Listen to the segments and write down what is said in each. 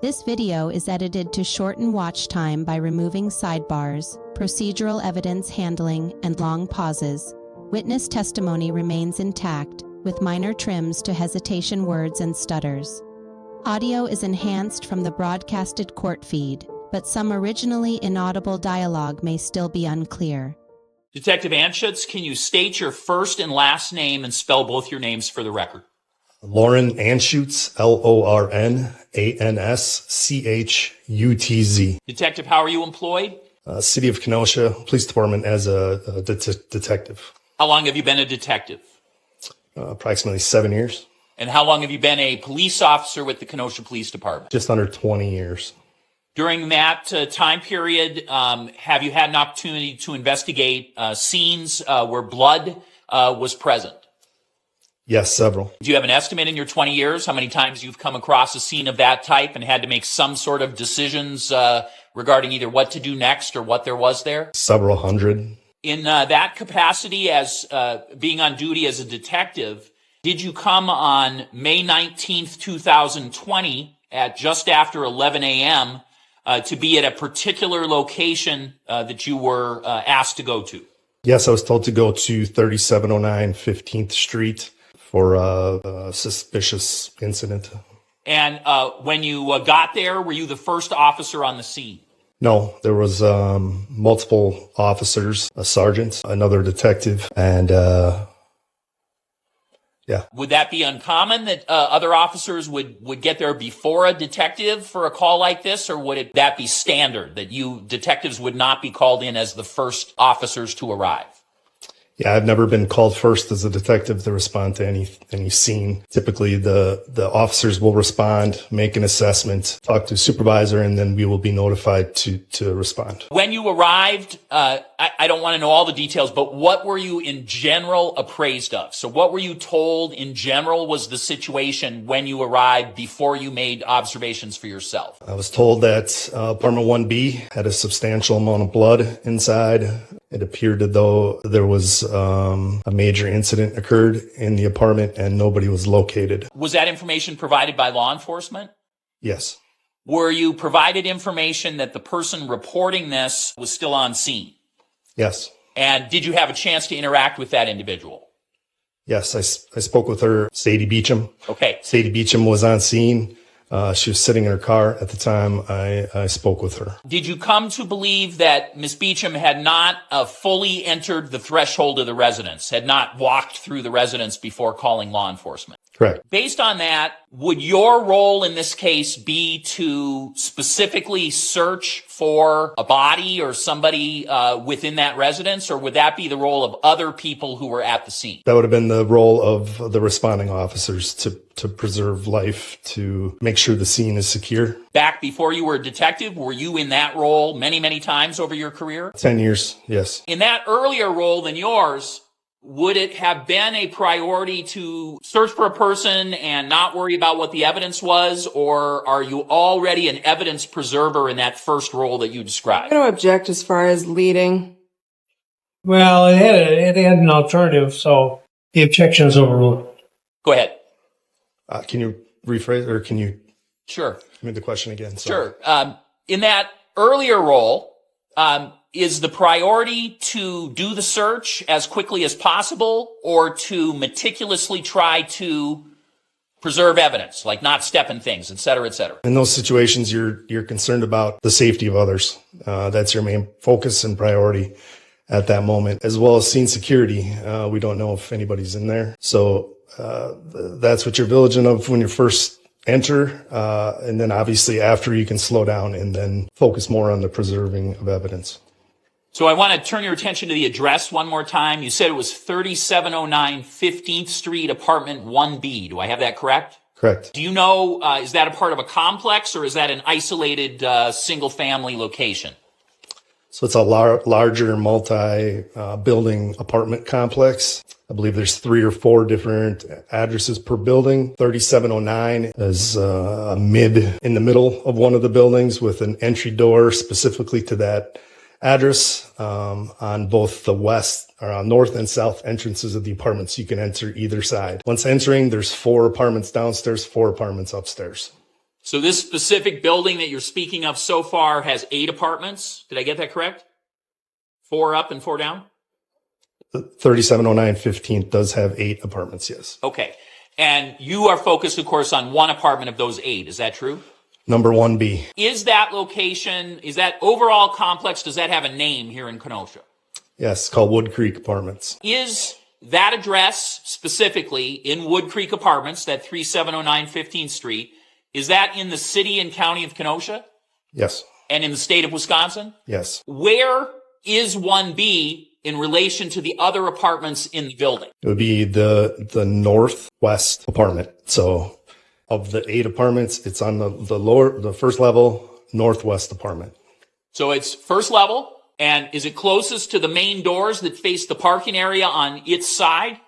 This video is edited to shorten watch time by removing sidebars, procedural evidence handling, and long pauses. Witness testimony remains intact, with minor trims to hesitation words and stutters. Audio is enhanced from the broadcasted court feed, but some originally inaudible dialogue may still be unclear. Detective Anschutz, can you state your first and last name and spell both your names for the record? Lorn Anschutz, Lornanschutz. Detective, how are you employed? City of Kenosha Police Department as a detective. How long have you been a detective? Approximately 7 years. And how long have you been a police officer with the Kenosha Police Department? Just under 20 years. During that time period, have you had an opportunity to investigate scenes where blood was present? Yes, several. Do you have an estimate in your 20 years how many times you've come across a scene of that type and had to make some sort of decisions regarding either what to do next or what there was there? Several hundred. In that capacity as being on duty as a detective, did you come on May 19th, 2020 at just after 11 a.m. To be at a particular location that you were asked to go to? Yes, I was told to go to 3709 15th Street for a suspicious incident. And when you got there, were you the first officer on the scene? No, there was multiple officers, a sergeant, another detective, and yeah. Would that be uncommon that other officers would get there before a detective for a call like this, or would that be standard that you detectives would not be called in as the first officers to arrive? Yeah, I've never been called first as a detective to respond to any scene. Typically, the officers will respond, make an assessment, talk to a supervisor, and then we will be notified to respond. When you arrived, I don't want to know all the details, but what were you in general appraised of? So what were you told in general was the situation when you arrived before you made observations for yourself? I was told that apartment 1B had a substantial amount of blood inside. It appeared as though there was a major incident occurred in the apartment and nobody was located. Was that information provided by law enforcement? Yes. Were you provided information that the person reporting this was still on scene? Yes. And did you have a chance to interact with that individual? Yes, I spoke with her, Sadie Beacham. Okay. Sadie Beacham was on scene. She was sitting in her car at the time I spoke with her. Did you come to believe that Ms. Beacham had not fully entered the threshold of the residence, had not walked through the residence before calling law enforcement? Correct. Based on that, would your role in this case be to specifically search for a body or somebody within that residence, or would that be the role of other people who were at the scene? That would have been the role of the responding officers to preserve life, to make sure the scene is secure. Back before you were a detective, were you in that role many, many times over your career? 10 years, yes. In that earlier role than yours, would it have been a priority to search for a person and not worry about what the evidence was, or are you already an evidence preserver in that first role that you described? I'm going to object as far as leading. Well, it had an alternative, so the objection is overruled. Go ahead. Can you rephrase, or can you Sure. give me the question again? Sorry. Sure. In that earlier role, is the priority to do the search as quickly as possible, or to meticulously try to preserve evidence, like not step in things, et cetera, et cetera? In those situations, you're concerned about the safety of others. That's your main focus and priority at that moment, as well as scene security. We don't know if anybody's in there. So that's what you're vigilant of when you first enter. And then obviously after, you can slow down and then focus more on the preserving of evidence. So I want to turn your attention to the address one more time. You said it was 3709 15th Street, apartment 1B. Do I have that correct? Correct. Do you know, is that a part of a complex, or is that an isolated single-family location? So it's a larger multi-building apartment complex. I believe there's 3 or 4 different addresses per building. 3709 is in the middle of one of the buildings with an entry door specifically to that address on both the west or north and south entrances of the apartments. You can enter either side. Once entering, there's 4 apartments downstairs, 4 apartments upstairs. So this specific building that you're speaking of so far has 8 apartments. Did I get that correct? 4 up and 4 down? 3709 15th does have 8 apartments, yes. Okay. And you are focused, of course, on one apartment of those 8. Is that true? Number 1B. Is that location, is that overall complex, does that have a name here in Kenosha? Yes, called Wood Creek Apartments. Is that address specifically in Wood Creek Apartments, that 3709 15th Street, is that in the city and county of Kenosha? Yes. And in the state of Wisconsin? Yes. Where is 1B in relation to the other apartments in the building? It would be the northwest apartment. So of the 8 apartments, it's on the first level northwest apartment. So it's first level, and is it closest to the main doors that face the parking area on its side?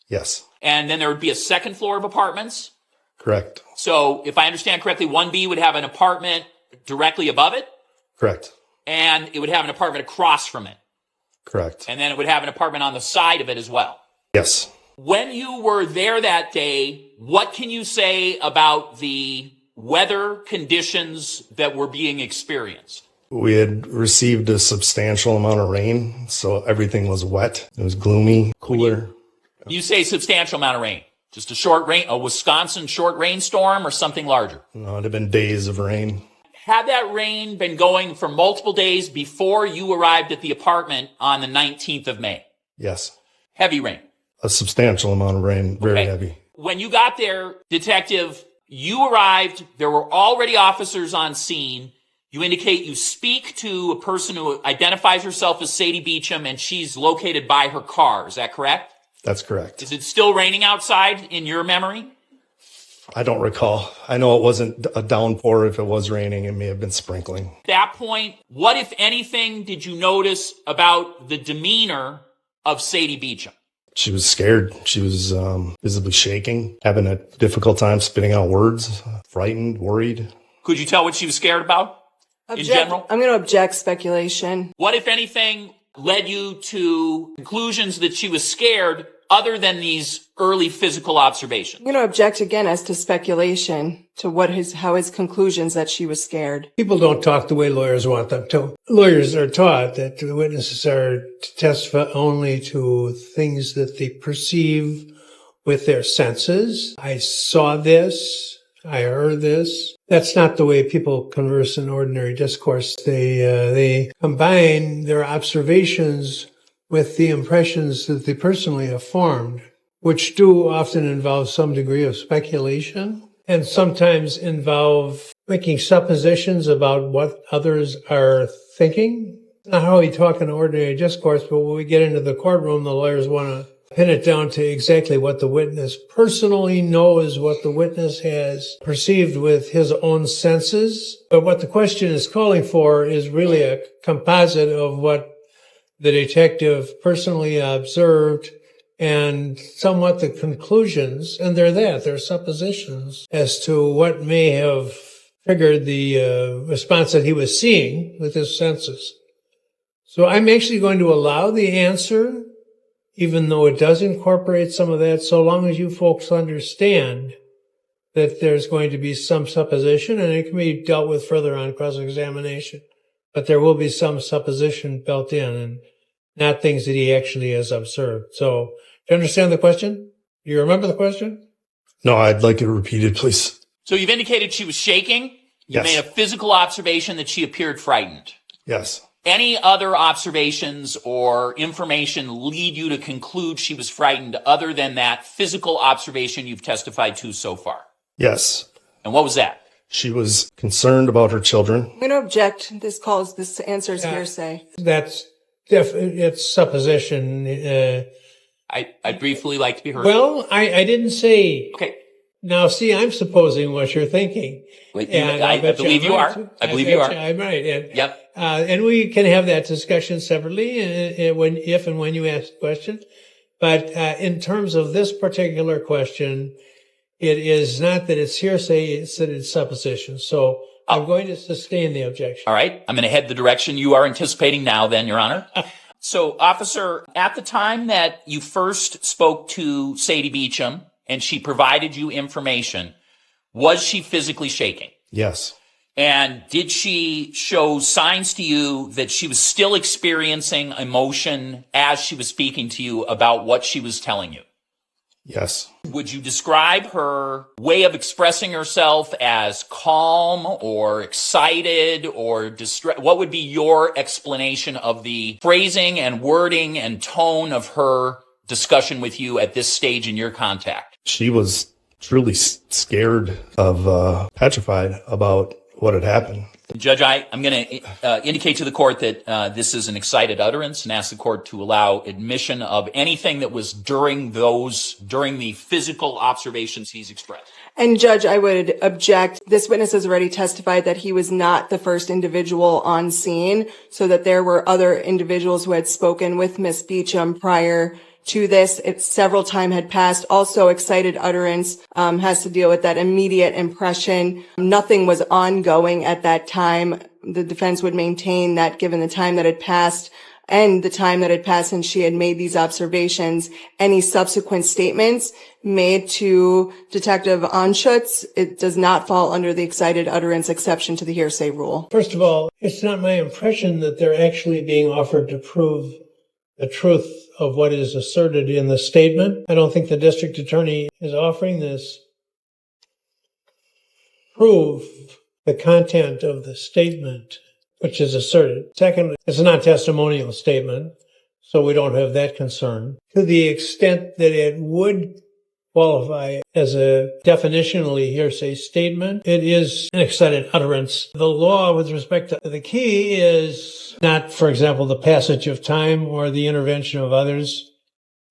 Yes. And then there would be a second floor of apartments? Correct. So if I understand correctly, 1B would have an apartment directly above it, Correct. and it would have an apartment across from it. Correct. And then it would have an apartment on the side of it as well. Yes. When you were there that day, what can you say about the weather conditions that were being experienced? We had received a substantial amount of rain, so everything was wet. It was gloomy, cooler. You say substantial amount of rain. Just a Wisconsin short rainstorm or something larger? No, it had been days of rain. Had that rain been going for multiple days before you arrived at the apartment on the 19th of May? Yes. Heavy rain. A substantial amount of rain, very Okay. heavy. When you got there, Detective, you arrived, there were already officers on scene. You indicate you speak to a person who identifies herself as Sadie Beacham, and she's located by her car. Is that correct? That's correct. Is it still raining outside in your memory? I don't recall. I know it wasn't a downpour. If it was raining, it may have been sprinkling. At that point, what, if anything, did you notice about the demeanor of Sadie Beacham? She was scared. She was visibly shaking, having a difficult time spitting out words, frightened, worried. Could you tell what she was scared about in general? I'm going to object speculation. What, if anything, led you to conclusions that she was scared other than these early physical observations? I'm going to object again as to speculation to how his conclusions that she was scared. People don't talk the way lawyers want them to. Lawyers are taught that the witnesses are to testify only to things that they perceive with their senses. I saw this. I heard this. That's not the way people converse in ordinary discourse. They combine their observations with the impressions that they personally have formed, which do often involve some degree of speculation and sometimes involve making suppositions about what others are thinking. Not how we talk in ordinary discourse, but when we get into the courtroom, the lawyers want to pin it down to exactly what the witness personally knows, what the witness has perceived with his own senses. But what the question is calling for is really a composite of what the detective personally observed and somewhat the conclusions, and they're suppositions as to what may have triggered the response that he was seeing with his senses. So I'm actually going to allow the answer, even though it does incorporate some of that, so long as you folks understand that there's going to be some supposition, and it can be dealt with further on cross-examination. But there will be some supposition built in, and not things that he actually has observed. So, do you understand the question? Do you remember the question? No, I'd like it repeated, please. So you've indicated she was shaking. You Yes. made a physical observation that she appeared frightened. Yes. Any other observations or information lead you to conclude she was frightened other than that physical observation you've testified to so far? Yes. And what was that? She was concerned about her children. I'm going to object. This answer is hearsay. It's supposition. I'd briefly like to be heard. Well, I didn't say. Okay. Now, see, I'm supposing what you're thinking. Wait, And I bet believe you I'm are. right. I believe you are. I'm right. And, Yep. and we can have that discussion separately if and when you ask the question. But in terms of this particular question, it is not that it's hearsay, it's that it's supposition. So I'm going to sustain the objection. All right. I'm going to head the direction you are anticipating now then, Your Honor. So, officer, at the time that you first spoke to Sadie Beacham and she provided you information, Was she physically shaking? Yes. And did she show signs to you that she was still experiencing emotion as she was speaking to you about what she was telling you? Yes. Would you describe her way of expressing herself as calm or excited or distressed? What would be your explanation of the phrasing and wording and tone of her discussion with you at this stage in your contact? She was truly scared of, petrified about what had happened. Judge, I'm going to indicate to the court that this is an excited utterance and ask the court to allow admission of anything that was during the physical observations he's expressed. And Judge, I would object. This witness has already testified that he was not the first individual on scene, so that there were other individuals who had spoken with Ms. Beacham prior to this. Several time had passed. Also, excited utterance has to deal with that immediate impression. Nothing was ongoing at that time. The defense would maintain that given the time that had passed and the time that had passed since she had made these observations, any subsequent statements made to Detective Anschutz, it does not fall under the excited utterance exception to the hearsay rule. First of all, it's not my impression that they're actually being offered to prove the truth of what is asserted in the statement. I don't think the district attorney is offering this. Prove the content of the statement which is asserted. Second, it's a non-testimonial statement, so we don't have that concern. To the extent that it would qualify as a definitionally hearsay statement, it is an excited utterance. The law with respect to the key is not, for example, the passage of time or the intervention of others.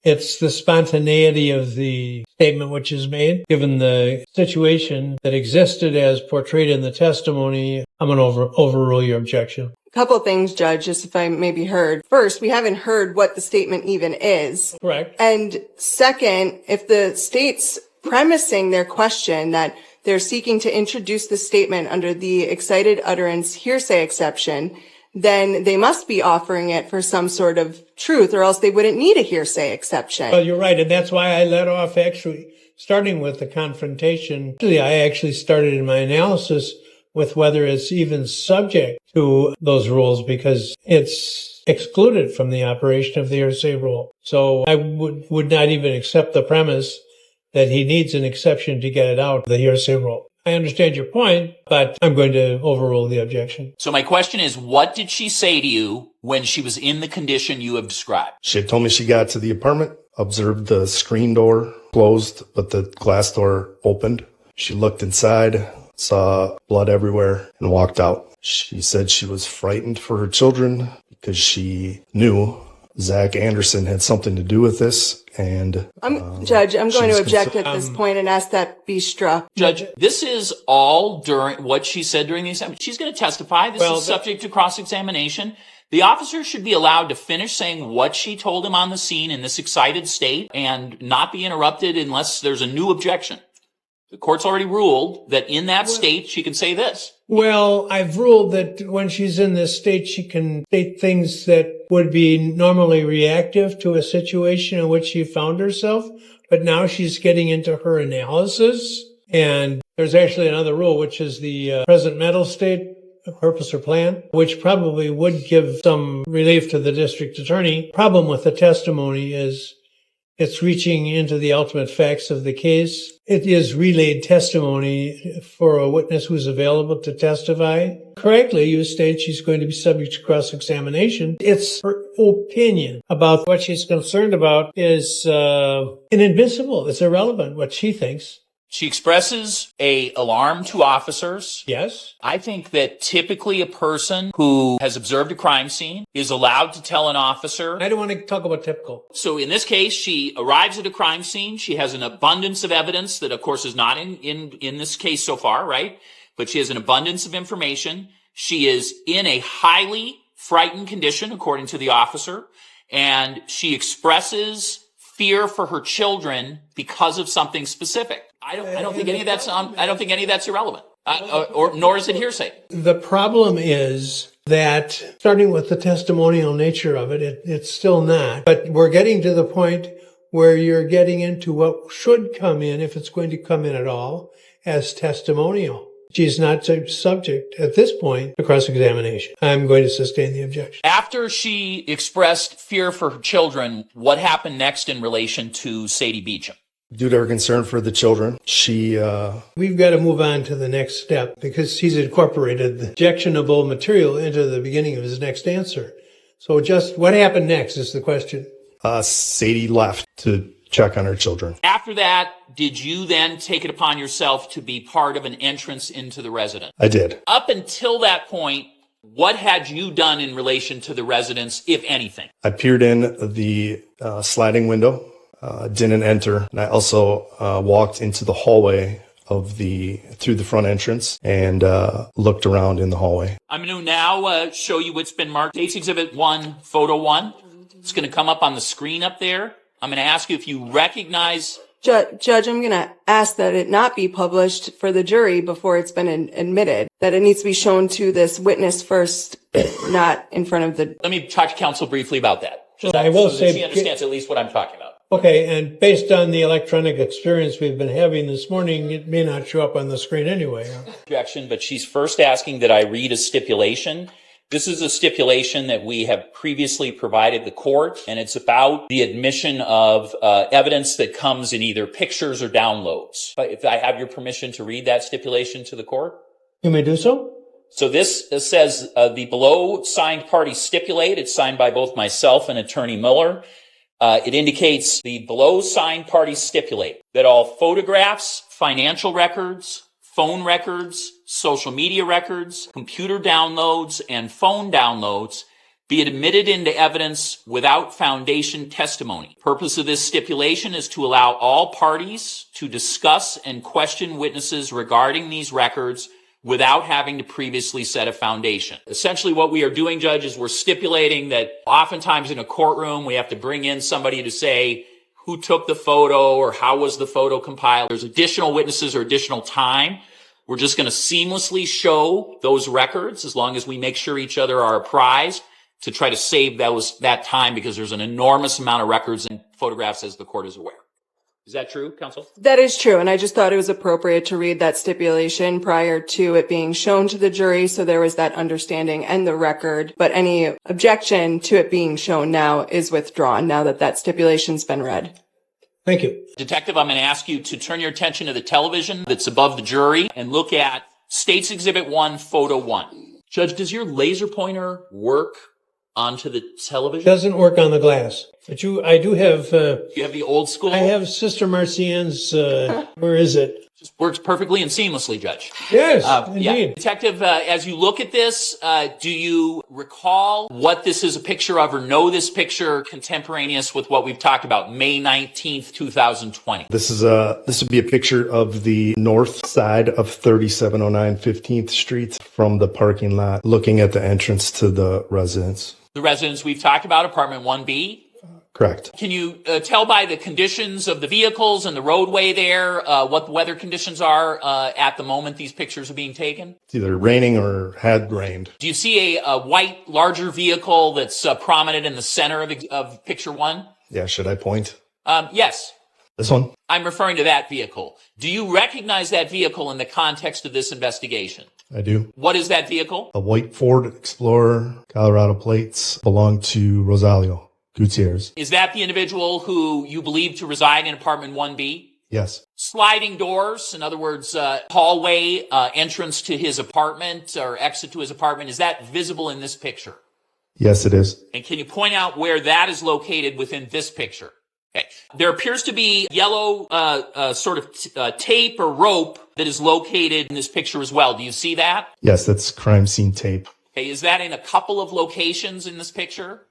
It's the spontaneity of the statement which is made. Given the situation that existed as portrayed in the testimony, I'm going to overrule your objection. A couple of things, Judge, just if I may be heard. First, we haven't heard what the statement even is. Correct. And second, if the state's premising their question that they're seeking to introduce the statement under the excited utterance hearsay exception, then they must be offering it for some sort of truth, or else they wouldn't need a hearsay exception. Well, you're right, and that's why I let off actually starting with the confrontation. Actually, I actually started in my analysis with whether it's even subject to those rules, because it's excluded from the operation of the hearsay rule. So I would not even accept the premise that he needs an exception to get it out of the hearsay rule. I understand your point, but I'm going to overrule the objection. So my question is, what did she say to you when she was in the condition you have described? She had told me she got to the apartment, observed the screen door closed, but the glass door opened. She looked inside, saw blood everywhere, and walked out. She said she was frightened for her children because she knew Zach Anderson had something to do with this. And Judge, I'm going to object at this point and ask that be struck. Judge, this is all during what she said during the exam. She's going to testify. This is subject to cross-examination. The officer should be allowed to finish saying what she told him on the scene in this excited state and not be interrupted unless there's a new objection. The court's already ruled that in that state, she can say this. Well, I've ruled that when she's in this state, she can state things that would be normally reactive to a situation in which she found herself. But now she's getting into her analysis. And there's actually another rule, which is the present mental state, purpose or plan, which probably would give some relief to the district attorney. Problem with the testimony is it's reaching into the ultimate facts of the case. It is relayed testimony for a witness who's available to testify. Correctly, you state she's going to be subject to cross-examination. It's her opinion about what she's concerned about is inadmissible. It's irrelevant what she thinks. She expresses a alarm to officers. Yes. I think that typically a person who has observed a crime scene is allowed to tell an officer. I don't want to talk about typical. So in this case, she arrives at a crime scene. She has an abundance of evidence that, of course, is not in this case so far, right? But she has an abundance of information. She is in a highly frightened condition, according to the officer, and she expresses fear for her children because of something specific. I don't think any of that's irrelevant, nor is it hearsay. The problem is that, starting with the testimonial nature of it, it's still not. But we're getting to the point where you're getting into what should come in, if it's going to come in at all, as testimonial. She's not subject at this point to cross-examination. I'm going to sustain the objection. After she expressed fear for her children, what happened next in relation to Sadie Beacham? Due to her concern for the children, We've got to move on to the next step because he's incorporated the objectionable material into the beginning of his next answer. So just what happened next is the question. Sadie left to check on her children. After that, did you then take it upon yourself to be part of an entrance into the residence? I did. Up until that point, what had you done in relation to the residence, if anything? I peered in the sliding window, didn't enter, and I also walked into the hallway through the front entrance and looked around in the hallway. I'm going to now show you what's been marked. State's Exhibit 1, Photo 1. It's going to come up on the screen up there. I'm going to ask you if you recognize... Judge, I'm going to ask that it not be published for the jury before it's been admitted, that it needs to be shown to this witness first, not in front of the... Let me talk to counsel briefly about that. I will so say... that she understands at least what I'm talking about. Okay, and based on the electronic experience we've been having this morning, it may not show up on the screen anyway. Objection, but she's first asking that I read a stipulation. This is a stipulation that we have previously provided the court, and it's about the admission of evidence that comes in either pictures or downloads. But if I have your permission to read that stipulation to the court? You may do so. So this says, the below signed parties stipulate, it's signed by both myself and Attorney Miller. It indicates the below signed parties stipulate that all photographs, financial records, phone records, social media records, computer downloads, and phone downloads be admitted into evidence without foundation testimony. Purpose of this stipulation is to allow all parties to discuss and question witnesses regarding these records without having to previously set a foundation. Essentially what we are doing, Judge, is we're stipulating that oftentimes in a courtroom we have to bring in somebody to say who took the photo or how was the photo compiled. There's additional witnesses or additional time. We're just going to seamlessly show those records as long as we make sure each other are apprised to try to save that time because there's an enormous amount of records and photographs as the court is aware. Is that true, counsel? That is true, and I just thought it was appropriate to read that stipulation prior to it being shown to the jury, so there was that understanding and the record. But any objection to it being shown now is withdrawn, now that that stipulation's been read. Thank you. Detective, I'm going to ask you to turn your attention to the television that's above the jury and look at State's Exhibit 1, Photo 1. Judge, does your laser pointer work onto the television? It doesn't work on the glass. But I do have... you have the old school? I have Sister Marcienne's, where is it? Just works perfectly and seamlessly, Judge. Yes, indeed. Yeah. Detective, as you look at this, do you recall what this is a picture of or know this picture contemporaneous with what we've talked about, May 19th, 2020? This would be a picture of the north side of 3709 15th Street from the parking lot, looking at the entrance to the residence. The residence we've talked about, apartment 1B? Correct. Can you tell by the conditions of the vehicles and the roadway there what the weather conditions are at the moment these pictures are being taken? It's either raining or had rained. Do you see a white, larger vehicle that's prominent in the center of picture 1? Yeah, should I point? Yes. This one? I'm referring to that vehicle. Do you recognize that vehicle in the context of this investigation? I do. What is that vehicle? A white Ford Explorer, Colorado plates, belonged to Rosalio Gutierrez. Is that the individual who you believe to reside in apartment 1B? Yes. Sliding doors, in other words, hallway, entrance to his apartment or exit to his apartment, is that visible in this picture? Yes, it is. And can you point out where that is located within this picture? Okay. There appears to be yellow tape or rope that is located in this picture as well. Do you see that? Yes, that's crime scene tape. Okay. Is that in a couple of locations in this picture?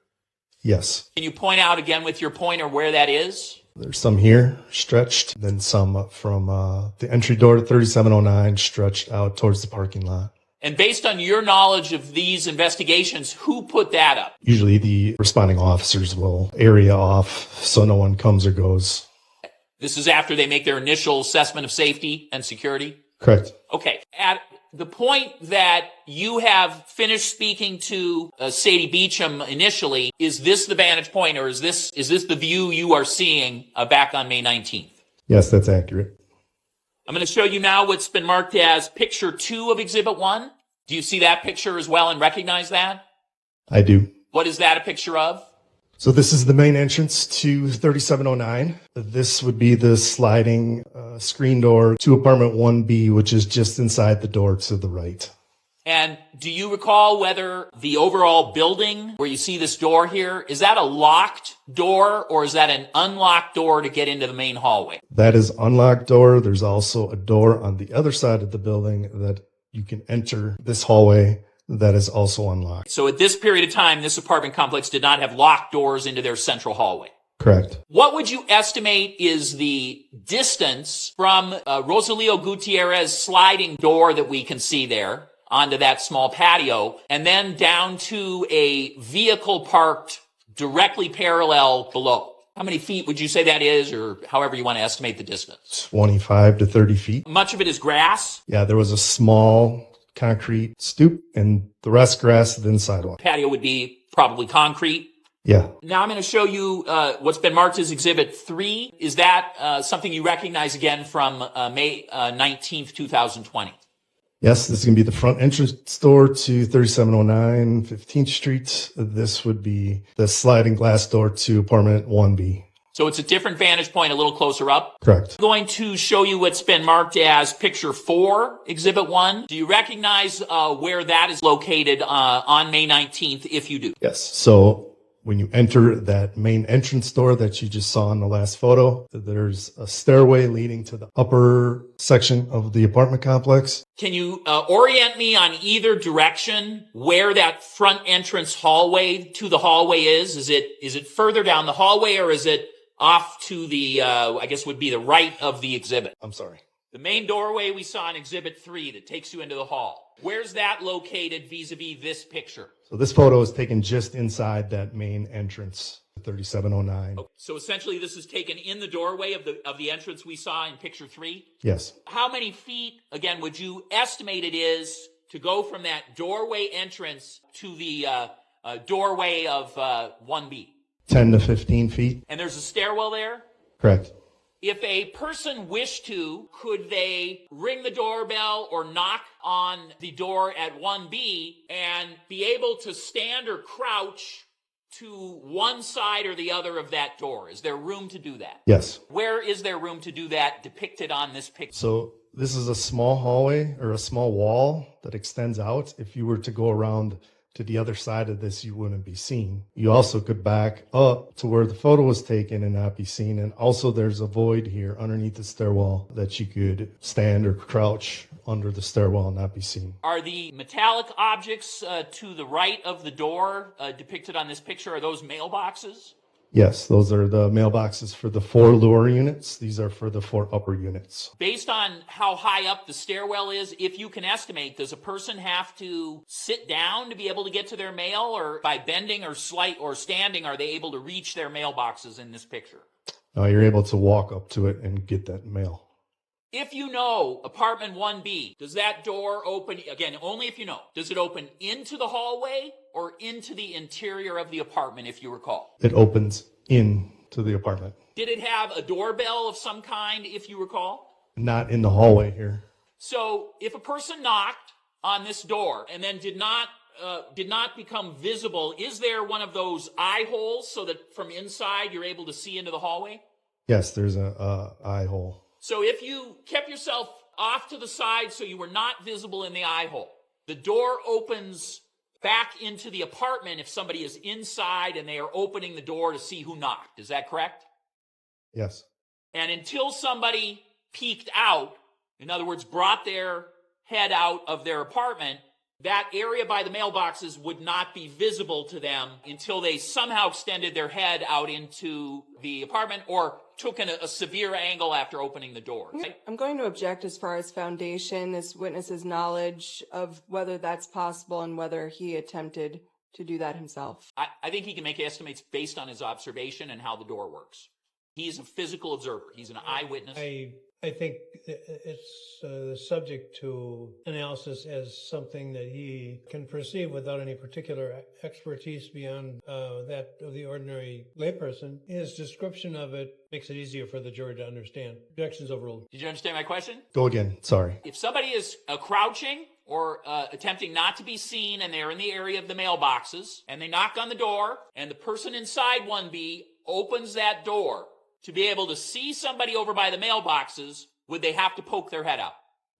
Yes. Can you point out again with your pointer where that is? There's some here stretched, then some from the entry door to 3709 stretched out towards the parking lot. And based on your knowledge of these investigations, who put that up? Usually the responding officers will area off so no one comes or goes. This is after they make their initial assessment of safety and security? Correct. Okay. At the point that you have finished speaking to Sadie Beacham initially, is this the vantage point or is this the view you are seeing back on May 19th? Yes, that's accurate. I'm going to show you now what's been marked as picture 2 of Exhibit 1. Do you see that picture as well and recognize that? I do. What is that a picture of? So this is the main entrance to 3709. This would be the sliding screen door to apartment 1B, which is just inside the door to the right. And do you recall whether the overall building where you see this door here, is that a locked door or is that an unlocked door to get into the main hallway? That is unlocked door. There's also a door on the other side of the building that you can enter this hallway that is also unlocked. So at this period of time, this apartment complex did not have locked doors into their central hallway. Correct. What would you estimate is the distance from Rosalio Gutierrez sliding door that we can see there onto that small patio, and then down to a vehicle parked directly parallel below? How many feet would you say that is, or however you want to estimate the distance? 25 to 30 feet. Much of it is grass. Yeah, there was a small concrete stoop and the rest grass, then sidewalk. Patio would be probably concrete. Yeah. Now I'm going to show you what's been marked as Exhibit 3. Is that something you recognize again from May 19th, 2020? Yes, this is going to be the front entrance door to 3709 15th Street. This would be the sliding glass door to apartment 1B. So it's a different vantage point, a little closer up. Correct. I'm going to show you what's been marked as Picture 4, Exhibit 1. Do you recognize where that is located on May 19th, if you do? Yes. So when you enter that main entrance door that you just saw in the last photo, there's a stairway leading to the upper section of the apartment complex. Can you orient me on either direction where that front entrance hallway to the hallway is? Is it further down the hallway or is it off to the, I guess would be the right of the exhibit? I'm sorry. The main doorway we saw in Exhibit 3 that takes you into the hall. Where's that located vis-a-vis this picture? So this photo is taken just inside that main entrance, 3709. So essentially this is taken in the doorway of the entrance we saw in Picture 3? Yes. How many feet, again, would you estimate it is to go from that doorway entrance to the doorway of 1B? 10 to 15 feet. And there's a stairwell there? Correct. If a person wished to, could they ring the doorbell or knock on the door at 1B and be able to stand or crouch to one side or the other of that door? Is there room to do that? Yes. Where is there room to do that depicted on this picture? So this is a small hallway or a small wall that extends out. If you were to go around to the other side of this, you wouldn't be seen. You also could back up to where the photo was taken and not be seen. And also there's a void here underneath the stairwell that you could stand or crouch under the stairwell and not be seen. Are the metallic objects to the right of the door depicted on this picture, are those mailboxes? Yes, those are the mailboxes for the 4 lower units. These are for the 4 upper units. Based on how high up the stairwell is, if you can estimate, does a person have to sit down to be able to get to their mail, or by bending or standing, are they able to reach their mailboxes in this picture? You're able to walk up to it and get that mail. If you know apartment 1B, does that door open, again, only if you know, does it open into the hallway or into the interior of the apartment, if you recall? It opens into the apartment. Did it have a doorbell of some kind, if you recall? Not in the hallway here. So if a person knocked on this door and then did not become visible, is there one of those eye holes so that from inside you're able to see into the hallway? Yes, there's a eye hole. So if you kept yourself off to the side so you were not visible in the eye hole, the door opens back into the apartment if somebody is inside and they are opening the door to see who knocked. Is that correct? Yes. And until somebody peeked out, in other words, brought their head out of their apartment, that area by the mailboxes would not be visible to them until they somehow extended their head out into the apartment or took a severe angle after opening the door. Right? I'm going to object as far as foundation, this witness's knowledge of whether that's possible and whether he attempted to do that himself. I think he can make estimates based on his observation and how the door works. He's a physical observer. He's an eyewitness. I I think it's subject to analysis as something that he can perceive without any particular expertise beyond that of the ordinary layperson. His description of it makes it easier for the jury to understand. Objections overruled. Did you understand my question? Go again. Sorry. If somebody is crouching or attempting not to be seen and they're in the area of the mailboxes and they knock on the door and the person inside 1B opens that door to be able to see somebody over by the mailboxes, would they have to poke their head out?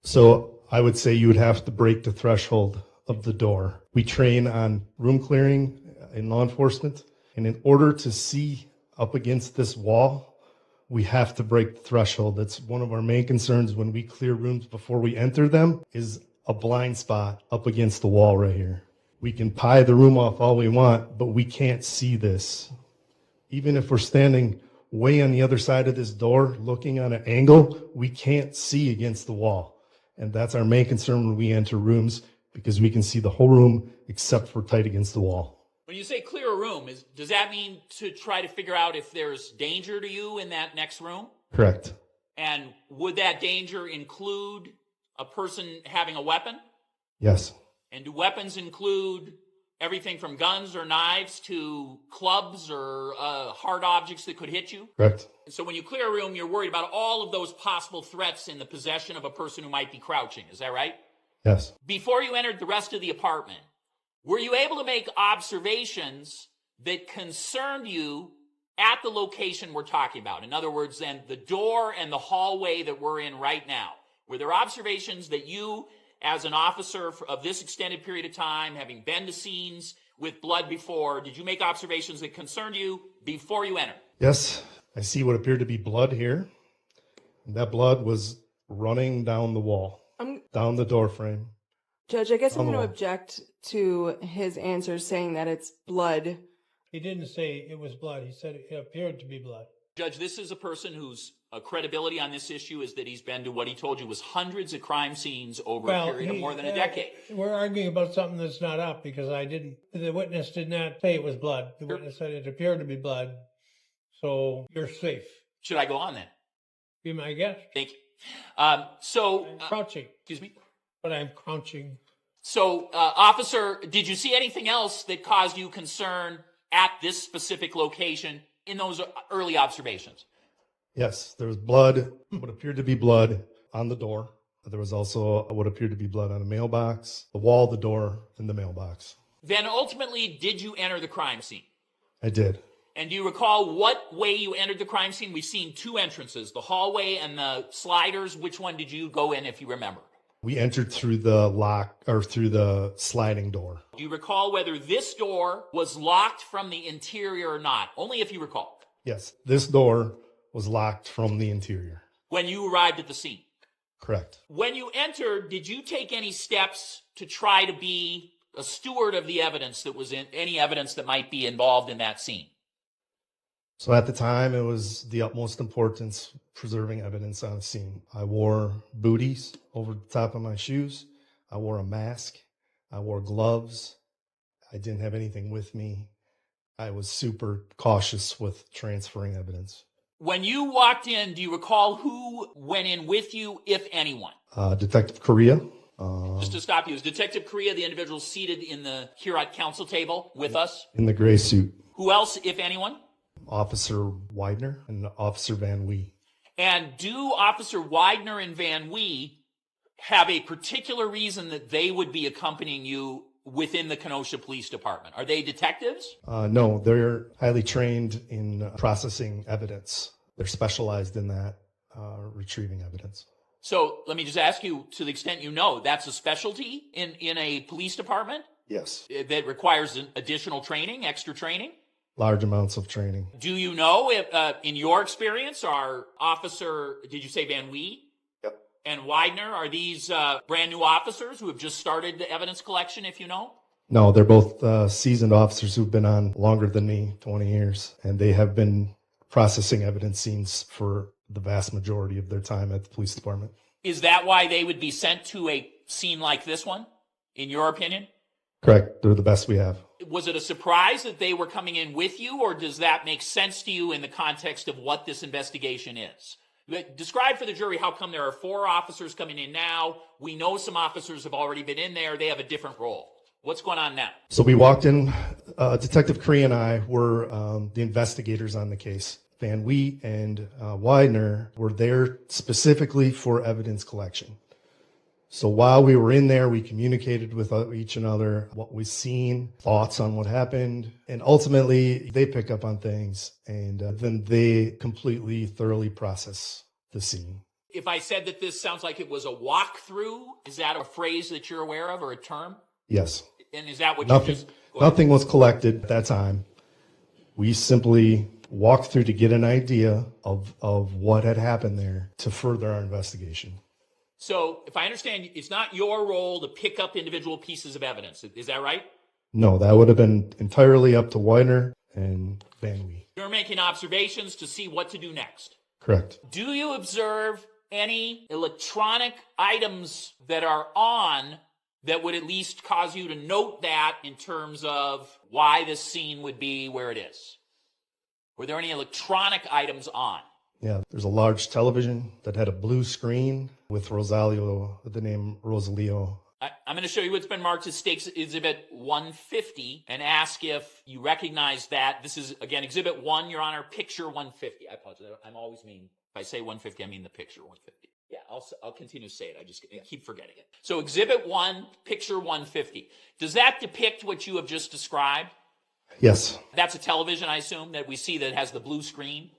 So I would say you would have to break the threshold of the door. We train on room clearing in law enforcement, and in order to see up against this wall, we have to break the threshold. That's one of our main concerns when we clear rooms before we enter them, is a blind spot up against the wall right here. We can pie the room off all we want, but we can't see this. Even if we're standing way on the other side of this door, looking on an angle, we can't see against the wall. And that's our main concern when we enter rooms, because we can see the whole room except for tight against the wall. When you say clear a room, does that mean to try to figure out if there's danger to you in that next room? Correct. And would that danger include a person having a weapon? Yes. And do weapons include everything from guns or knives to clubs or hard objects that could hit you? Correct. And so when you clear a room, you're worried about all of those possible threats in the possession of a person who might be crouching. Is that right? Yes. Before you entered the rest of the apartment, were you able to make observations that concerned you at the location we're talking about? In other words, then, the door and the hallway that we're in right now. Were there observations that you, as an officer of this extended period of time, having been to scenes with blood before, did you make observations that concerned you before you entered? Yes. I see what appeared to be blood here. That blood was running down the wall, down the door frame. Judge, I guess I'm On the going to wall. object to his answer saying that it's blood. He didn't say it was blood. He said it appeared to be blood. Judge, this is a person whose credibility on this issue is that he's been to what he told you was hundreds of crime scenes over a period of more than a decade. We're arguing about something that's not up because the witness did not say it was blood. The witness said it appeared to be blood. So you're safe. Should I go on then? Be my guest. Thank you. Crouching. Excuse me? But I'm crouching. So, officer, did you see anything else that caused you concern at this specific location in those early observations? Yes, there was blood, what appeared to be blood on the door. There was also what appeared to be blood on a mailbox, the wall, the door, and the mailbox. Then ultimately, did you enter the crime scene? I did. And do you recall what way you entered the crime scene? We've seen two entrances, the hallway and the sliders. Which one did you go in, if you remember? We entered through the through the sliding door. Do you recall whether this door was locked from the interior or not? Only if you recall. Yes, this door was locked from the interior. When you arrived at the scene? Correct. When you entered, did you take any steps to try to be a steward of the evidence that was in any evidence that might be involved in that scene? So at the time, it was the utmost importance preserving evidence on the scene. I wore booties over the top of my shoes. I wore a mask. I wore gloves. I didn't have anything with me. I was super cautious with transferring evidence. When you walked in, do you recall who went in with you, if anyone? Detective Correa. Just to stop you, is Detective Correa the individual seated in the here at council table with us? In the gray suit. Who else, if anyone? Officer Widener and Officer Van Wee. And do Officer Widener and Van Wee have a particular reason that they would be accompanying you within the Kenosha Police Department? Are they detectives? No, they're highly trained in processing evidence. They're specialized in that, retrieving evidence. So let me just ask you, to the extent you know, that's a specialty in a police department? Yes. That requires additional training, extra training? Large amounts of training. Do you know if, in your experience, are Officer, did you say Van Wee? Yep. And Widener, are these brand new officers who have just started the evidence collection, if you know? No, they're both seasoned officers who've been on longer than me, 20 years, and they have been processing evidence scenes for the vast majority of their time at the police department. Is that why they would be sent to a scene like this one, in your opinion? Correct. They're the best we have. Was it a surprise that they were coming in with you, or does that make sense to you in the context of what this investigation is? Describe for the jury how come there are 4 officers coming in now. We know some officers have already been in there. They have a different role. What's going on now? So we walked in, Detective Cree and I were the investigators on the case. Van Wheat and Widener were there specifically for evidence collection. So while we were in there, we communicated with each another what we've seen, thoughts on what happened, and ultimately they pick up on things, and then they completely, thoroughly process the scene. If I said that this sounds like it was a walkthrough, is that a phrase that you're aware of or a term? Yes. And is that what Nothing, you just... nothing was collected at that time. We simply walked through to get an idea of what had happened there to further our investigation. So, if I understand, it's not your role to pick up individual pieces of evidence. Is that right? No, that would have been entirely up to Widener and Van Wee. You're making observations to see what to do next. Correct. Do you observe any electronic items that are on that would at least cause you to note that in terms of why this scene would be where it is? Were there any electronic items on? Yeah, there's a large television that had a blue screen with Rosalio, with the name Rosalio. I'm going to show you what's been marked as Stakes Exhibit 150 and ask if you recognize that. This is, again, Exhibit 1, Your Honor, Picture 150. I apologize. I'm always mean, if I say 150, I mean the picture 150. Yeah, I'll continue to say it. I just keep forgetting it. So Exhibit 1, Picture 150. Does that depict what you have just described? Yes. That's a television, I assume, that we see that has the blue screen?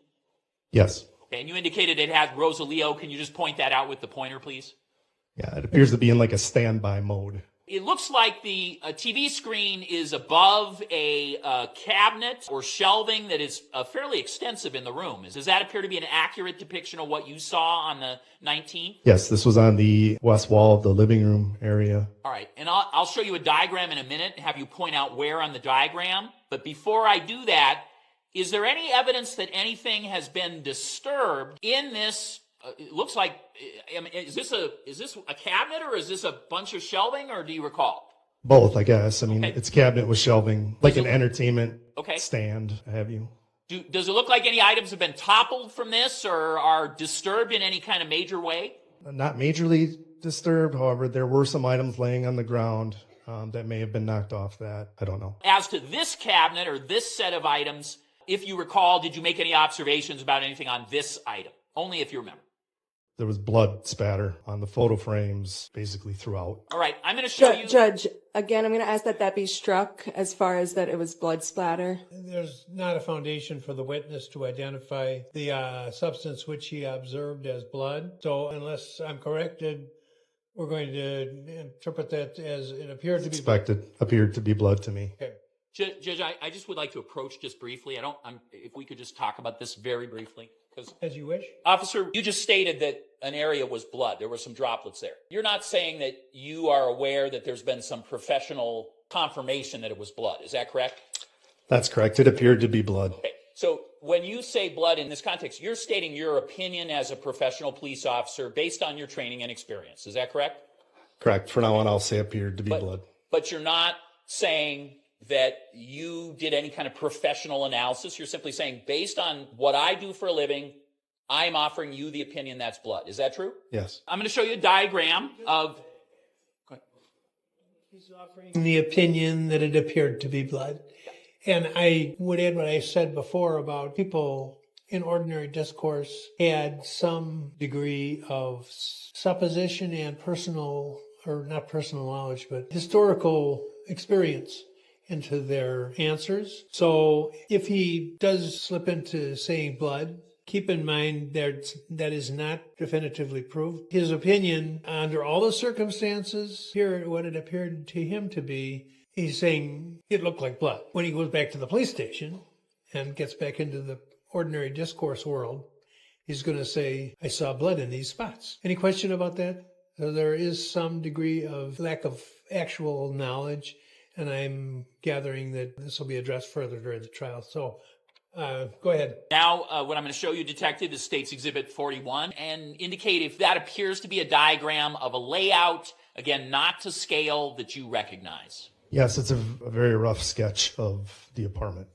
Yes. Okay, and you indicated it had Rosalio. Can you just point that out with the pointer, please? Yeah, it appears to be in like a standby mode. It looks like the TV screen is above a cabinet or shelving that is fairly extensive in the room. Does that appear to be an accurate depiction of what you saw on the 19th? Yes, this was on the west wall of the living room area. All right, and I'll show you a diagram in a minute and have you point out where on the diagram. But before I do that, is there any evidence that anything has been disturbed in this? It looks like, is this a cabinet or is this a bunch of shelving, or do you recall? Both, I guess. I mean, Okay. it's cabinet with shelving, like an entertainment stand, have you? Does it look like any items have been toppled from this or are disturbed in any kind of major way? Not majorly disturbed. However, there were some items laying on the ground that may have been knocked off that. I don't know. As to this cabinet or this set of items, if you recall, did you make any observations about anything on this item? Only if you remember. There was blood spatter on the photo frames basically throughout. All right, I'm going to show you. Judge, again, I'm going to ask that be struck as far as that it was blood splatter. There's not a foundation for the witness to identify the substance which he observed as blood. So unless I'm corrected, we're going to interpret that as it appeared to be blood. Appeared to be blood to me. Okay. Judge, I just would like to approach just briefly. If we could just talk about this very briefly. As you wish. Officer, you just stated that an area was blood. There were some droplets there. You're not saying that you are aware that there's been some professional confirmation that it was blood. Is that correct? That's correct. It appeared to be blood. Okay. So when you say blood in this context, you're stating your opinion as a professional police officer based on your training and experience. Is that correct? Correct. For now on, I'll say appeared to be blood. But you're not saying that you did any kind of professional analysis. You're simply saying, based on what I do for a living, I'm offering you the opinion that's blood. Is that true? Yes. I'm going to show you a diagram of... He's offering the opinion that it appeared to be blood. And I would add what I said before about people in ordinary discourse had some degree of supposition and personal, or not personal knowledge, but historical experience into their answers. So if he does slip into saying blood, keep in mind that is not definitively proved. His opinion, under all the circumstances, here what it appeared to him to be, he's saying it looked like blood. When he goes back to the police station and gets back into the ordinary discourse world, he's going to say, I saw blood in these spots. Any question about that? So there is some degree of lack of actual knowledge, and I'm gathering that this will be addressed further during the trial. So go ahead. Now, what I'm going to show you, Detective, is State's Exhibit 41, and indicate if that appears to be a diagram of a layout, again, not to scale, that you recognize. Yes, it's a very rough sketch of the apartment.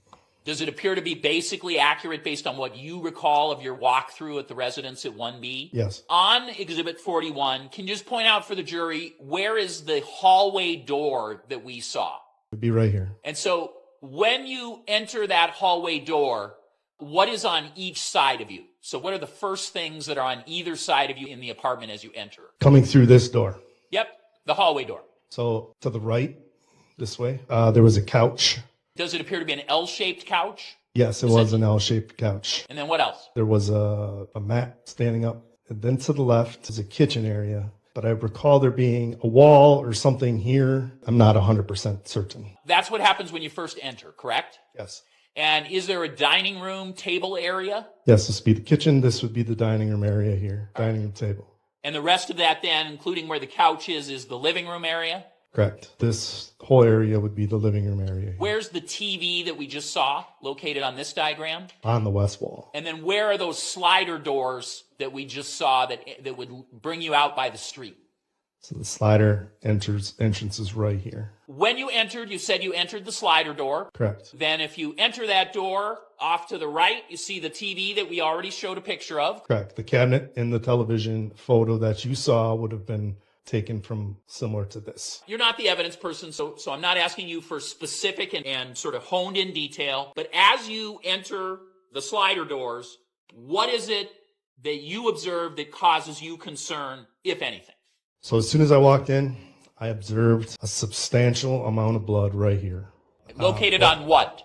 Does it appear to be basically accurate based on what you recall of your walkthrough at the residence at 1B? Yes. On Exhibit 41, can you just point out for the jury, where is the hallway door that we saw? It'd be right here. And so when you enter that hallway door, what is on each side of you? So what are the first things that are on either side of you in the apartment as you enter? Coming through this door. Yep, the hallway door. So to the right, this way, there was a couch. Does it appear to be an L-shaped couch? Yes, it was an L-shaped couch. And then what else? There was a mat standing up. And then to the left is a kitchen area. But I recall there being a wall or something here. I'm not 100% certain. That's what happens when you first enter, correct? Yes. And is there a dining room table area? Yes, this would be the kitchen. This would be the dining room area here. Dining room table. And the rest of that then, including where the couch is the living room area? Correct. This whole area would be the living room area. Here. Where's the TV that we just saw located on this diagram? On the west wall. And then where are those slider doors that we just saw that would bring you out by the street? So the slider entrance is right here. When you entered, you said you entered the slider door. Correct. Then if you enter that door, off to the right, you see the TV that we already showed a picture of. Correct. The cabinet in the television photo that you saw would have been taken from similar to this. You're not the evidence person, so I'm not asking you for specific and sort of honed in detail. But as you enter the slider doors, what is it that you observe that causes you concern, if anything? So as soon as I walked in, I observed a substantial amount of blood right here. Located on what?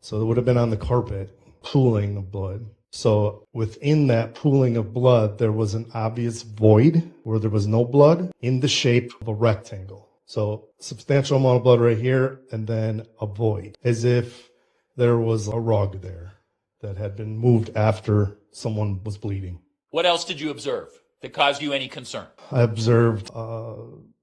So it would have been on the carpet, pooling of blood. So within that pooling of blood, there was an obvious void where there was no blood in the shape of a rectangle. So substantial amount of blood right here, and then a void, as if there was a rug there that had been moved after someone was bleeding. What else did you observe that caused you any concern? I observed a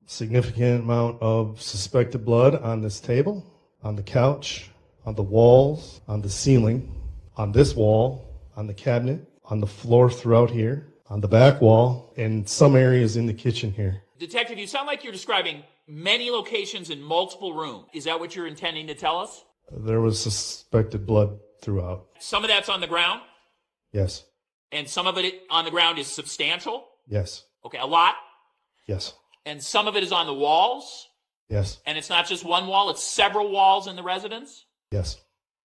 significant amount of suspected blood on this table, on the couch, on the walls, on the ceiling, on this wall, on the cabinet, on the floor throughout here, on the back wall, and some areas in the kitchen here. Detective, you sound like you're describing many locations in multiple rooms. Is that what you're intending to tell us? There was suspected blood throughout. Some of that's on the ground? Yes. And some of it on the ground is substantial? Yes. Okay, a lot? Yes. And some of it is on the walls? Yes. And it's not just one wall, it's several walls in the residence? Yes.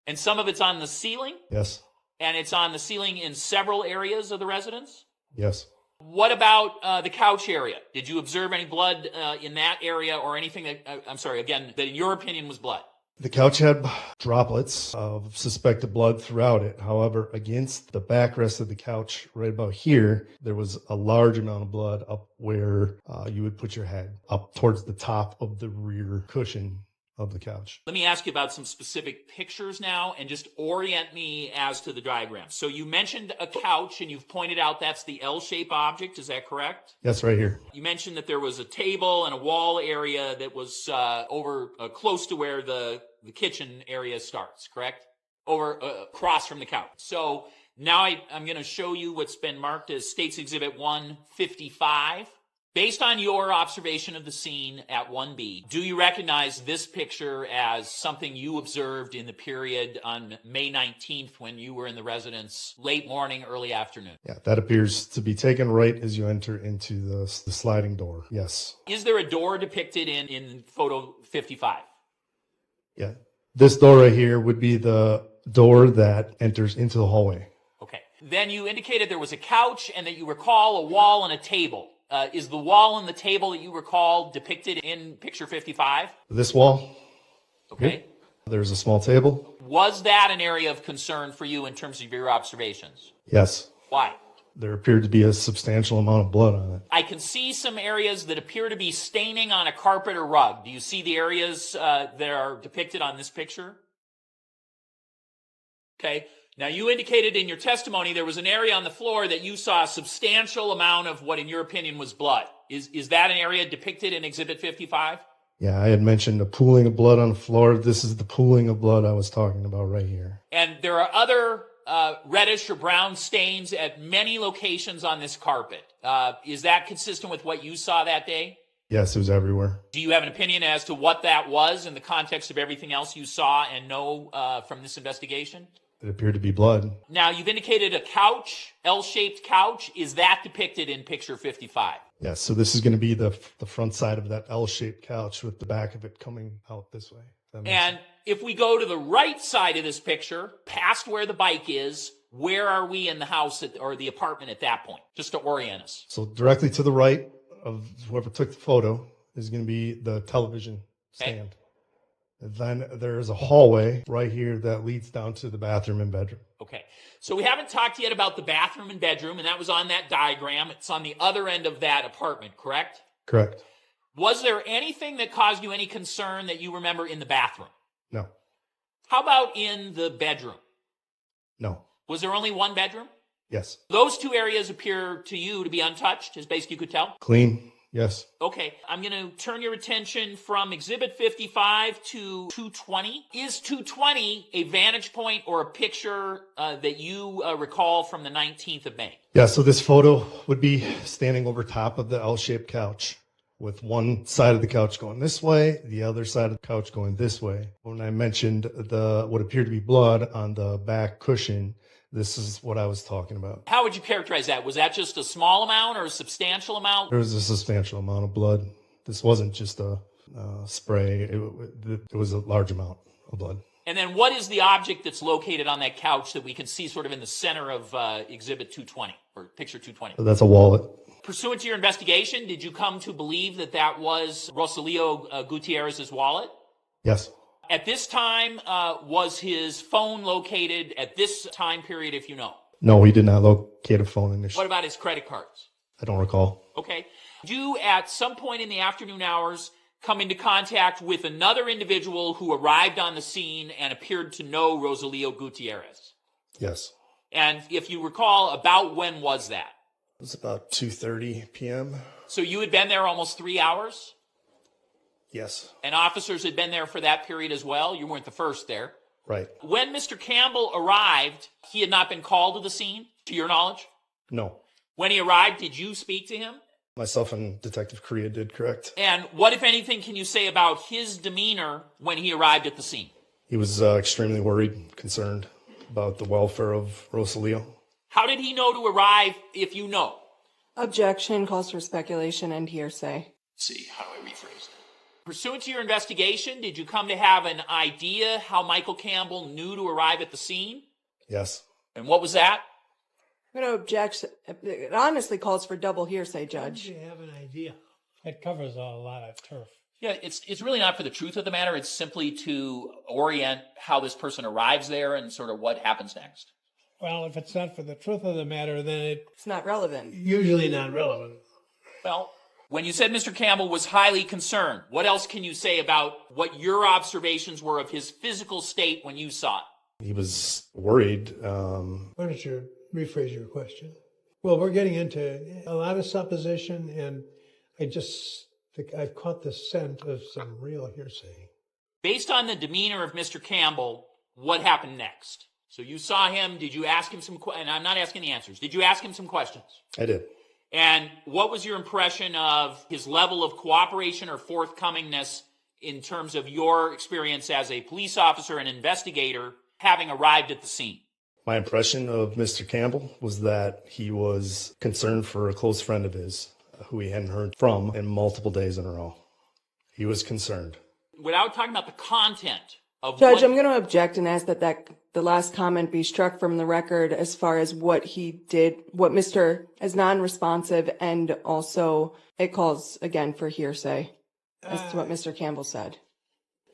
And some of it's on the ceiling? Yes. And it's on the ceiling in several areas of the residence? Yes. What about the couch area? Did you observe any blood in that area or anything that, that in your opinion was blood? The couch had droplets of suspected blood throughout it. However, against the backrest of the couch, right about here, there was a large amount of blood up where you would put your head, up towards the top of the rear cushion of the couch. Let me ask you about some specific pictures now and just orient me as to the diagram. So you mentioned a couch and you've pointed out that's the L-shaped object. Is that correct? Yes, right here. You mentioned that there was a table and a wall area that was over close to where the kitchen area starts, correct? Over across from the couch. So now I'm going to show you what's been marked as State's Exhibit 155. Based on your observation of the scene at 1B, do you recognize this picture as something you observed in the period on May 19th when you were in the residence late morning, early afternoon? Yeah, that appears to be taken right as you enter into the sliding door. Yes. Is there a door depicted in photo 55? Yeah. This door right here would be the door that enters into the hallway. Okay. Then you indicated there was a couch and that you recall a wall and a table. Is the wall and the table that you recall depicted in picture 55? This wall. Okay. Here. There's a small table. Was that an area of concern for you in terms of your observations? Yes. Why? There appeared to be a substantial amount of blood on it. I can see some areas that appear to be staining on a carpet or rug. Do you see the areas that are depicted on this picture? Okay. Now, you indicated in your testimony there was an area on the floor that you saw a substantial amount of what, in your opinion, was blood. Is that an area depicted in Exhibit 55? Yeah, I had mentioned the pooling of blood on the floor. This is the pooling of blood I was talking about right here. And there are other reddish or brown stains at many locations on this carpet. Is that consistent with what you saw that day? Yes, it was everywhere. Do you have an opinion as to what that was in the context of everything else you saw and know from this investigation? It appeared to be blood. Now, you've indicated a couch, L-shaped couch. Is that depicted in picture 55? Yes, so this is going to be the front side of that L-shaped couch with the back of it coming out this way. And if we go to the right side of this picture, past where the bike is, where are we in the house or the apartment at that point? Just to orient us. So directly to the right of whoever took the photo is going to be the television stand. And then there's a hallway right here that leads down to the bathroom and bedroom. Okay. So we haven't talked yet about the bathroom and bedroom, and that was on that diagram. It's on the other end of that apartment, correct? Correct. Was there anything that caused you any concern that you remember in the bathroom? No. How about in the bedroom? No. Was there only one bedroom? Yes. Those two areas appear to you to be untouched, as best you could tell? Clean. Yes. Okay, I'm going to turn your attention from Exhibit 55 to 220. Is 220 a vantage point or a picture that you recall from the 19th of May? Yeah, so this photo would be standing over top of the L-shaped couch with one side of the couch going this way, the other side of the couch going this way. When I mentioned what appeared to be blood on the back cushion, this is what I was talking about. How would you characterize that? Was that just a small amount or a substantial amount? There was a substantial amount of blood. This wasn't just a spray. It was a large amount of blood. And then what is the object that's located on that couch that we can see sort of in the center of Exhibit 220 or Picture 220? So that's a wallet. Pursuant to your investigation, did you come to believe that that was Rosalio Gutierrez's wallet? Yes. At this time, was his phone located at this time period, if you know? No, we did not locate a phone initially. What about his credit cards? I don't recall. Okay. Did you, at some point in the afternoon hours, come into contact with another individual who arrived on the scene and appeared to know Rosalio Gutierrez? Yes. And if you recall, about when was that? It was about 2:30 p.m. So you had been there almost 3 hours? Yes. And officers had been there for that period as well? You weren't the first there. Right. When Mr. Campbell arrived, he had not been called to the scene, to your knowledge? No. When he arrived, did you speak to him? Myself and Detective Correa did, correct. And what, if anything, can you say about his demeanor when he arrived at the scene? He was extremely worried, concerned about the welfare of Rosalio. How did he know to arrive, if you know? Objection calls for speculation and hearsay. Let's see, how do I rephrase that? Pursuant to your investigation, did you come to have an idea how Michael Campbell knew to arrive at the scene? Yes. And what was that? I'm going to object. It honestly calls for double hearsay, Judge. You have an idea. It covers a lot of turf. Yeah, it's really not for the truth of the matter. It's simply to orient how this person arrives there and sort of what happens next. Well, if it's not for the truth of the matter, then It's not relevant. usually not relevant. Well, when you said Mr. Campbell was highly concerned, what else can you say about what your observations were of his physical state when you saw it? He was worried. Why don't you rephrase your question? Well, we're getting into a lot of supposition, and I just think I've caught the scent of some real hearsay. Based on the demeanor of Mr. Campbell, what happened next? So you saw him. Did you ask him some questions? And I'm not asking the answers. Did you ask him some questions? I did. And what was your impression of his level of cooperation or forthcomingness in terms of your experience as a police officer and investigator having arrived at the scene? My impression of Mr. Campbell was that he was concerned for a close friend of his who he hadn't heard from in multiple days in a row. He was concerned. Without talking about the content of Judge, what... I'm going to object and ask that the last comment be struck from the record as far as what he did, what Mr. as non-responsive, and also it calls again for hearsay as to what Mr. Campbell said.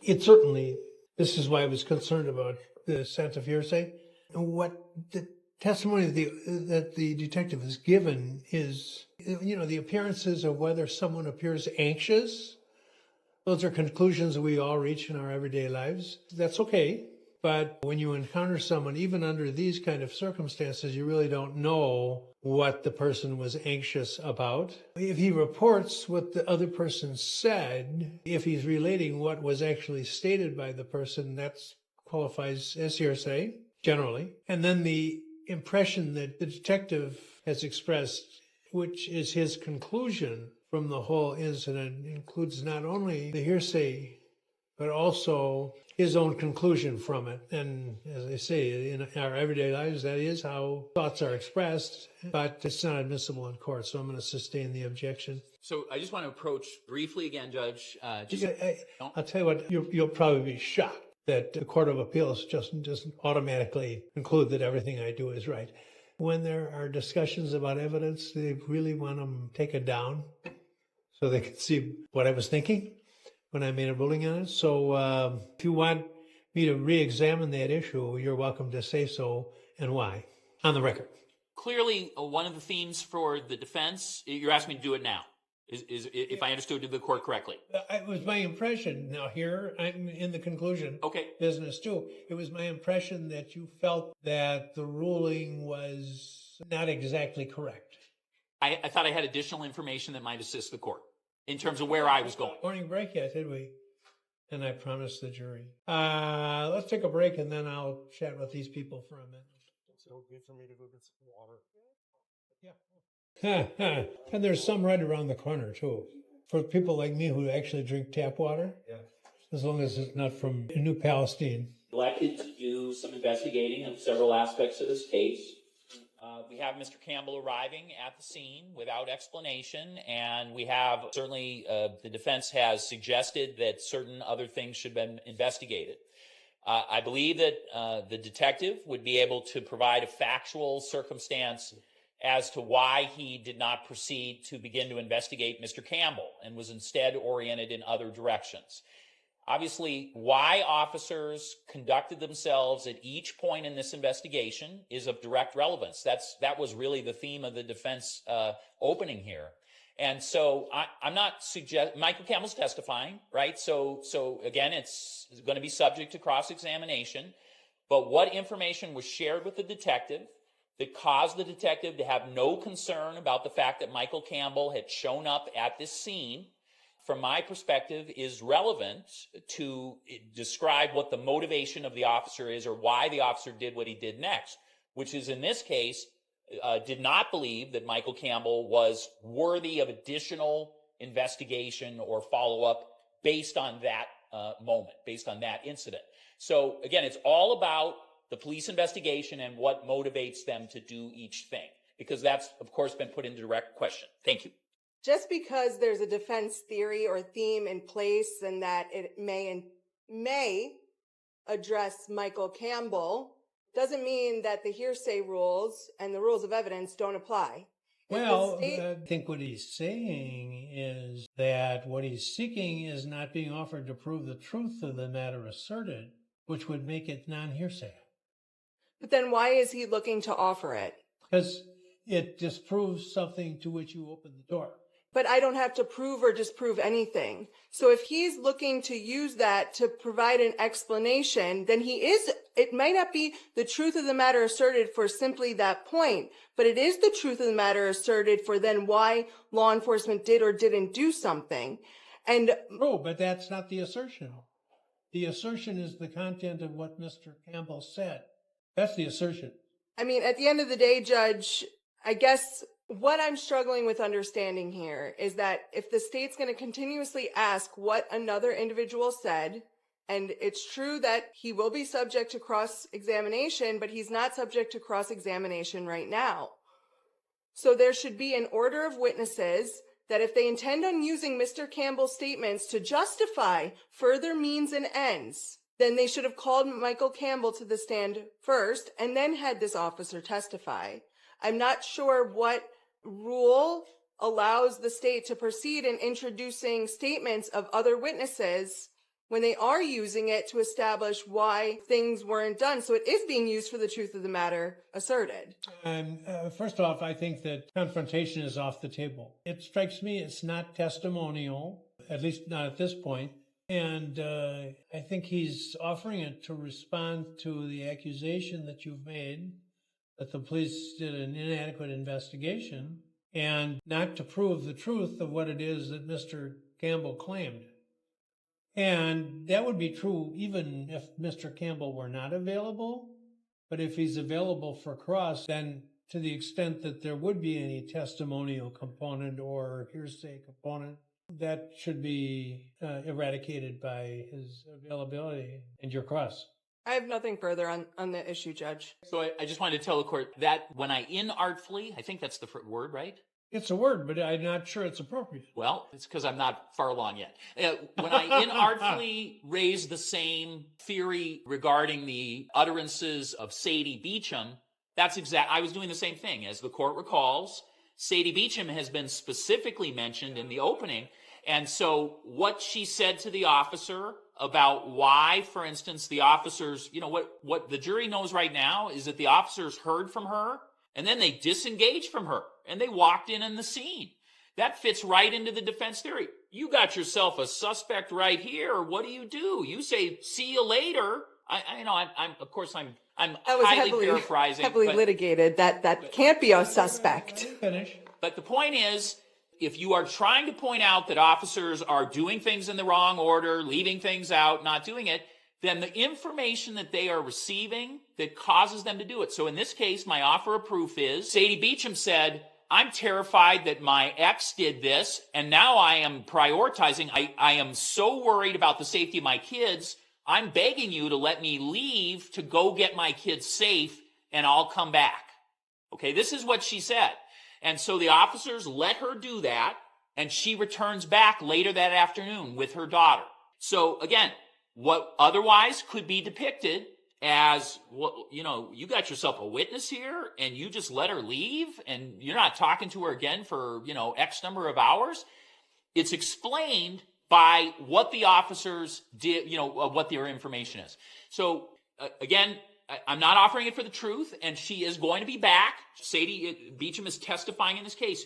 It certainly, this is why I was concerned about the scent of hearsay. What the testimony that the detective has given is, the appearances of whether someone appears anxious. Those are conclusions that we all reach in our everyday lives. That's okay. But when you encounter someone, even under these kind of circumstances, you really don't know what the person was anxious about. If he reports what the other person said, if he's relating what was actually stated by the person, that qualifies as hearsay, generally. And then the impression that the detective has expressed, which is his conclusion, from the whole incident includes not only the hearsay, but also his own conclusion from it. And as I say, in our everyday lives, that is how thoughts are expressed, but it's not admissible in court. So I'm going to sustain the objection. So I just want to approach briefly again, Judge. I'll tell you what, you'll probably be shocked that the Court of Appeals just doesn't automatically conclude that everything I do is right. When there are discussions about evidence, they really want to take it down so they can see what I was thinking when I made a ruling on it. So if you want me to re-examine that issue, you're welcome to say so and why, on the record. Clearly, one of the themes for the defense, you're asking me to do it now, is if I understood the court correctly. It was my impression. Now here, I'm in the conclusion business too. It was my impression that you felt that the ruling was not exactly correct. I thought I had additional information that might assist the court in terms of where I was going. Morning break yet, did we? And I promised the jury. Let's take a break and then I'll chat with these people for a minute. Is it okay for me to go get some water? Yeah. And there's some right around the corner too. For people like me who actually drink tap water. Yeah. As long as it's not from New Palestine. Elected to do some investigating of several aspects of this case. We have Mr. Campbell arriving at the scene without explanation, and we have certainly the defense has suggested that certain other things should have been investigated. I believe that the detective would be able to provide a factual circumstance as to why he did not proceed to begin to investigate Mr. Campbell and was instead oriented in other directions. Obviously, why officers conducted themselves at each point in this investigation is of direct relevance. That was really the theme of the defense opening here. And so I'm not Michael Campbell's testifying, right? So again, it's going to be subject to cross-examination. But what information was shared with the detective that caused the detective to have no concern about the fact that Michael Campbell had shown up at this scene, from my perspective, is relevant to describe what the motivation of the officer is or why the officer did what he did next, which is in this case, did not believe that Michael Campbell was worthy of additional investigation or follow-up based on that moment, based on that incident. So again, it's all about the police investigation and what motivates them to do each thing, because that's, of course, been put into direct question. Thank you. Just because there's a defense theory or theme in place and that it may address Michael Campbell doesn't mean that the hearsay rules and the rules of evidence don't apply. Well, I think what he's saying is that what he's seeking is not being offered to prove the truth of the matter asserted, which would make it non-hearsay. But then why is he looking to offer it? Because it disproves something to which you open the door. But I don't have to prove or disprove anything. So if he's looking to use that to provide an explanation, then it might not be the truth of the matter asserted for simply that point, but it is the truth of the matter asserted for then why law enforcement did or didn't do something. And no, but that's not the assertion. The assertion is the content of what Mr. Campbell said. That's the assertion. I mean, at the end of the day, Judge, I guess what I'm struggling with understanding here is that if the state's going to continuously ask what another individual said, and it's true that he will be subject to cross-examination, but he's not subject to cross-examination right now. So there should be an order of witnesses that if they intend on using Mr. Campbell's statements to justify further means and ends, then they should have called Michael Campbell to the stand first and then had this officer testify. I'm not sure what rule allows the state to proceed in introducing statements of other witnesses when they are using it to establish why things weren't done. So it is being used for the truth of the matter asserted. First off, I think that confrontation is off the table. It strikes me it's not testimonial, at least not at this point. And I think he's offering it to respond to the accusation that you've made that the police did an inadequate investigation and not to prove the truth of what it is that Mr. Campbell claimed. And that would be true even if Mr. Campbell were not available. But if he's available for cross, then to the extent that there would be any testimonial component or hearsay component, that should be eradicated by his availability and your cross. I have nothing further on the issue, Judge. So I just wanted to tell the court that when I inartfully, I think that's the word, right? It's a word, but I'm not sure it's appropriate. Well, it's because I'm not far along yet. When I inartfully raised the same theory regarding the utterances of Sadie Beacham, I was doing the same thing. As the court recalls, Sadie Beacham has been specifically mentioned in the opening. And so what she said to the officer about why, for instance, the officers, what the jury knows right now is that the officers heard from her and then they disengaged from her and they walked in the scene. That fits right into the defense theory. You got yourself a suspect right here. What do? You say, see you later. I'm highly paraphrasing. Heavily litigated. That can't be a suspect. Finish. But the point is, if you are trying to point out that officers are doing things in the wrong order, leaving things out, not doing it, then the information that they are receiving that causes them to do it. So in this case, my offer of proof is Sadie Beacham said, I'm terrified that my ex did this, and now I am prioritizing. I am so worried about the safety of my kids. I'm begging you to let me leave to go get my kids safe, and I'll come back. Okay, this is what she said. And so the officers let her do that, and she returns back later that afternoon with her daughter. So again, what otherwise could be depicted as, well, you got yourself a witness here and you just let her leave and you're not talking to her again for, X number of hours. It's explained by what the officers did, what their information is. So again, I'm not offering it for the truth, and she is going to be back. Sadie Beacham is testifying in this case.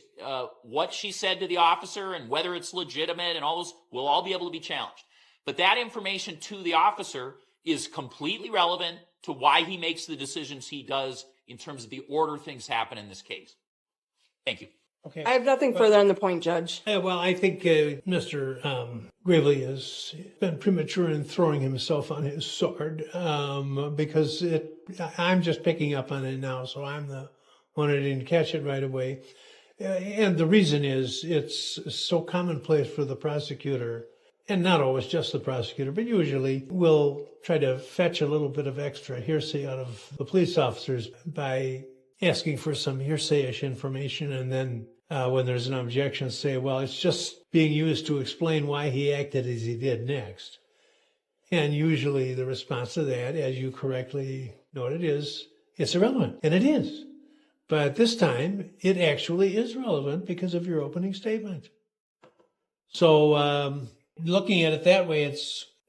What she said to the officer and whether it's legitimate and all those will all be able to be challenged. But that information to the officer is completely relevant to why he makes the decisions he does in terms of the order things happen in this case. Thank you. Okay. I have nothing further on the point, Judge. Well, I think Mr. Gravely has been premature in throwing himself on his sword because I'm just picking up on it now, so I'm the one who didn't catch it right away. And the reason is it's so commonplace for the prosecutor, and not always just the prosecutor, but usually will try to fetch a little bit of extra hearsay out of the police officers by asking for some hearsay-ish information, and then when there's an objection, say, well, it's just being used to explain why he acted as he did next. And usually the response to that, as you correctly noted, is it's irrelevant. And it is. But this time, it actually is relevant because of your opening statement. So looking at it that way, it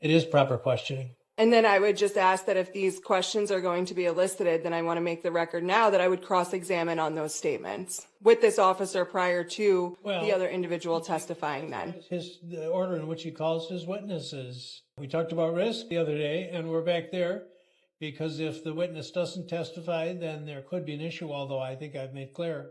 is proper questioning. And then I would just ask that if these questions are going to be elicited, then I want to make the record now that I would cross-examine on those statements with this officer prior to the other individual testifying then. The order in which he calls his witnesses. We talked about risk the other day, and we're back there because if the witness doesn't testify, then there could be an issue, although I think I've made clear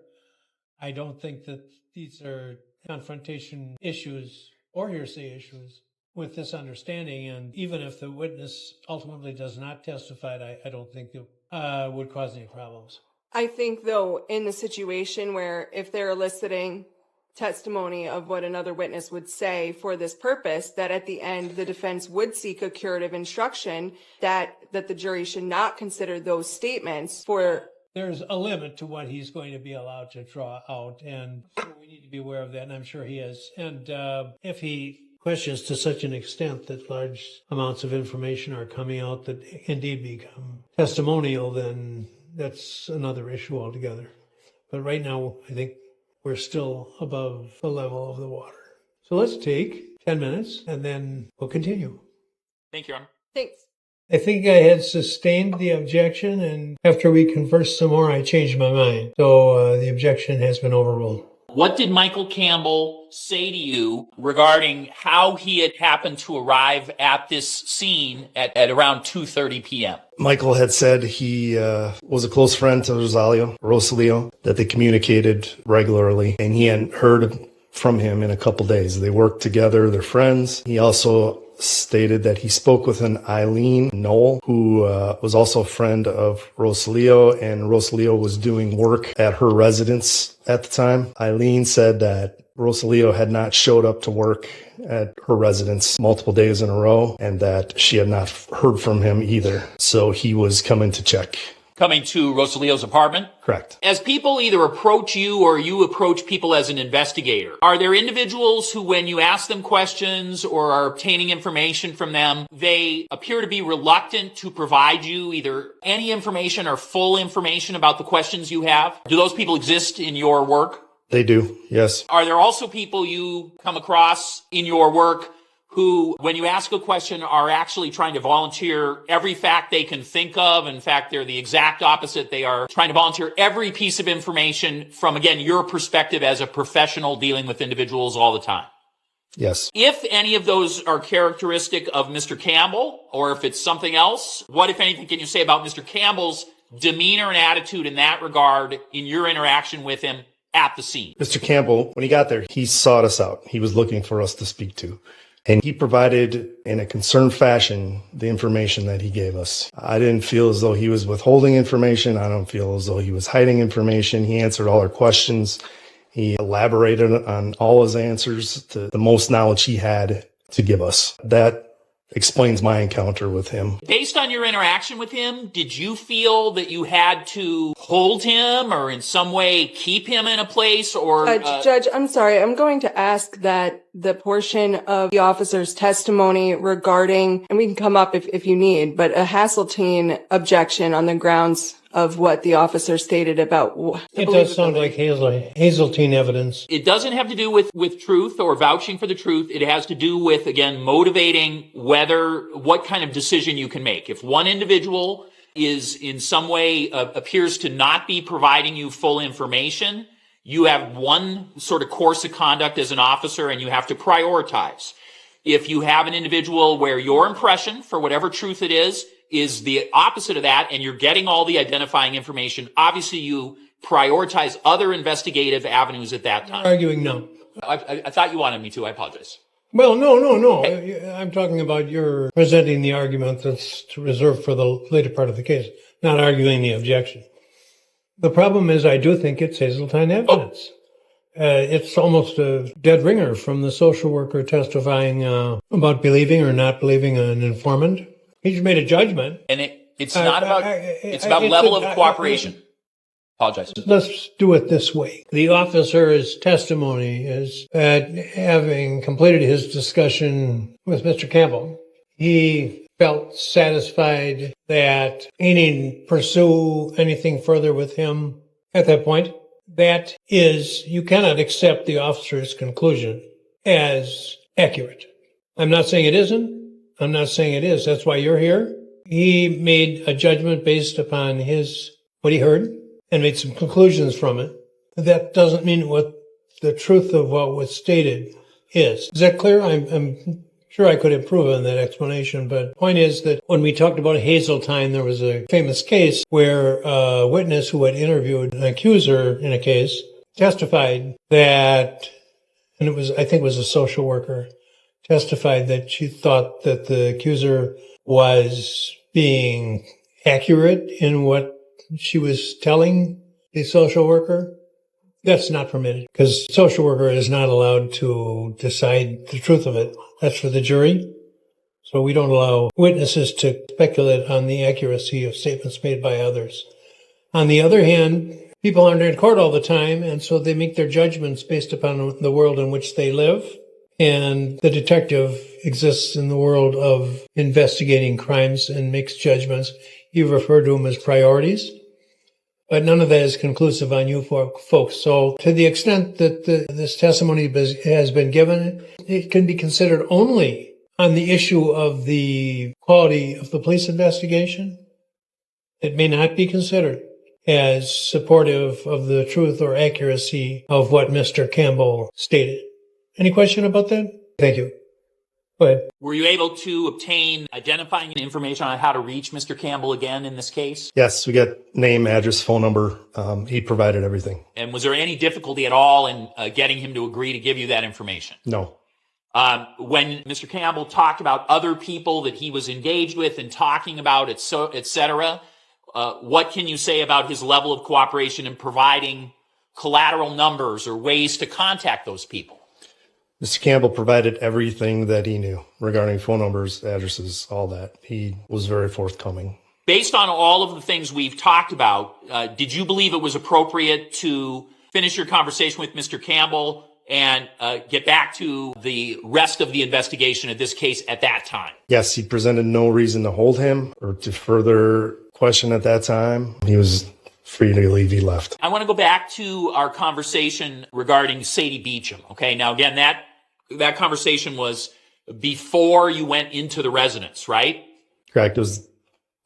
I don't think that these are confrontation issues or hearsay issues with this understanding. And even if the witness ultimately does not testify, I don't think it would cause any problems. I think, though, in the situation where if they're eliciting testimony of what another witness would say for this purpose, that at the end the defense would seek a curative instruction that the jury should not consider those statements for... There's a limit to what he's going to be allowed to draw out, and we need to be aware of that, and I'm sure he is. And if he questions to such an extent that large amounts of information are coming out that indeed become testimonial, then that's another issue altogether. But right now, I think we're still above the level of the water. So let's take 10 minutes and then we'll continue. Thank you, Your Honor. Thanks. I think I had sustained the objection, and after we conversed some more, I changed my mind. So the objection has been overruled. What did Michael Campbell say to you regarding how he had happened to arrive at this scene at around 2:30 p.m.? Michael had said he was a close friend to Rosalio, that they communicated regularly, and he hadn't heard from him in a couple days. They worked together, they're friends. He also stated that he spoke with an Eileen Knoll, who was also a friend of Rosalio, and Rosalio was doing work at her residence at the time. Eileen said that Rosalio had not showed up to work at her residence multiple days in a row, and that she had not heard from him either. So he was coming to check. Coming to Rosalio's apartment? Correct. As people either approach you or you approach people as an investigator, are there individuals who, when you ask them questions or are obtaining information from them, they appear to be reluctant to provide you either any information or full information about the questions you have? Do those people exist in your work? They do, yes. Are there also people you come across in your work who, when you ask a question, are actually trying to volunteer every fact they can think of? In fact, they're the exact opposite. They are trying to volunteer every piece of information from, again, your perspective as a professional dealing with individuals all the time. Yes. If any of those are characteristic of Mr. Campbell, or if it's something else, what, if anything, can you say about Mr. Campbell's demeanor and attitude in that regard in your interaction with him at the scene? Mr. Campbell, when he got there, he sought us out. He was looking for us to speak to. And he provided, in a concerned fashion, the information that he gave us. I didn't feel as though he was withholding information. I don't feel as though he was hiding information. He answered all our questions. He elaborated on all his answers to the most knowledge he had to give us. That explains my encounter with him. Based on your interaction with him, did you feel that you had to hold him or in some way keep him in a place or... Judge, I'm sorry. I'm going to ask that the portion of the officer's testimony regarding, and we can come up if you need, but a Hasseltine objection on the grounds of what the officer stated about... It does sound like Hazeltine evidence. It doesn't have to do with truth or vouching for the truth. It has to do with, again, motivating what kind of decision you can make. If one individual is in some way appears to not be providing you full information, you have one sort of course of conduct as an officer and you have to prioritize. If you have an individual where your impression, for whatever truth it is the opposite of that, and you're getting all the identifying information, obviously you prioritize other investigative avenues at that time. Arguing no. I thought you wanted me to. I apologize. Well, no. I'm talking about your presenting the argument that's reserved for the later part of the case, not arguing the objection. The problem is I do think it's Hazeltine evidence. It's almost a dead ringer from the social worker testifying about believing or not believing an informant. He just made a judgment. And it's not about, it's about level of cooperation. Apologize. Let's do it this way. The officer's testimony is that having completed his discussion with Mr. Campbell, he felt satisfied that he didn't pursue anything further with him at that point. That is, you cannot accept the officer's conclusion as accurate. I'm not saying it isn't. I'm not saying it is. That's why you're here. He made a judgment based upon what he heard and made some conclusions from it. That doesn't mean what the truth of what was stated is. Is that clear? I'm sure I could improve on that explanation, but the point is that when we talked about Hazeltine, there was a famous case where a witness who had interviewed an accuser in a case testified that, and I think it was a social worker, testified that she thought that the accuser was being accurate in what she was telling the social worker. That's not permitted because the social worker is not allowed to decide the truth of it. That's for the jury. So we don't allow witnesses to speculate on the accuracy of statements made by others. On the other hand, people aren't in court all the time, and so they make their judgments based upon the world in which they live. And the detective exists in the world of investigating crimes and makes judgments. You refer to them as priorities, but none of that is conclusive on you folks. So to the extent that this testimony has been given, it can be considered only on the issue of the quality of the police investigation. It may not be considered as supportive of the truth or accuracy of what Mr. Campbell stated. Any question about that? Thank you. Go ahead. Were you able to obtain identifying information on how to reach Mr. Campbell again in this case? Yes, we got name, address, phone number. He provided everything. And was there any difficulty at all in getting him to agree to give you that information? No. When Mr. Campbell talked about other people that he was engaged with and talking about, et cetera, what can you say about his level of cooperation in providing collateral numbers or ways to contact those people? Mr. Campbell provided everything that he knew regarding phone numbers, addresses, all that. He was very forthcoming. Based on all of the things we've talked about, did you believe it was appropriate to finish your conversation with Mr. Campbell and get back to the rest of the investigation of this case at that time? Yes, he presented no reason to hold him or to further question at that time. He was free to leave. He left. I want to go back to our conversation regarding Sadie Beacham. Okay, now again, that conversation was before you went into the residence, right? Correct. It was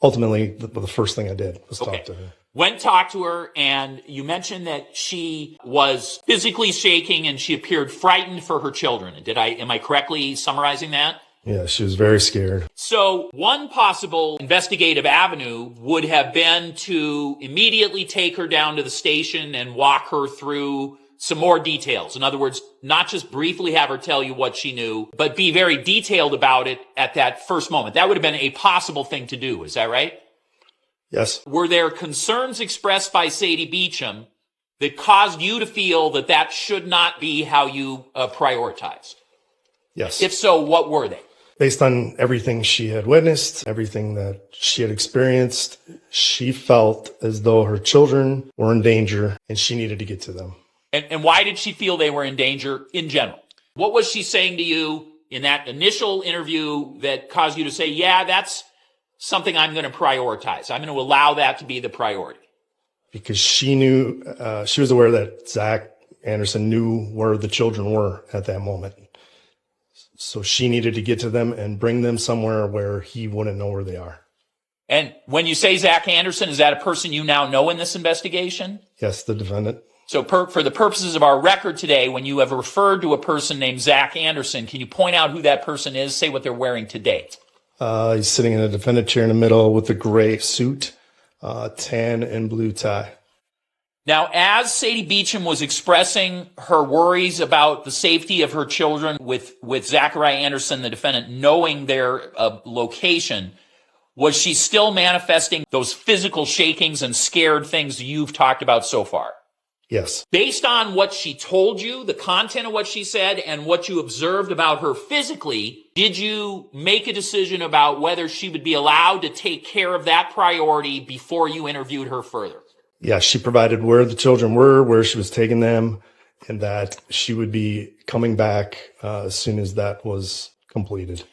ultimately the first thing I did was talk to her. Went talk to her, and you mentioned that she was physically shaking and she appeared frightened for her children. Am I correctly summarizing that? Yeah, she was very scared. So one possible investigative avenue would have been to immediately take her down to the station and walk her through some more details. In other words, not just briefly have her tell you what she knew, but be very detailed about it at that first moment. That would have been a possible thing to do. Is that right? Yes. Were there concerns expressed by Sadie Beacham that caused you to feel that that should not be how you prioritized? Yes. If so, what were they? Based on everything she had witnessed, everything that she had experienced, she felt as though her children were in danger and she needed to get to them. And why did she feel they were in danger in general? What was she saying to you in that initial interview that caused you to say, yeah, that's something I'm going to prioritize. I'm going to allow that to be the priority? Because she knew, she was aware that Zach Anderson knew where the children were at that moment. So she needed to get to them and bring them somewhere where he wouldn't know where they are. And when you say Zach Anderson, is that a person you now know in this investigation? Yes, the defendant. So for the purposes of our record today, when you have referred to a person named Zach Anderson, can you point out who that person is? Say what they're wearing today. He's sitting in a defendant chair in the middle with a gray suit, tan and blue tie. Now, as Sadie Beacham was expressing her worries about the safety of her children with Zachariah Anderson, the defendant, knowing their location, was she still manifesting those physical shakings and scared things you've talked about so far? Yes. Based on what she told you, the content of what she said, and what you observed about her physically, did you make a decision about whether she would be allowed to take care of that priority before you interviewed her further? Yeah, she provided where the children were, where she was taking them, and that she would be coming back as soon as that was completed.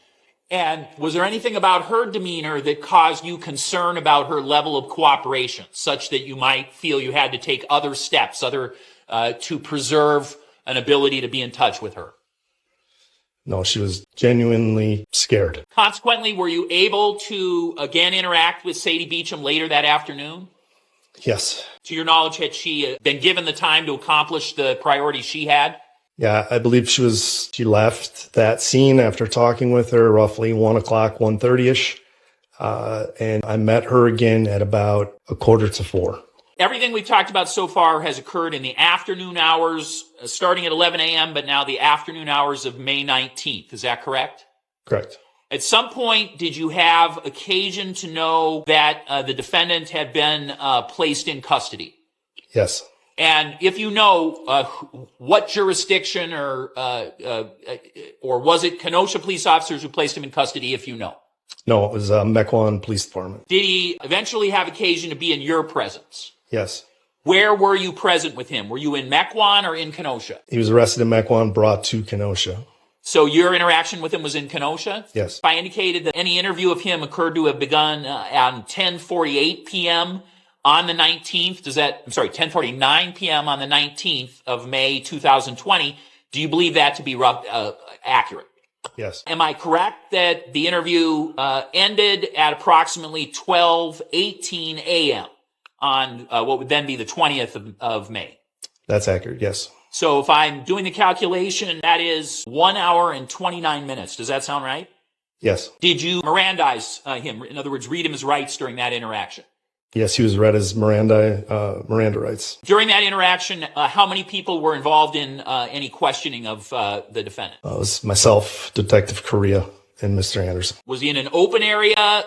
And was there anything about her demeanor that caused you concern about her level of cooperation, such that you might feel you had to take other steps, to preserve an ability to be in touch with her? No, she was genuinely scared. Consequently, were you able to again interact with Sadie Beacham later that afternoon? Yes. To your knowledge, had she been given the time to accomplish the priority she had? Yeah, I believe she left that scene after talking with her roughly 1 o'clock, 1:30ish. And I met her again at about 3:45. Everything we've talked about so far has occurred in the afternoon hours, starting at 11 a.m., but now the afternoon hours of May 19th. Is that correct? Correct. At some point, did you have occasion to know that the defendant had been placed in custody? Yes. And if you know, what jurisdiction or was it Kenosha police officers who placed him in custody, if you know? No, it was Mequon Police Department. Did he eventually have occasion to be in your presence? Yes. Where were you present with him? Were you in Mequon or in Kenosha? He was arrested in Mequon, brought to Kenosha. So your interaction with him was in Kenosha? Yes. I indicated that any interview of him occurred to have begun on 10:48 p.m. on the 19th. 10:49 p.m. on the 19th of May 2020. Do you believe that to be accurate? Yes. Am I correct that the interview ended at approximately 12:18 a.m. on what would then be the 20th of May? That's accurate, yes. So if I'm doing the calculation, that is 1 hour and 29 minutes. Does that sound right? Yes. Did you Mirandize him? In other words, read him his rights during that interaction? Yes, he was read his Miranda rights. During that interaction, how many people were involved in any questioning of the defendant? It was myself, Detective Correa, and Mr. Anderson. Was he in an open area,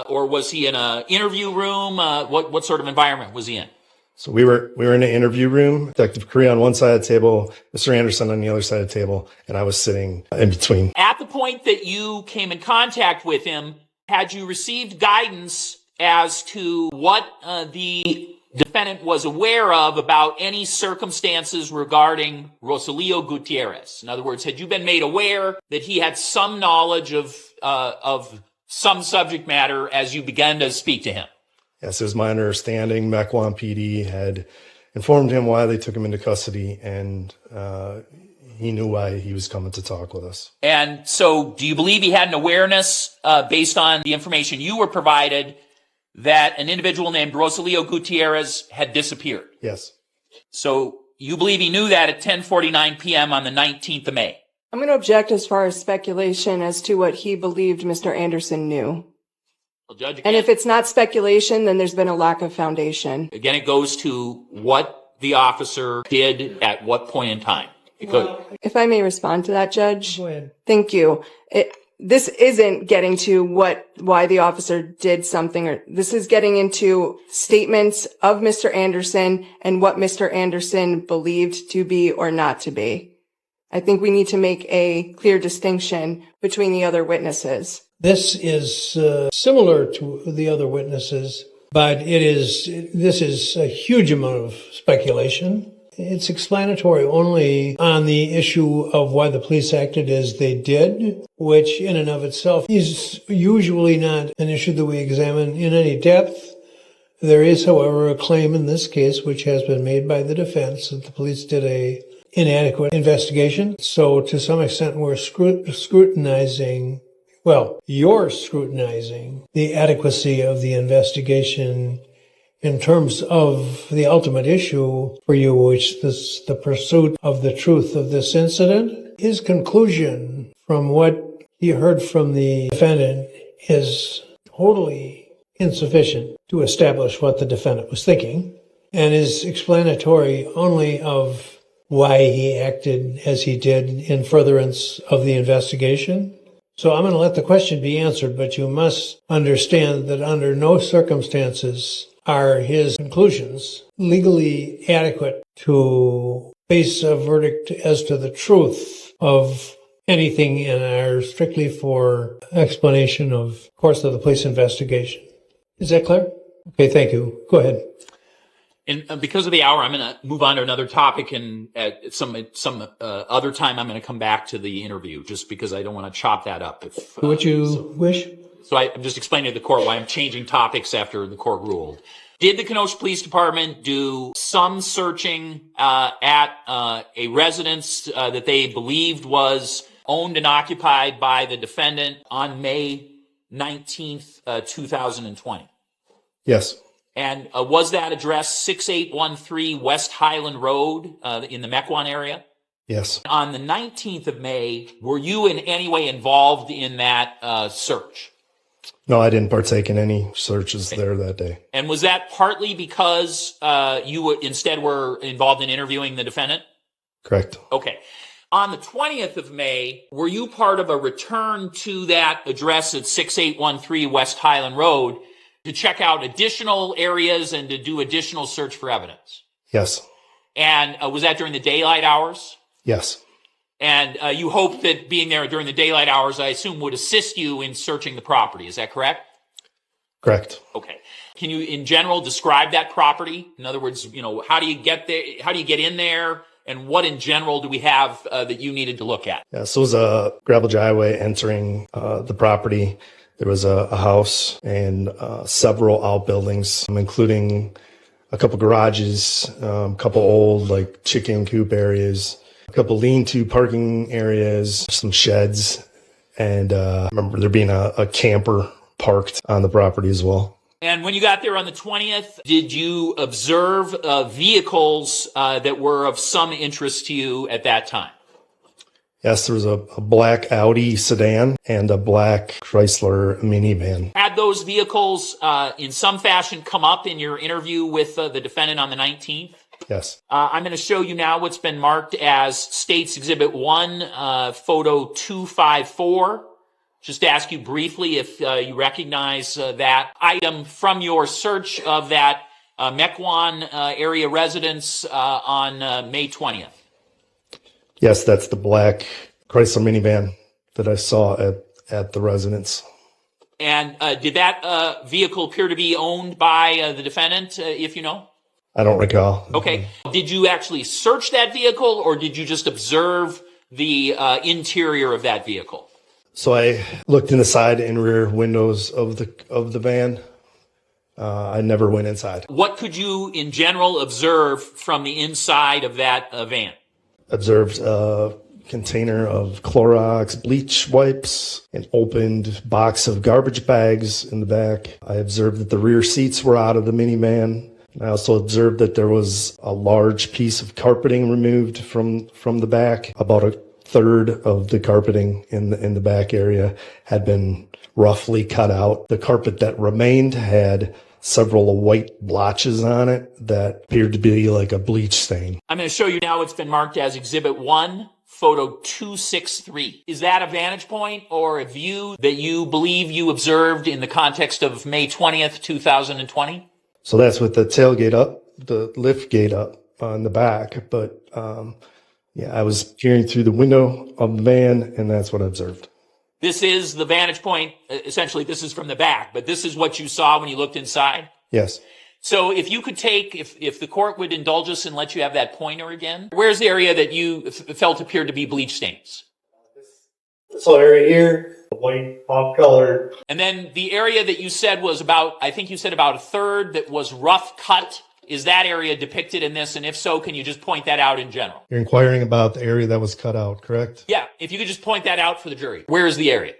or was he in an interview room? What sort of environment was he in? So we were in an interview room, Detective Correa on one side of the table, Mr. Anderson on the other side of the table, and I was sitting in between. At the point that you came in contact with him, had you received guidance as to what the defendant was aware of about any circumstances regarding Rosalio Gutierrez? In other words, had you been made aware that he had some knowledge of some subject matter as you began to speak to him? Yes, it was my understanding Mequon PD had informed him why they took him into custody, and he knew why he was coming to talk with us. And so do you believe he had an awareness, based on the information you were provided, that an individual named Rosalio Gutierrez had disappeared? Yes. So you believe he knew that at 10:49 p.m. on the 19th of May? I'm going to object as far as speculation as to what he believed Mr. Anderson knew. Well, Judge, And if it's not speculation, then there's been a lack of foundation. again, it goes to what the officer did at what point in time. If I may respond to that, Judge. Go ahead. Thank you. This isn't getting to why the officer did something, or this is getting into statements of Mr. Anderson and what Mr. Anderson believed to be or not to be. I think we need to make a clear distinction between the other witnesses. This is similar to the other witnesses, but this is a huge amount of speculation. It's explanatory only on the issue of why the police acted as they did, which in and of itself is usually not an issue that we examine in any depth. There is, however, a claim in this case, which has been made by the defense, that the police did a inadequate investigation. So to some extent, we're scrutinizing, well, you're scrutinizing the adequacy of the investigation in terms of the ultimate issue for you, which is the pursuit of the truth of this incident. His conclusion from what he heard from the defendant is totally insufficient to establish what the defendant was thinking, and is explanatory only of why he acted as he did in furtherance of the investigation. So I'm going to let the question be answered, but you must understand that under no circumstances are his conclusions legally adequate to base a verdict as to the truth of anything and are strictly for explanation of course of the police investigation. Is that clear? Okay, thank you. Go ahead. And because of the hour, I'm going to move on to another topic, and at some other time, I'm going to come back to the interview, just because I don't want to chop that up. What you wish? So I'm just explaining to the court why I'm changing topics after the court ruled. Did the Kenosha Police Department do some searching at a residence that they believed was owned and occupied by the defendant on May 19th, 2020? Yes. And was that address 6813 West Highland Road in the Mequon area? Yes. On the 19th of May, were you in any way involved in that search? No, I didn't partake in any searches there that day. And was that partly because you instead were involved in interviewing the defendant? Correct. Okay. On the 20th of May, were you part of a return to that address at 6813 West Highland Road to check out additional areas and to do additional search for evidence? Yes. And was that during the daylight hours? Yes. And you hope that being there during the daylight hours, I assume, would assist you in searching the property. Is that correct? Correct. Okay. Can you, in general, describe that property? In other words, how do you get there? How do you get in there? And what, in general, do we have that you needed to look at? Yeah, so it was a gravel driveway entering the property. There was a house and several outbuildings, including a couple garages, a couple old chicken coop areas, a couple lean-to parking areas, some sheds, and I remember there being a camper parked on the property as well. And when you got there on the 20th, did you observe vehicles that were of some interest to you at that time? Yes, there was a black Audi sedan and a black Chrysler minivan. Had those vehicles in some fashion come up in your interview with the defendant on the 19th? Yes. I'm going to show you now what's been marked as State's Exhibit 1, Photo 254. Just ask you briefly if you recognize that item from your search of that Mequon area residence on May 20th. Yes, that's the black Chrysler minivan that I saw at the residence. And did that vehicle appear to be owned by the defendant, if you know? I don't recall. Okay. Did you actually search that vehicle, or did you just observe the interior of that vehicle? So I looked in the side and rear windows of the van. I never went inside. What could you, in general, observe from the inside of that van? Observed a container of Clorox bleach wipes, an opened box of garbage bags in the back. I observed that the rear seats were out of the minivan. I also observed that there was a large piece of carpeting removed from the back. About a third of the carpeting in the back area had been roughly cut out. The carpet that remained had several white blotches on it that appeared to be like a bleach stain. I'm going to show you now what's been marked as Exhibit 1, Photo 263. Is that a vantage point or a view that you believe you observed in the context of May 20th, 2020? So that's with the tailgate up, the lift gate up on the back. But yeah, I was peering through the window of the van, and that's what I observed. This is the vantage point. Essentially, this is from the back, but this is what you saw when you looked inside? Yes. So if you could take, if the court would indulge us and let you have that pointer again, where's the area that you felt appeared to be bleach stains? This whole area here, white, off color. And then the area that you said was about, I think you said about a third that was rough cut. Is that area depicted in this? And if so, can you just point that out in general? You're inquiring about the area that was cut out, correct? Yeah, if you could just point that out for the jury. Where is the area?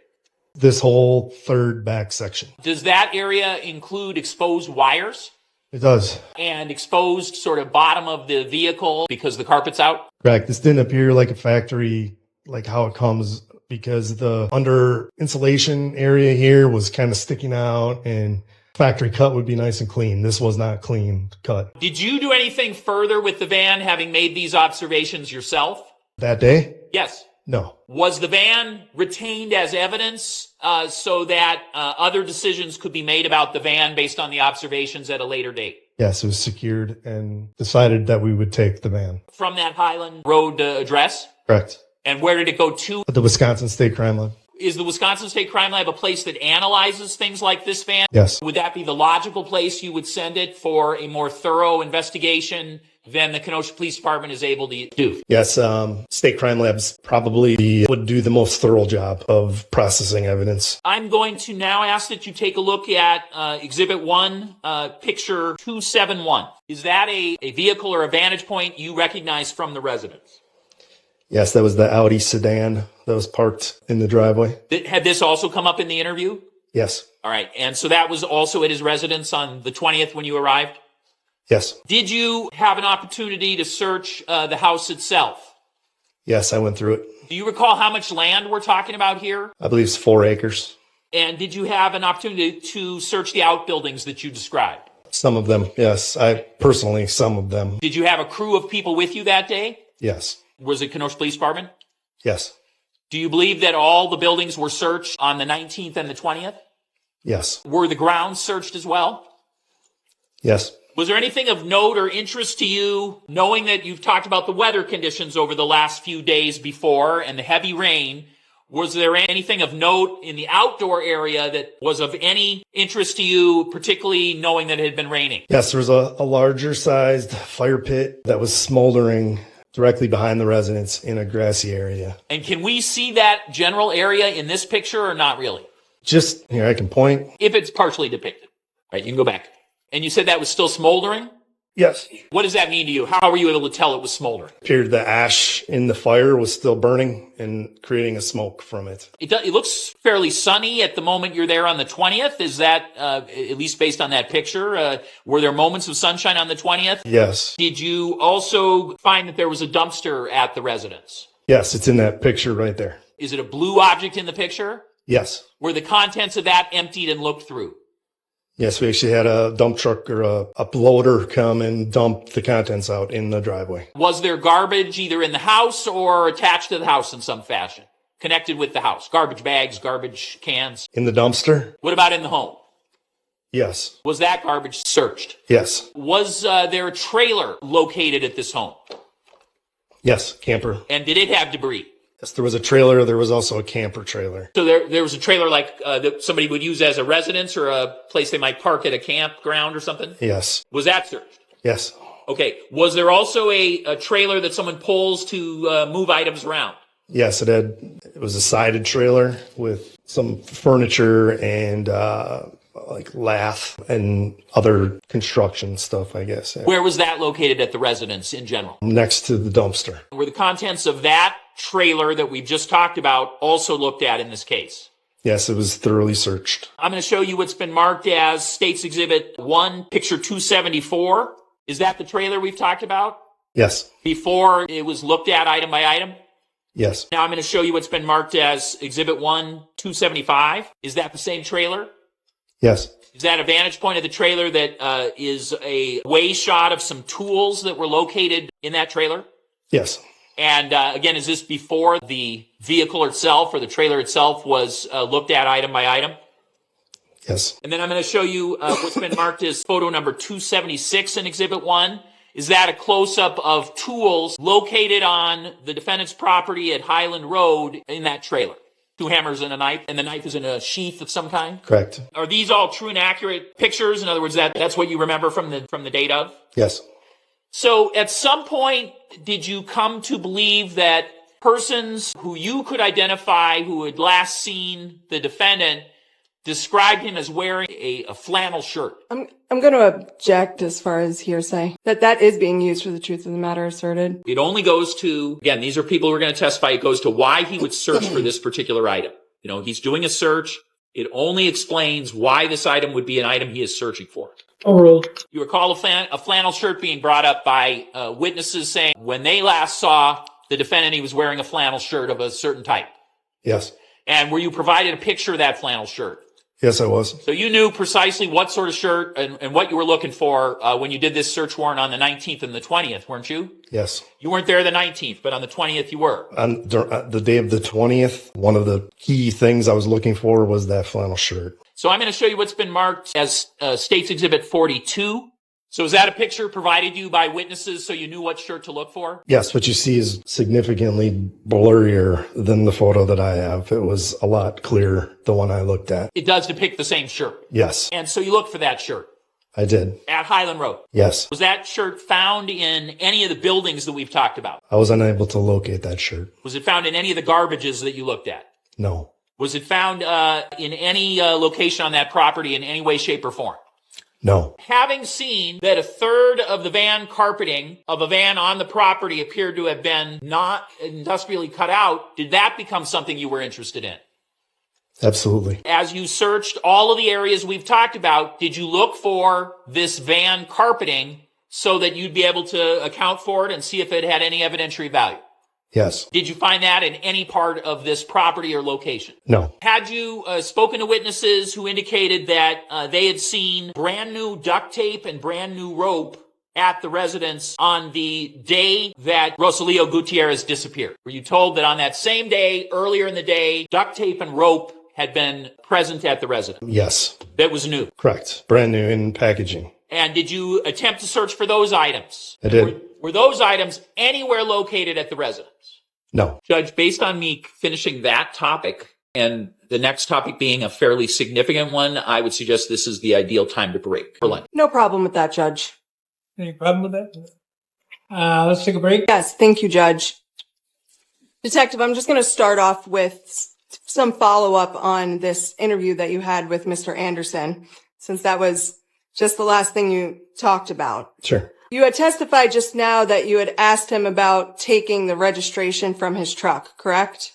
This whole third back section. Does that area include exposed wires? It does. And exposed sort of bottom of the vehicle because the carpet's out? Correct. This didn't appear like a factory, like how it comes, because the under insulation area here was kind of sticking out, and factory cut would be nice and clean. This was not clean cut. Did you do anything further with the van, having made these observations yourself? That day? Yes. No. Was the van retained as evidence so that other decisions could be made about the van based on the observations at a later date? Yes, it was secured and decided that we would take the van. From that Highland Road address? Correct. And where did it go to? The Wisconsin State Crime Lab. Is the Wisconsin State Crime Lab a place that analyzes things like this van? Yes. Would that be the logical place you would send it for a more thorough investigation than the Kenosha Police Department is able to do? Yes, State Crime Labs probably would do the most thorough job of processing evidence. I'm going to now ask that you take a look at Exhibit 1, Picture 271. Is that a vehicle or a vantage point you recognize from the residence? Yes, that was the Audi sedan that was parked in the driveway. Had this also come up in the interview? Yes. All right. And so that was also at his residence on the 20th when you arrived? Yes. Did you have an opportunity to search the house itself? Yes, I went through it. Do you recall how much land we're talking about here? I believe it's 4 acres. And did you have an opportunity to search the outbuildings that you described? Some of them, yes. Some of them. Did you have a crew of people with you that day? Yes. Was it Kenosha Police Department? Yes. Do you believe that all the buildings were searched on the 19th and the 20th? Yes. Were the grounds searched as well? Yes. Was there anything of note or interest to you, knowing that you've talked about the weather conditions over the last few days before and the heavy rain? Was there anything of note in the outdoor area that was of any interest to you, particularly knowing that it had been raining? Yes, there was a larger sized fire pit that was smoldering directly behind the residence in a grassy area. And can we see that general area in this picture or not really? Just here, I can point. If it's partially depicted. Right, you can go back. And you said that was still smoldering? Yes. What does that mean to you? How were you able to tell it was smoldering? Appeared the ash in the fire was still burning and creating a smoke from it. It looks fairly sunny at the moment you're there on the 20th. Is that, at least based on that picture, were there moments of sunshine on the 20th? Yes. Did you also find that there was a dumpster at the residence? Yes, it's in that picture right there. Is it a blue object in the picture? Yes. Were the contents of that emptied and looked through? Yes, we actually had a dump truck or a loader come and dump the contents out in the driveway. Was there garbage either in the house or attached to the house in some fashion? Connected with the house? Garbage bags, garbage cans? In the dumpster? What about in the home? Yes. Was that garbage searched? Yes. Was there a trailer located at this home? Yes, camper. And did it have debris? Yes, there was a trailer. There was also a camper trailer. So there was a trailer like that somebody would use as a residence or a place they might park at a campground or something? Yes. Was that searched? Yes. Okay. Was there also a trailer that someone pulls to move items around? Yes, it was a sided trailer with some furniture and like lath and other construction stuff, I guess. Where was that located at the residence in general? Next to the dumpster. Were the contents of that trailer that we've just talked about also looked at in this case? Yes, it was thoroughly searched. I'm going to show you what's been marked as State's Exhibit 1, Picture 274. Is that the trailer we've talked about? Yes. Before it was looked at item by item? Yes. Now I'm going to show you what's been marked as Exhibit 1, 275. Is that the same trailer? Yes. Is that a vantage point of the trailer that is a way shot of some tools that were located in that trailer? Yes. And again, is this before the vehicle itself or the trailer itself was looked at item by item? Yes. And then I'm going to show you what's been marked as photo number 276 in Exhibit 1. Is that a close-up of tools located on the defendant's property at Highland Road in that trailer? 2 hammers and a knife, and the knife is in a sheath of some kind? Correct. Are these all true and accurate pictures? In other words, that's what you remember from the date of? Yes. So at some point, did you come to believe that persons who you could identify who had last seen the defendant described him as wearing a flannel shirt? I'm going to object as far as hearsay. That is being used for the truth of the matter asserted. It only goes to, again, these are people who are going to testify. It goes to why he would search for this particular item. You know, he's doing a search. It only explains why this item would be an item he is searching for. Overruled. You recall a flannel shirt being brought up by witnesses saying when they last saw the defendant, he was wearing a flannel shirt of a certain type. Yes. And were you provided a picture of that flannel shirt? Yes, I was. So you knew precisely what sort of shirt and what you were looking for when you did this search warrant on the 19th and the 20th, weren't you? Yes. You weren't there the 19th, but on the 20th you were. On the day of the 20th, one of the key things I was looking for was that flannel shirt. So I'm going to show you what's been marked as State's Exhibit 42. So is that a picture provided you by witnesses so you knew what shirt to look for? Yes, what you see is significantly blurrier than the photo that I have. It was a lot clearer, the one I looked at. It does depict the same shirt. Yes, And so you looked for that shirt I did. at Highland Road. Yes. Was that shirt found in any of the buildings that we've talked about? I was unable to locate that shirt. Was it found in any of the garbages that you looked at? No. Was it found in any location on that property in any way, shape, or form? No. Having seen that a third of the van carpeting of a van on the property appeared to have been not industrially cut out, did that become something you were interested in? Absolutely. As you searched all of the areas we've talked about, did you look for this van carpeting so that you'd be able to account for it and see if it had any evidentiary value? Yes. Did you find that in any part of this property or location? No. Had you spoken to witnesses who indicated that they had seen brand new duct tape and brand new rope at the residence on the day that Rosalio Gutierrez disappeared? Were you told that on that same day, earlier in the day, duct tape and rope had been present at the residence? Yes. That was new. Correct. Brand new in packaging. And did you attempt to search for those items? I did. Were those items anywhere located at the residence? No. Judge, based on me finishing that topic and the next topic being a fairly significant one, I would suggest this is the ideal time to break for lunch. No problem with that, Judge. Any problem with that? Let's take a break. Yes, thank you, Judge. Detective, I'm just going to start off with some follow-up on this interview that you had with Mr. Anderson, since that was just the last thing you talked about. Sure. You had testified just now that you had asked him about taking the registration from his truck, correct?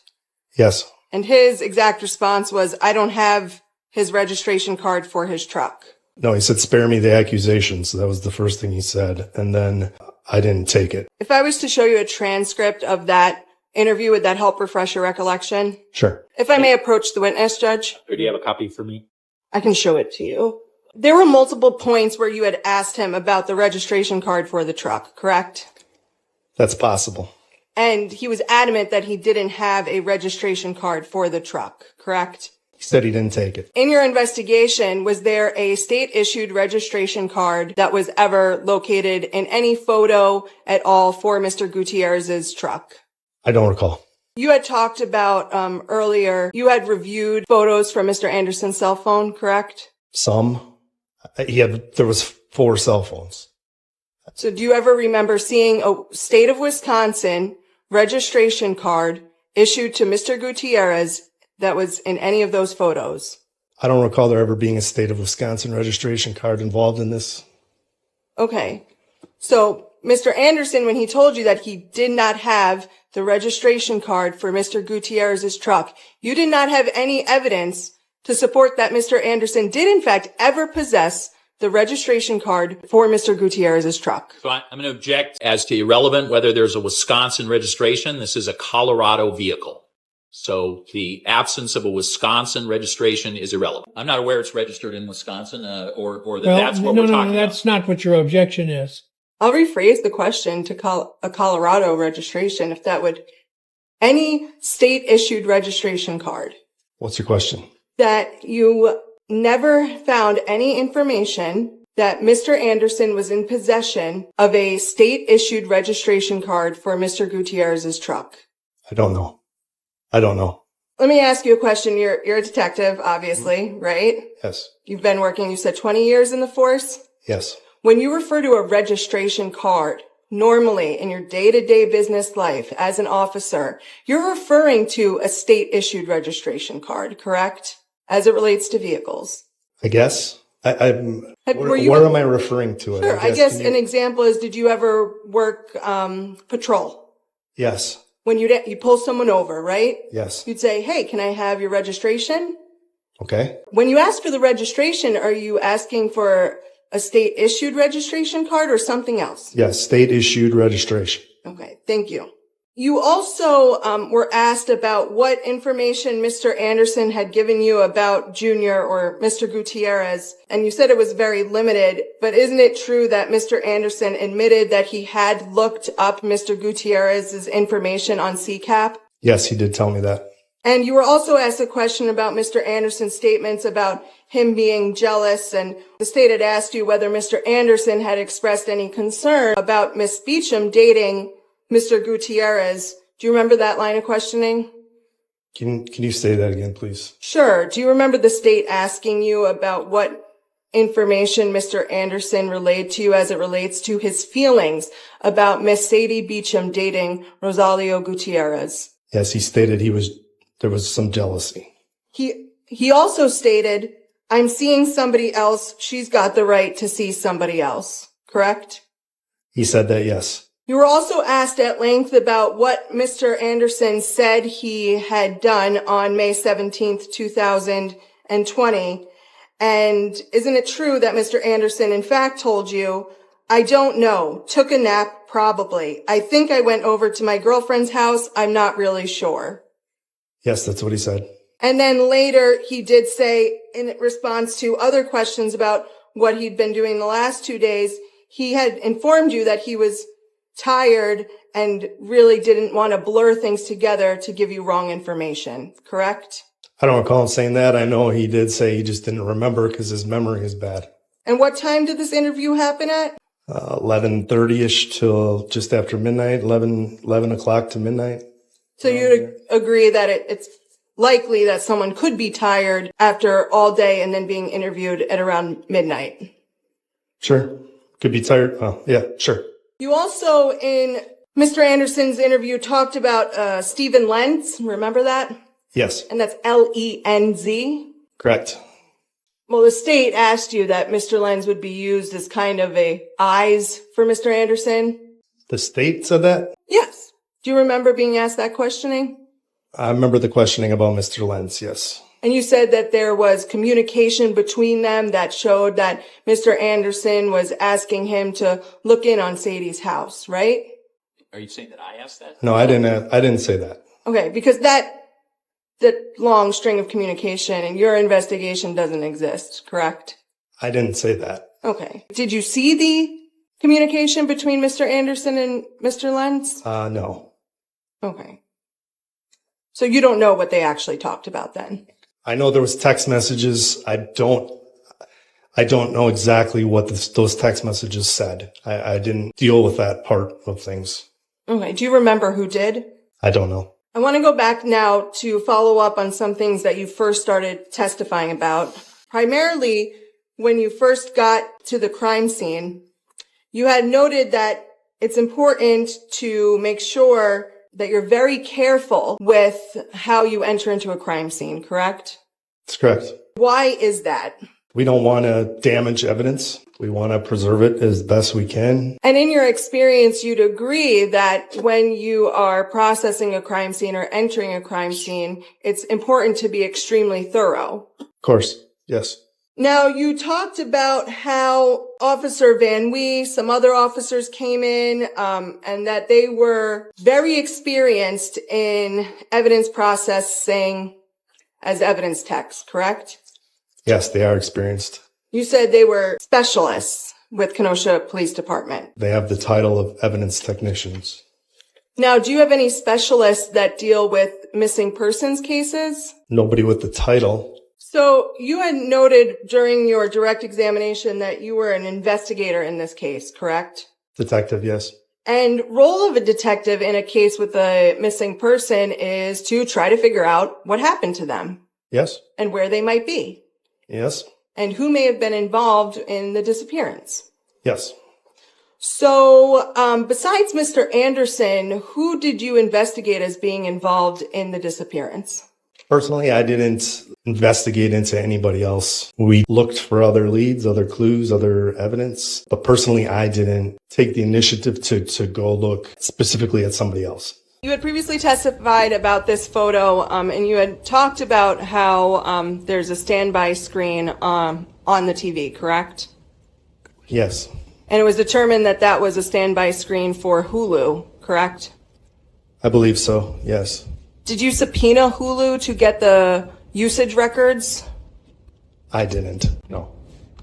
Yes. And his exact response was, I don't have his registration card for his truck. No, he said, spare me the accusations. That was the first thing he said. And then I didn't take it. If I was to show you a transcript of that interview? Would that help refresh your recollection? Sure. If I may approach the witness, Judge? Or do you have a copy for me? I can show it to you. There were multiple points where you had asked him about the registration card for the truck, correct? That's possible. And he was adamant that he didn't have a registration card for the truck, correct? He said he didn't take it. In your investigation, was there a state-issued registration card that was ever located in any photo at all for Mr. Gutierrez's truck? I don't recall. You had talked about earlier, you had reviewed photos from Mr. Anderson's cell phone, correct? Some. There was 4 cell phones. So do you ever remember seeing a state of Wisconsin registration card issued to Mr. Gutierrez that was in any of those photos? I don't recall there ever being a state of Wisconsin registration card involved in this. Okay. So Mr. Anderson, when he told you that he did not have the registration card for Mr. Gutierrez's truck, you did not have any evidence to support that Mr. Anderson did in fact ever possess the registration card for Mr. Gutierrez's truck. So I'm going to object as to irrelevant whether there's a Wisconsin registration. This is a Colorado vehicle. So the absence of a Wisconsin registration is irrelevant. I'm not aware it's registered in Wisconsin or that that's what we're talking about. That's not what your objection is. I'll rephrase the question to a Colorado registration, if that would, any state-issued registration card. What's your question? That you never found any information that Mr. Anderson was in possession of a state-issued registration card for Mr. Gutierrez's truck. I don't know. Let me ask you a question. You're a detective, obviously, right? Yes. You've been working, you said 20 years in the force? Yes. When you refer to a registration card, normally in your day-to-day business life as an officer, you're referring to a state-issued registration card, correct? As it relates to vehicles. I guess. What am I referring to? Sure. I guess an example is, did you ever work patrol? Yes. When you pull someone over, right? Yes. You'd say, hey, can I have your registration? Okay. When you ask for the registration, are you asking for a state-issued registration card or something else? Yes, state-issued registration. Okay, thank you. You also were asked about what information Mr. Anderson had given you about Junior or Mr. Gutierrez, and you said it was very limited, but isn't it true that Mr. Anderson admitted that he had looked up Mr. Gutierrez's information on CCAP? Yes, he did tell me that. And you were also asked a question about Mr. Anderson's statements about him being jealous, and the state had asked you whether Mr. Anderson had expressed any concern about Miss Beacham dating Mr. Gutierrez. Do you remember that line of questioning? Can you say that again, please? Sure. Do you remember the state asking you about what information Mr. Anderson relayed to you as it relates to his feelings about Miss Sadie Beacham dating Rosalio Gutierrez? Yes, he stated there was some jealousy. He also stated, I'm seeing somebody else. She's got the right to see somebody else. Correct? He said that, yes. You were also asked at length about what Mr. Anderson said he had done on May 17th, 2020. And isn't it true that Mr. Anderson in fact told you, I don't know, took a nap, probably. I think I went over to my girlfriend's house. I'm not really sure. Yes, that's what he said. And then later he did say, in response to other questions about what he'd been doing the last 2 days, he had informed you that he was tired and really didn't want to blur things together to give you wrong information, correct? I don't recall him saying that. I know he did say he just didn't remember because his memory is bad. And what time did this interview happen at? 11:30ish till just after midnight, 11 o'clock to midnight. So you'd agree that it's likely that someone could be tired after all day and then being interviewed at around midnight? Sure. Could be tired. Oh, yeah, sure. You also, in Mr. Anderson's interview, talked about Stephen Lenz. Remember that? Yes. And that's Lenz? Correct. Well, the state asked you that Mr. Lenz would be used as kind of a eyes for Mr. Anderson. The state said that? Yes. Do you remember being asked that questioning? I remember the questioning about Mr. Lenz, yes. And you said that there was communication between them that showed that Mr. Anderson was asking him to look in on Sadie's house, right? Are you saying that I asked that? No, I didn't say that. Okay, because that long string of communication in your investigation doesn't exist, correct? I didn't say that. Okay. Did you see the communication between Mr. Anderson and Mr. Lenz? No. Okay. So you don't know what they actually talked about then? I know there was text messages. I don't know exactly what those text messages said. I didn't deal with that part of things. Okay. Do you remember who did? I don't know. I want to go back now to follow up on some things that you first started testifying about. Primarily, when you first got to the crime scene, you had noted that it's important to make sure that you're very careful with how you enter into a crime scene, correct? That's correct. Why is that? We don't want to damage evidence. We want to preserve it as best we can. And in your experience, you'd agree that when you are processing a crime scene or entering a crime scene, it's important to be extremely thorough. Of course. Yes. Now, you talked about how Officer Van Wee, some other officers came in, and that they were very experienced in evidence processing as evidence techs, correct? Yes, they are experienced. You said they were specialists with Kenosha Police Department. They have the title of evidence technicians. Now, do you have any specialists that deal with missing persons cases? Nobody with the title. So you had noted during your direct examination that you were an investigator in this case, correct? Detective, yes. And role of a detective in a case with a missing person is to try to figure out what happened to them. Yes. And where they might be. Yes. And who may have been involved in the disappearance. Yes. So, besides Mr. Anderson, who did you investigate as being involved in the disappearance? Personally, I didn't investigate into anybody else. We looked for other leads, other clues, other evidence. But personally, I didn't take the initiative to go look specifically at somebody else. You had previously testified about this photo, and you had talked about how there's a standby screen on the TV, correct? Yes. And it was determined that that was a standby screen for Hulu, correct? I believe so, yes. Did you subpoena Hulu to get the usage records? I didn't, no.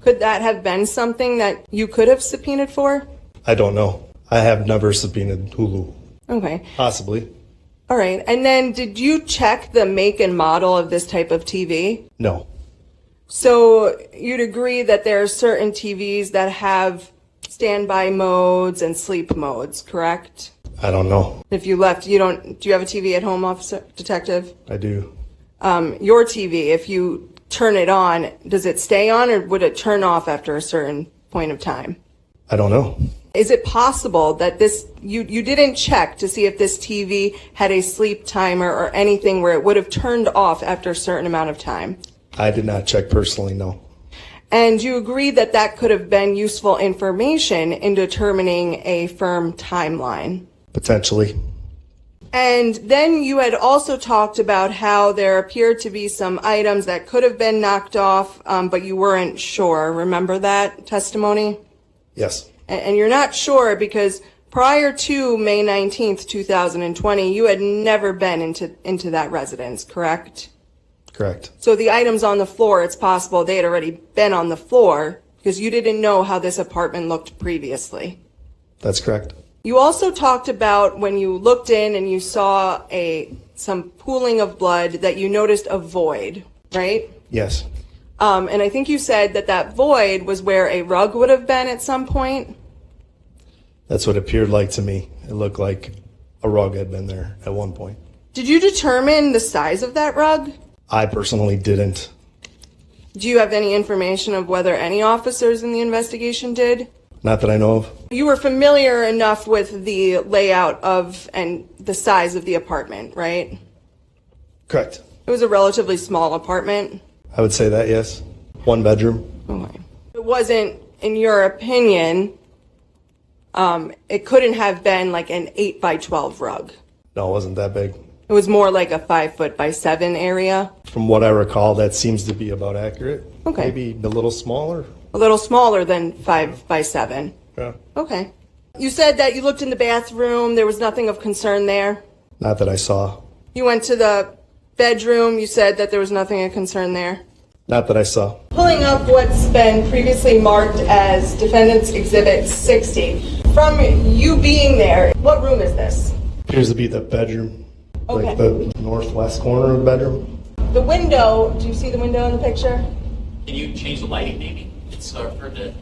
Could that have been something that you could have subpoenaed for? I don't know. I have never subpoenaed Hulu. Okay. Possibly. All right. And then did you check the make and model of this type of TV? No. So you'd agree that there are certain TVs that have standby modes and sleep modes, correct? I don't know. If you left, do you have a TV at home, Officer Detective? I do. Your TV, if you turn it on, does it stay on or would it turn off after a certain point of time? I don't know. Is it possible that you didn't check to see if this TV had a sleep timer or anything where it would have turned off after a certain amount of time? I did not check personally, no. And you agree that that could have been useful information in determining a firm timeline? Potentially. And then you had also talked about how there appeared to be some items that could have been knocked off, but you weren't sure. Remember that testimony? Yes. And you're not sure because prior to May 19th, 2020, you had never been into that residence, correct? Correct. So the items on the floor, it's possible they had already been on the floor because you didn't know how this apartment looked previously. That's correct. You also talked about when you looked in and you saw some pooling of blood that you noticed a void, right? Yes. And I think you said that void was where a rug would have been at some point. That's what it appeared like to me. It looked like a rug had been there at one point. Did you determine the size of that rug? I personally didn't. Do you have any information of whether any officers in the investigation did? Not that I know of. You were familiar enough with the layout of and the size of the apartment, right? Correct. It was a relatively small apartment. I would say that, yes. One bedroom. Okay. It wasn't, in your opinion, it couldn't have been like an 8x12 rug. No, it wasn't that big. It was more like a 5'7" area. From what I recall, that seems to be about accurate. Okay. Maybe a little smaller. A little smaller than 5'7". Yeah. Okay. You said that you looked in the bathroom. There was nothing of concern there. Not that I saw. You went to the bedroom. You said that there was nothing of concern there. Not that I saw. Pulling up what's been previously marked as Defendant's Exhibit 60. From you being there, what room is this? Appears to be the bedroom. Okay. Like the northwest corner of the bedroom. The window, do you see the window in the picture? Can you change the lighting, maybe? It's hard to.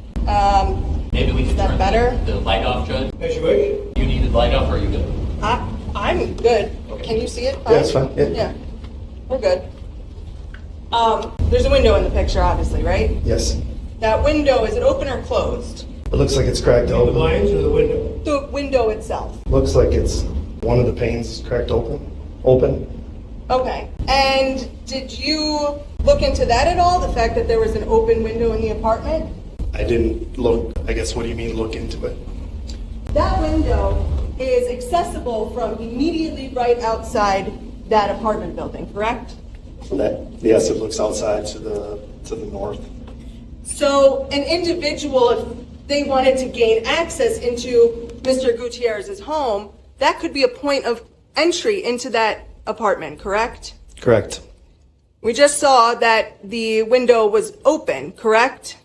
Maybe we can Is that turn better? the light off, Judge. As you wish. You need the light off, or are you good? I'm good. Okay. Can you see it? Yeah, it's fine. Yeah, we're good. There's a window in the picture, obviously, right? Yes. That window, is it open or closed? It looks like it's cracked The open. blinds or the window? The window itself. Looks like it's one of the panes is cracked open. Okay. And did you look into that at all? The fact that there was an open window in the apartment? I didn't look. I guess what do you mean look into it? That window is accessible from immediately right outside that apartment building, correct? Yes, it looks outside to the north. So an individual, if they wanted to gain access into Mr. Gutierrez's home, that could be a point of entry into that apartment, correct? Correct. We just saw that the window was open, correct?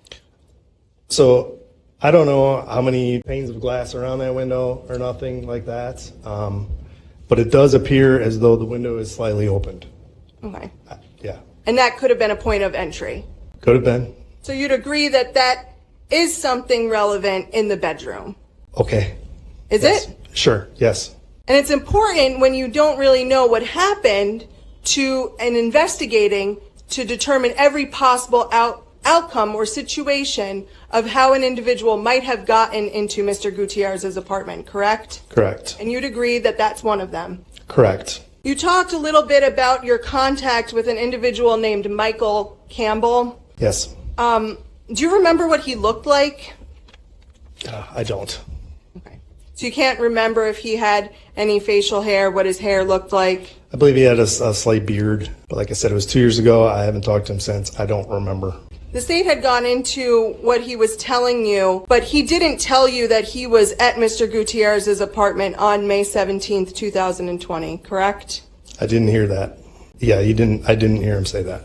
So I don't know how many panes of glass are on that window or nothing like that, but it does appear as though the window is slightly opened. Okay. Yeah, And that could have been a point of entry. could have been. So you'd agree that that is something relevant in the bedroom, Okay. is Yes. it? Sure. Yes. And it's important when you don't really know what happened to an investigating to determine every possible outcome or situation of how an individual might have gotten into Mr. Gutierrez's apartment, correct? Correct. And you'd agree that that's one of them. Correct. You talked a little bit about your contact with an individual named Michael Campbell. Yes. Do you remember what he looked like? I don't. Okay. So you can't remember if he had any facial hair, what his hair looked like? I believe he had a slight beard, but like I said, it was 2 years ago. I haven't talked to him since. I don't remember. The state had gone into what he was telling you, but he didn't tell you that he was at Mr. Gutierrez's apartment on May 17th, 2020, correct? I didn't hear that. Yeah, you didn't. I didn't hear him say that.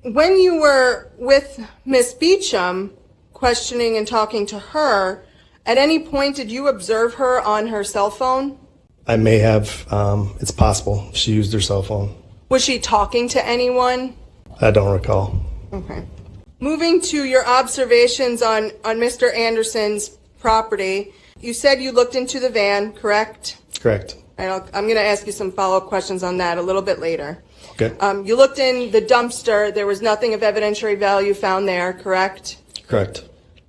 When you were with Miss Beacham, questioning and talking to her, at any point did you observe her on her cell phone? I may have. It's possible she used her cell phone. Was she talking to anyone? I don't recall. Okay. Moving to your observations on Mr. Anderson's property, you said you looked into the van, correct? Correct. I'm going to ask you some follow-up questions on that a little bit later. Okay. You looked in the dumpster. There was nothing of evidentiary value found there, correct? Correct.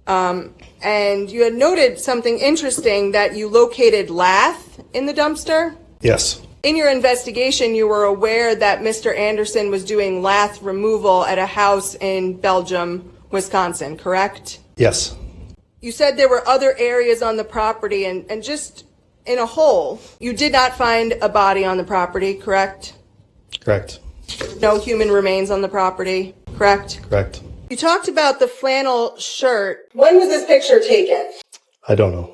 And you had noted something interesting, that you located lath in the dumpster. Yes. In your investigation, you were aware that Mr. Anderson was doing lath removal at a house in Belgium, Wisconsin, correct? Yes. You said there were other areas on the property, and just in a whole, you did not find a body on the property, correct? Correct. No human remains on the property, correct? Correct. You talked about the flannel shirt. When was this picture taken? I don't know.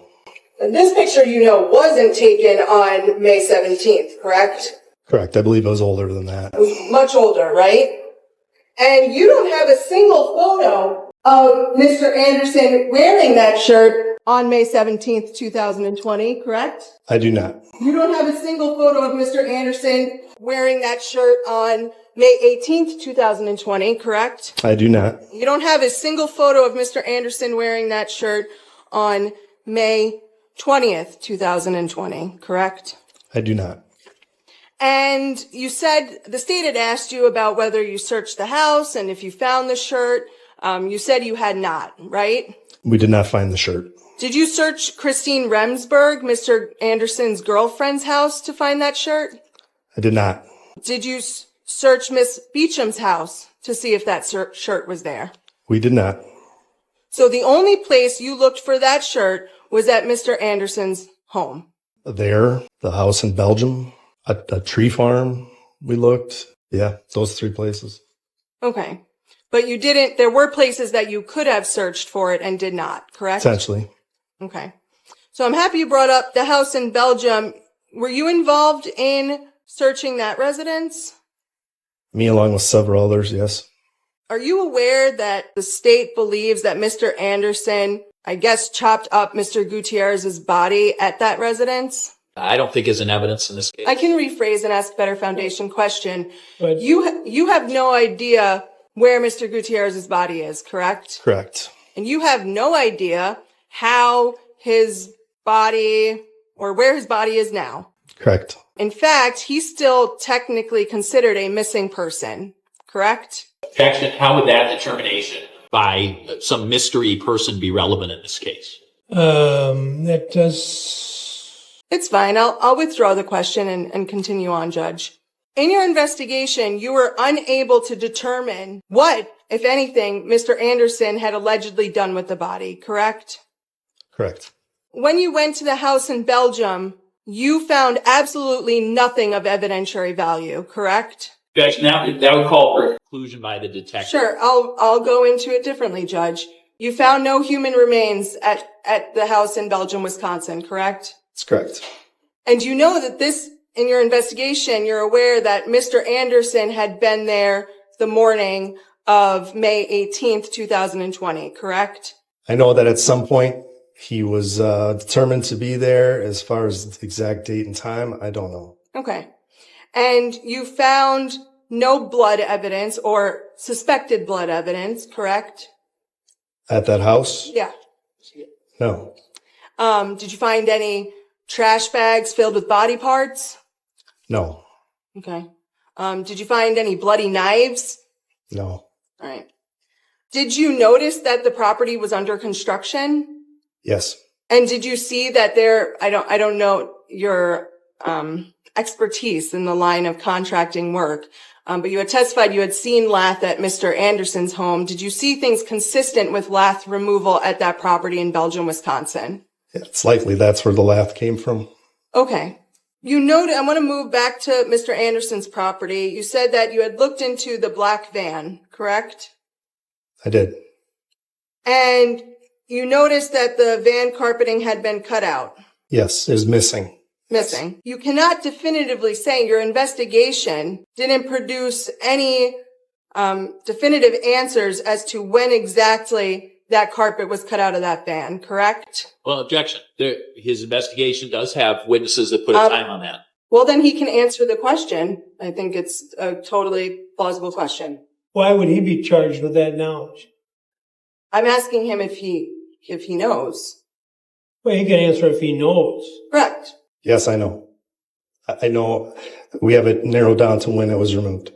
And this picture, you know, wasn't taken on May 17th, correct? Correct. I believe I was older than that. It was much older, right? And you don't have a single photo of Mr. Anderson wearing that shirt on May 17th, 2020, correct? I do not. You don't have a single photo of Mr. Anderson wearing that shirt on May 18th, 2020, correct? I do not. You don't have a single photo of Mr. Anderson wearing that shirt on May 20th, 2020, correct? I do not. And you said the state had asked you about whether you searched the house and if you found the shirt. You said you had not, right? We did not find the shirt. Did you search Christine Remsburg, Mr. Anderson's girlfriend's house, to find that shirt? I did not. Did you search Miss Beacham's house to see if that shirt was there? We did not. So the only place you looked for that shirt was at Mr. Anderson's home. There, the house in Belgium, a tree farm, we looked. Yeah, those three places. Okay. But you didn't, there were places that you could have searched for it and did not, correct? Essentially. Okay. So I'm happy you brought up the house in Belgium. Were you involved in searching that residence? Me along with several others, yes. Are you aware that the state believes that Mr. Anderson, I guess, chopped up Mr. Gutierrez's body at that residence? I don't think is an evidence in this case. I can rephrase and ask a better foundation question. But You have no idea where Mr. Gutierrez's body is, correct? Correct. And you have no idea how his body or where his body is now. Correct. In fact, he's still technically considered a missing person, correct? Objection. How would that determination by some mystery person be relevant in this case? that does. It's fine. I'll withdraw the question and continue on, Judge. In your investigation, you were unable to determine what, if anything, Mr. Anderson had allegedly done with the body, correct? Correct. When you went to the house in Belgium, you found absolutely nothing of evidentiary value, correct? Objection. That would call for conclusion by the detective. Sure, I'll go into it differently, Judge. You found no human remains at the house in Belgium, Wisconsin, correct? That's correct. And you know that in your investigation, you're aware that Mr. Anderson had been there the morning of May 18th, 2020, correct? I know that at some point he was determined to be there. As far as the exact date and time, I don't know. Okay. And you found no blood evidence or suspected blood evidence, correct? At that house? Yeah. No. Did you find any trash bags filled with body parts? No. Okay. Did you find any bloody knives? No. All right. Did you notice that the property was under construction? Yes. And did you see that I don't know your expertise in the line of contracting work, but you had testified you had seen lath at Mr. Anderson's home. Did you see things consistent with lath removal at that property in Belgium, Wisconsin? Yeah, it's likely that's where the lath came from. Okay. I want to move back to Mr. Anderson's property. You said that you had looked into the black van, correct? I did. And you noticed that the van carpeting had been cut out. Yes, it was missing. Missing. You cannot definitively say your investigation didn't produce any definitive answers as to when exactly that carpet was cut out of that van, correct? Well, objection. His investigation does have witnesses that put a time on that. Well, then he can answer the question. I think it's a totally plausible question. Why would he be charged with that knowledge? I'm asking him if he knows. Well, he can answer if he knows. Correct. Yes, I know. I know we have it narrowed down to when it was removed.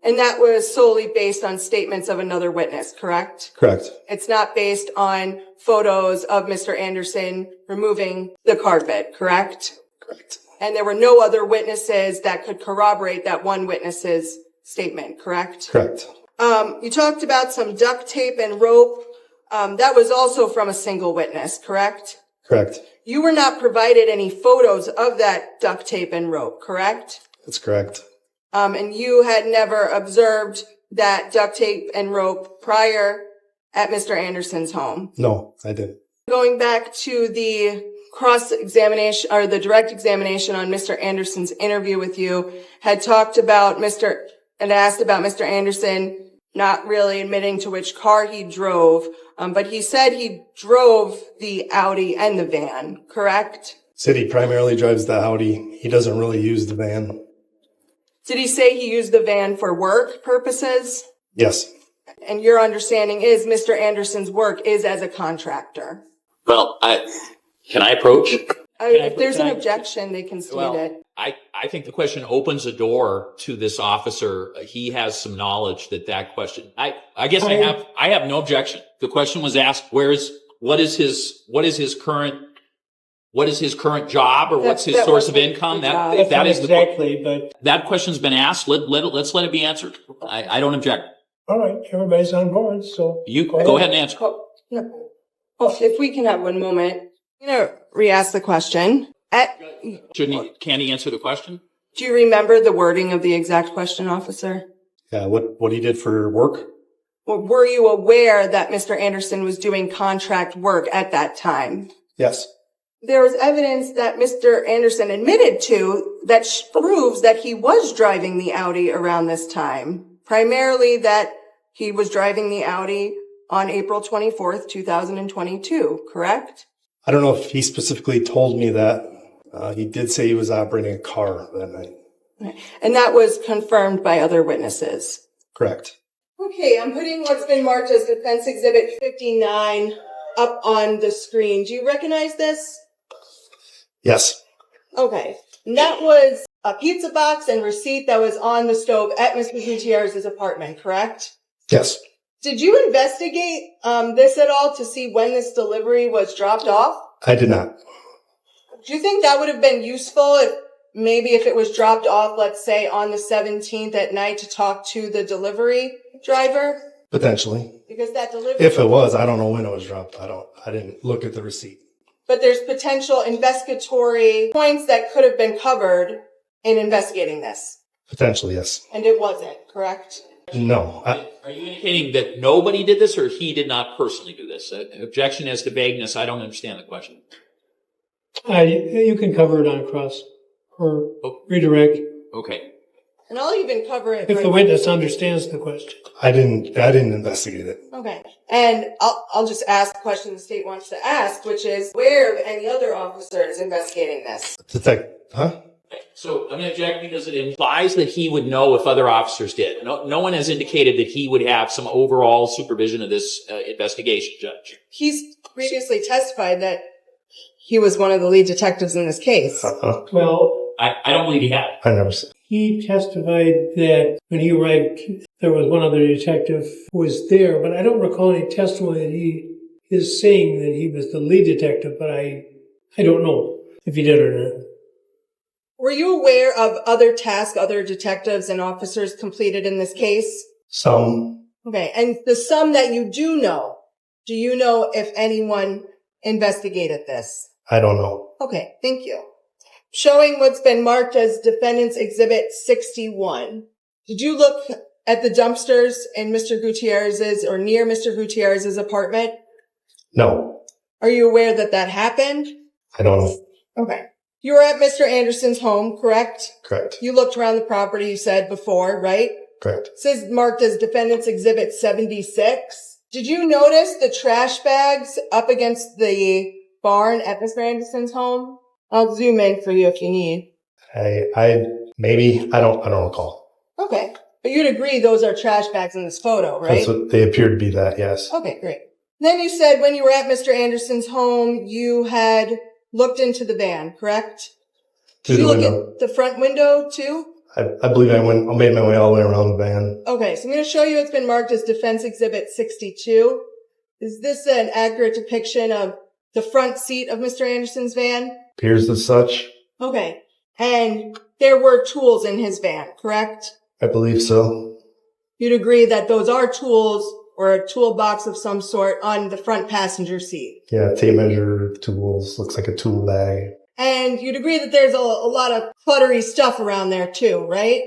And that was solely based on statements of another witness, correct? Correct. It's not based on photos of Mr. Anderson removing the carpet, correct? Correct. And there were no other witnesses that could corroborate that one witness's statement, correct? Correct. You talked about some duct tape and rope. That was also from a single witness, correct? Correct. You were not provided any photos of that duct tape and rope, correct? That's correct. And you had never observed that duct tape and rope prior at Mr. Anderson's home. No, I didn't. Going back to the cross-examination or the direct examination on Mr. Anderson's interview with you, had asked about Mr. Anderson not really admitting to which car he drove, but he said he drove the Audi and the van, correct? Said he primarily drives the Audi. He doesn't really use the van. Did he say he used the van for work purposes? Yes. And your understanding is Mr. Anderson's work is as a contractor. Well, can I approach? If there's an objection, they can state it. I think the question opens a door to this officer. He has some knowledge that question. I guess I have no objection. The question was asked, what is his current job or what's his source of income? That is exactly, but that question's been asked. Let's let it be answered. I don't object. all right, everybody's on board, so You go ahead and answer. If we can have one moment, I'm going to re-ask the question. Can he answer the question? Do you remember the wording of the exact question, officer? Yeah, what he did for work? Were you aware that Mr. Anderson was doing contract work at that time? Yes. there was evidence that Mr. Anderson admitted to that proves that he was driving the Audi around this time. Primarily that he was driving the Audi on April 24th, 2022, correct? I don't know if he specifically told me that. He did say he was operating a car that night. And that was confirmed by other witnesses. Correct. Okay, I'm putting what's been marked as Defense Exhibit 59 up on the screen. Do you recognize this? Yes. Okay. And that was a pizza box and receipt that was on the stove at Mr. Gutierrez's apartment, correct? Yes. Did you investigate this at all to see when this delivery was dropped off? I did not. Do you think that would have been useful if it was dropped off, let's say, on the 17th at night to talk to the delivery driver? Potentially. Because that delivery... If it was, I don't know when it was dropped. I didn't look at the receipt. But there's potential investigatory points that could have been covered in investigating this. Potentially, yes. And it wasn't, correct? No. Are you indicating that nobody did this or he did not personally do this? Objection as to vagueness. I don't understand the question. You can cover it on cross or redirect Okay. And I'll even cover it. if the witness understands the question. I didn't investigate it. Okay. And I'll just ask the question the state wants to ask, which is, where of any other officers investigating this? So I'm going to object because it implies that he would know if other officers did. No one has indicated that he would have some overall supervision of this investigation, Judge. He's previously testified that he was one of the lead detectives in this case. Well, I don't believe he had. I never said. he testified that when he arrived, there was one other detective who was there, but I don't recall any testimony that he is saying that he was the lead detective, but I don't know if he did or not. Were you aware of other tasks other detectives and officers completed in this case? Some. Okay. And the some that you do you know if anyone investigated this? I don't know. Okay. Thank you. Showing what's been marked as Defendant's Exhibit 61. Did you look at the dumpsters in Mr. Gutierrez's or near Mr. Gutierrez's apartment? No. Are you aware that that happened? I don't know. Okay. You were at Mr. Anderson's home, correct? Correct. You looked around the property, you said before, right? Correct. It says marked as Defendant's Exhibit 76. Did you notice the trash bags up against the barn at Mr. Anderson's home? I'll zoom in for you if you need. I don't recall. Okay. But you'd agree those are trash bags in this photo, right? That's what they appear to be, that, yes. Okay, great. Then you said when you were at Mr. Anderson's home, you had looked into the van, correct? Through Did the you window. look at the front window too? I believe I made my way all the way around the van. Okay, so I'm going to show you it's been marked as Defense Exhibit 62. Is this an accurate depiction of the front seat of Mr. Anderson's van? Appears as such. Okay. And there were tools in his van, correct? I believe so. You'd agree that those are tools or a toolbox of some sort on the front passenger seat. Yeah, tape measure, tools, looks like a tool bag. And you'd agree that there's a lot of cluttery stuff around there too, right?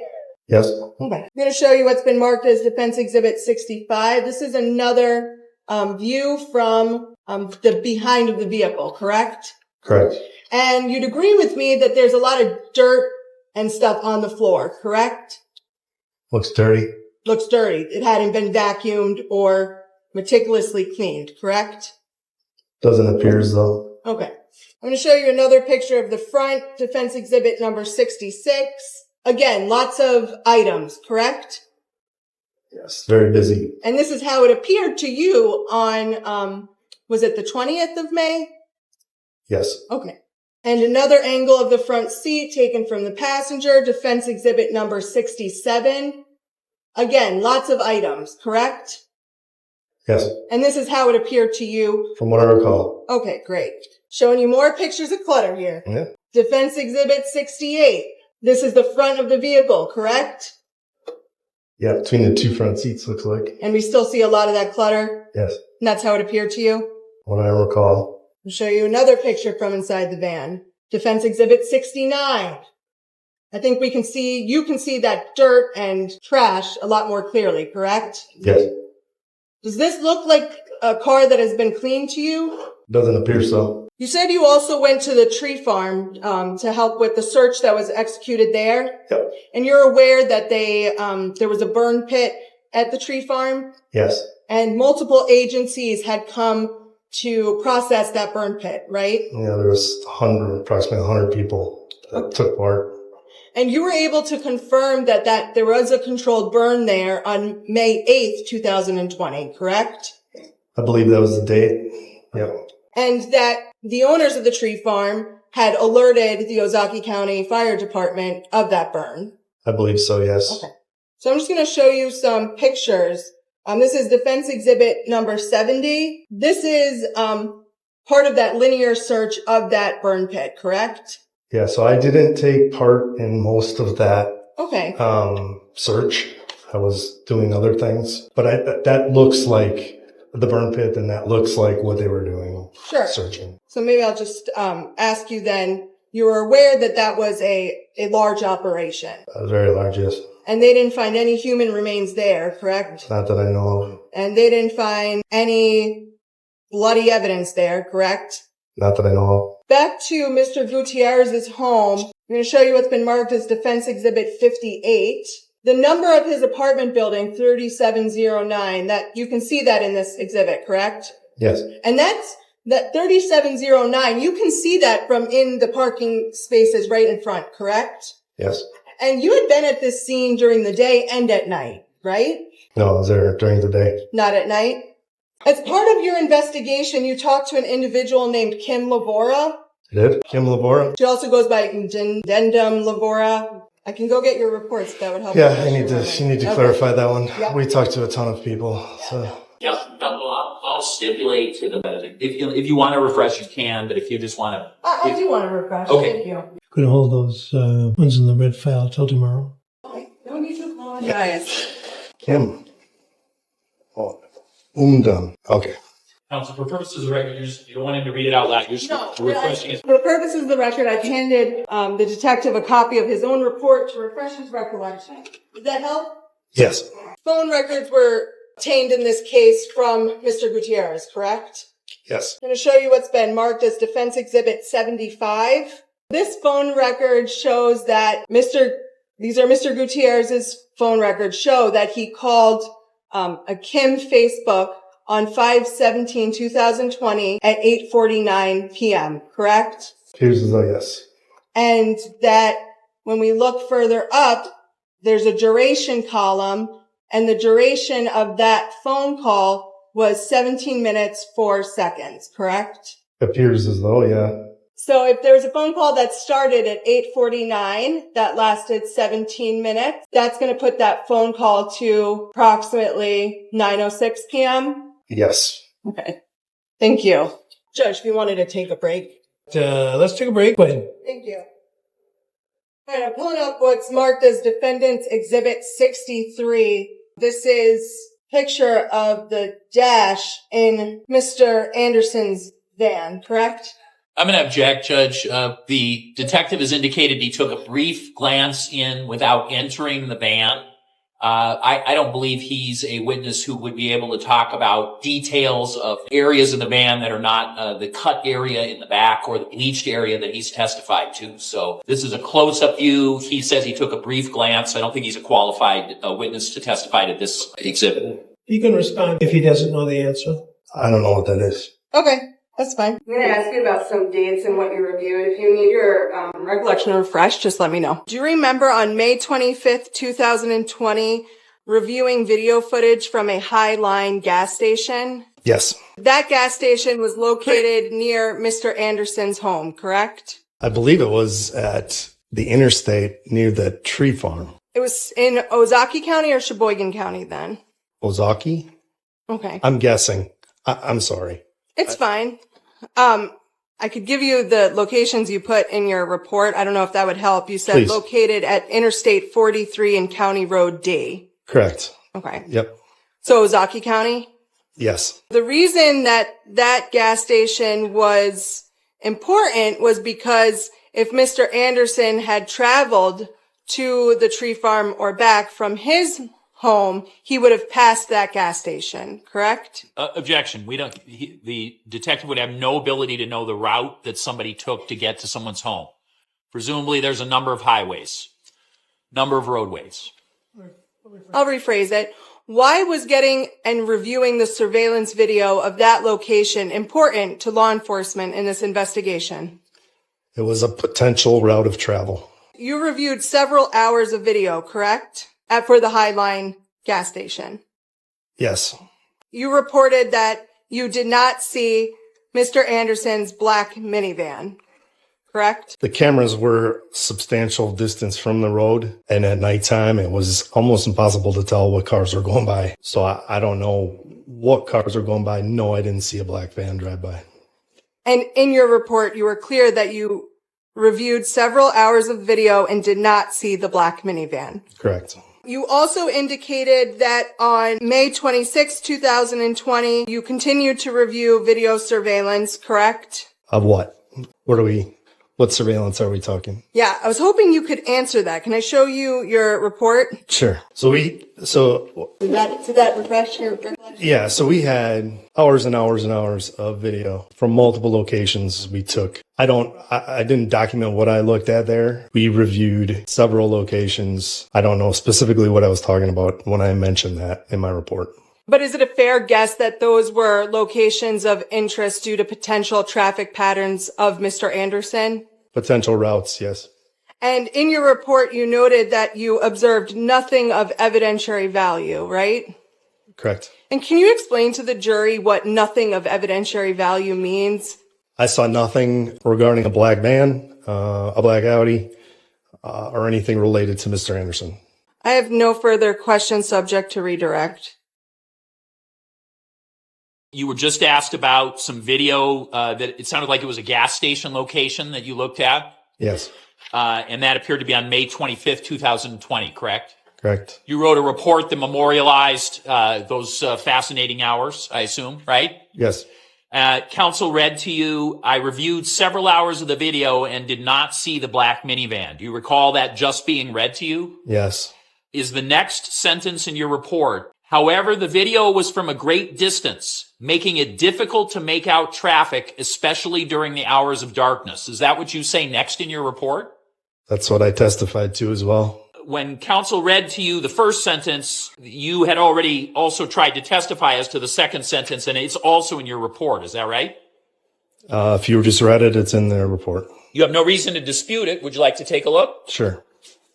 Yes. Okay. I'm going to show you what's been marked as Defense Exhibit 65. This is another view from the behind of the vehicle, correct? Correct. And you'd agree with me that there's a lot of dirt and stuff on the floor, correct? Looks dirty. Looks dirty. It hadn't been vacuumed or meticulously cleaned, correct? Doesn't appear as though. Okay. I'm going to show you another picture of the front, Defense Exhibit number 66. Again, lots of items, correct? Yes, very busy. And this is how it appeared to you on, was it the 20th of May? Yes. Okay. And another angle of the front seat taken from the passenger, Defense Exhibit number 67. Again, lots of items, correct? Yes. And this is how it appeared to you. From what I recall. Okay, great. Showing you more pictures of clutter here. Yeah. Defense Exhibit 68. This is the front of the vehicle, correct? Yeah, between the two front seats, looks like. And we still see a lot of that clutter? Yes. And that's how it appeared to you? What I recall. I'll show you another picture from inside the van. Defense Exhibit 69. I think you can see that dirt and trash a lot more clearly, correct? Yes. Does this look like a car that has been cleaned to you? Doesn't appear so. You said you also went to the tree farm to help with the search that was executed there. Yep. And you're aware that there was a burn pit at the tree farm? Yes. And multiple agencies had come to process that burn pit, right? Yeah, there was approximately 100 people that took part. And you were able to confirm that there was a controlled burn there on May 8th, 2020, correct? I believe that was the date. Yep. And that the owners of the tree farm had alerted the Ozaukee County Fire Department of that burn. I believe so, yes. Okay. So I'm just going to show you some pictures. This is Defense Exhibit number 70. This is part of that linear search of that burn pit, correct? Yeah, so I didn't take part in most of that search. I was doing other things. But that looks like the burn pit, and that looks like what they were doing. Sure. Searching. So maybe I'll just ask you then, you were aware that was a large operation? Very large, yes. And they didn't find any human remains there, correct? Not that I know of. And they didn't find any bloody evidence there, correct? Not that I know of. Back to Mr. Gutierrez's home, I'm going to show you what's been marked as Defense Exhibit 58. The number of his apartment building, 3709, that you can see that in this exhibit, correct? Yes. And that 3709, you can see that from in the parking spaces right in front, correct? Yes. And you had been at this scene during the day and at night, right? No, I was there during the day. Not at night? As part of your investigation, you talked to an individual named Kim Labora. I did? Kim Labora? She also goes by Dendum Labora. I can go get your reports if that would help. Yeah, you need to clarify that one. Yep. We talked to a ton of people, so. Yeah, I'll stipulate to the, if you want to refresh, you can, but if you just want to. I do want to refresh. Okay. Thank you. Could hold those ones in the red file till tomorrow. Okay. No need to apologize. Kim. Oh, done. Okay. Counsel, for purposes of the record, you don't want him to read it out loud. You're just refreshing it. For the purposes of the record, I've handed the detective a copy of his own report to refresh his recollection. Does that help? Yes. Phone records were obtained in this case from Mr. Gutierrez, correct? Yes. I'm going to show you what's been marked as Defense Exhibit 75. This phone record shows that these are Mr. Gutierrez's phone records, show that he called a Kim Facebook on 5/17/2020 at 8:49 p.m., correct? Appears as though yes. And that when we look further up, there's a duration column, and the duration of that phone call was 17 minutes, 4 seconds, correct? Appears as though, yeah. So if there was a phone call that started at 8:49, that lasted 17 minutes, that's going to put that phone call to approximately 9:06 p.m.? Yes. Okay. Thank you. Judge, if you wanted to take a break. Let's take a break. Go ahead. Thank you. All right, I'm pulling up what's marked as Defendant's Exhibit 63. This is a picture of the dash in Mr. Anderson's van, correct? I'm going to object, Judge. The detective has indicated he took a brief glance in without entering the van. I don't believe he's a witness who would be able to talk about details of areas in the van that are not the cut area in the back or the bleached area that he's testified to. So this is a close-up view. He says he took a brief glance. I don't think he's a qualified witness to testify to this exhibit. He can respond if he doesn't know the answer. I don't know what that is. Okay, that's fine. I'm going to ask you about some dates and what you reviewed. If you need your recollection refreshed, just let me know. Do you remember on May 25th, 2020, reviewing video footage from a High Line gas station? Yes. That gas station was located near Mr. Anderson's home, correct? I believe it was at the interstate near the tree farm. It was in Ozaukee County or Sheboygan County then? Ozaukee? Okay. I'm guessing. I'm sorry. It's fine. I could give you the locations you put in your report. I don't know if that would help. You said Please. Located at Interstate 43 and County Road D. Correct. Okay. Yep. So Ozaukee County? Yes. The reason that gas station was important was because if Mr. Anderson had traveled to the tree farm or back from his home, he would have passed that gas station, correct? Objection. The detective would have no ability to know the route that somebody took to get to someone's home. Presumably there's a number of highways, number of roadways. I'll rephrase it. Why was getting and reviewing the surveillance video of that location important to law enforcement in this investigation? It was a potential route of travel. You reviewed several hours of video, correct? For the Highline gas station. Yes. You reported that you did not see Mr. Anderson's black minivan, correct? The cameras were substantial distance from the road, and at nighttime it was almost impossible to tell what cars were going by. So I don't know what cars were going by. No, I didn't see a black van drive by. And in your report, you were clear that you reviewed several hours of video and did not see the black minivan. Correct. You also indicated that on May 26, 2020, you continued to review video surveillance, correct? Of what? What surveillance are we talking? Yeah, I was hoping you could answer that. Can I show you your report? Sure. Did that refresh your recollection? Yeah, so we had hours and hours and hours of video from multiple locations we took. I didn't document what I looked at there. We reviewed several locations. I don't know specifically what I was talking about when I mentioned that in my report. But is it a fair guess that those were locations of interest due to potential traffic patterns of Mr. Anderson? Potential routes, yes. And in your report, you noted that you observed nothing of evidentiary value, right? Correct. And can you explain to the jury what nothing of evidentiary value means? I saw nothing regarding a black van, a black Audi, or anything related to Mr. Anderson. I have no further questions subject to redirect. You were just asked about some video that it sounded like it was a gas station location that you looked at. Yes. And that appeared to be on May 25th, 2020, correct? Correct. You wrote a report that memorialized those fascinating hours, I assume, right? Yes. Counsel read to you, I reviewed several hours of the video and did not see the black minivan. Do you recall that just being read to you? Yes. Is the next sentence in your report, however, the video was from a great distance, making it difficult to make out traffic, especially during the hours of darkness. Is that what you say next in your report? That's what I testified to as well. When counsel read to you the first sentence, you had already also tried to testify as to the second sentence, and it's also in your report. Is that right? If you just read it, it's in the report. You have no reason to dispute it. Would you like to take a look? Sure.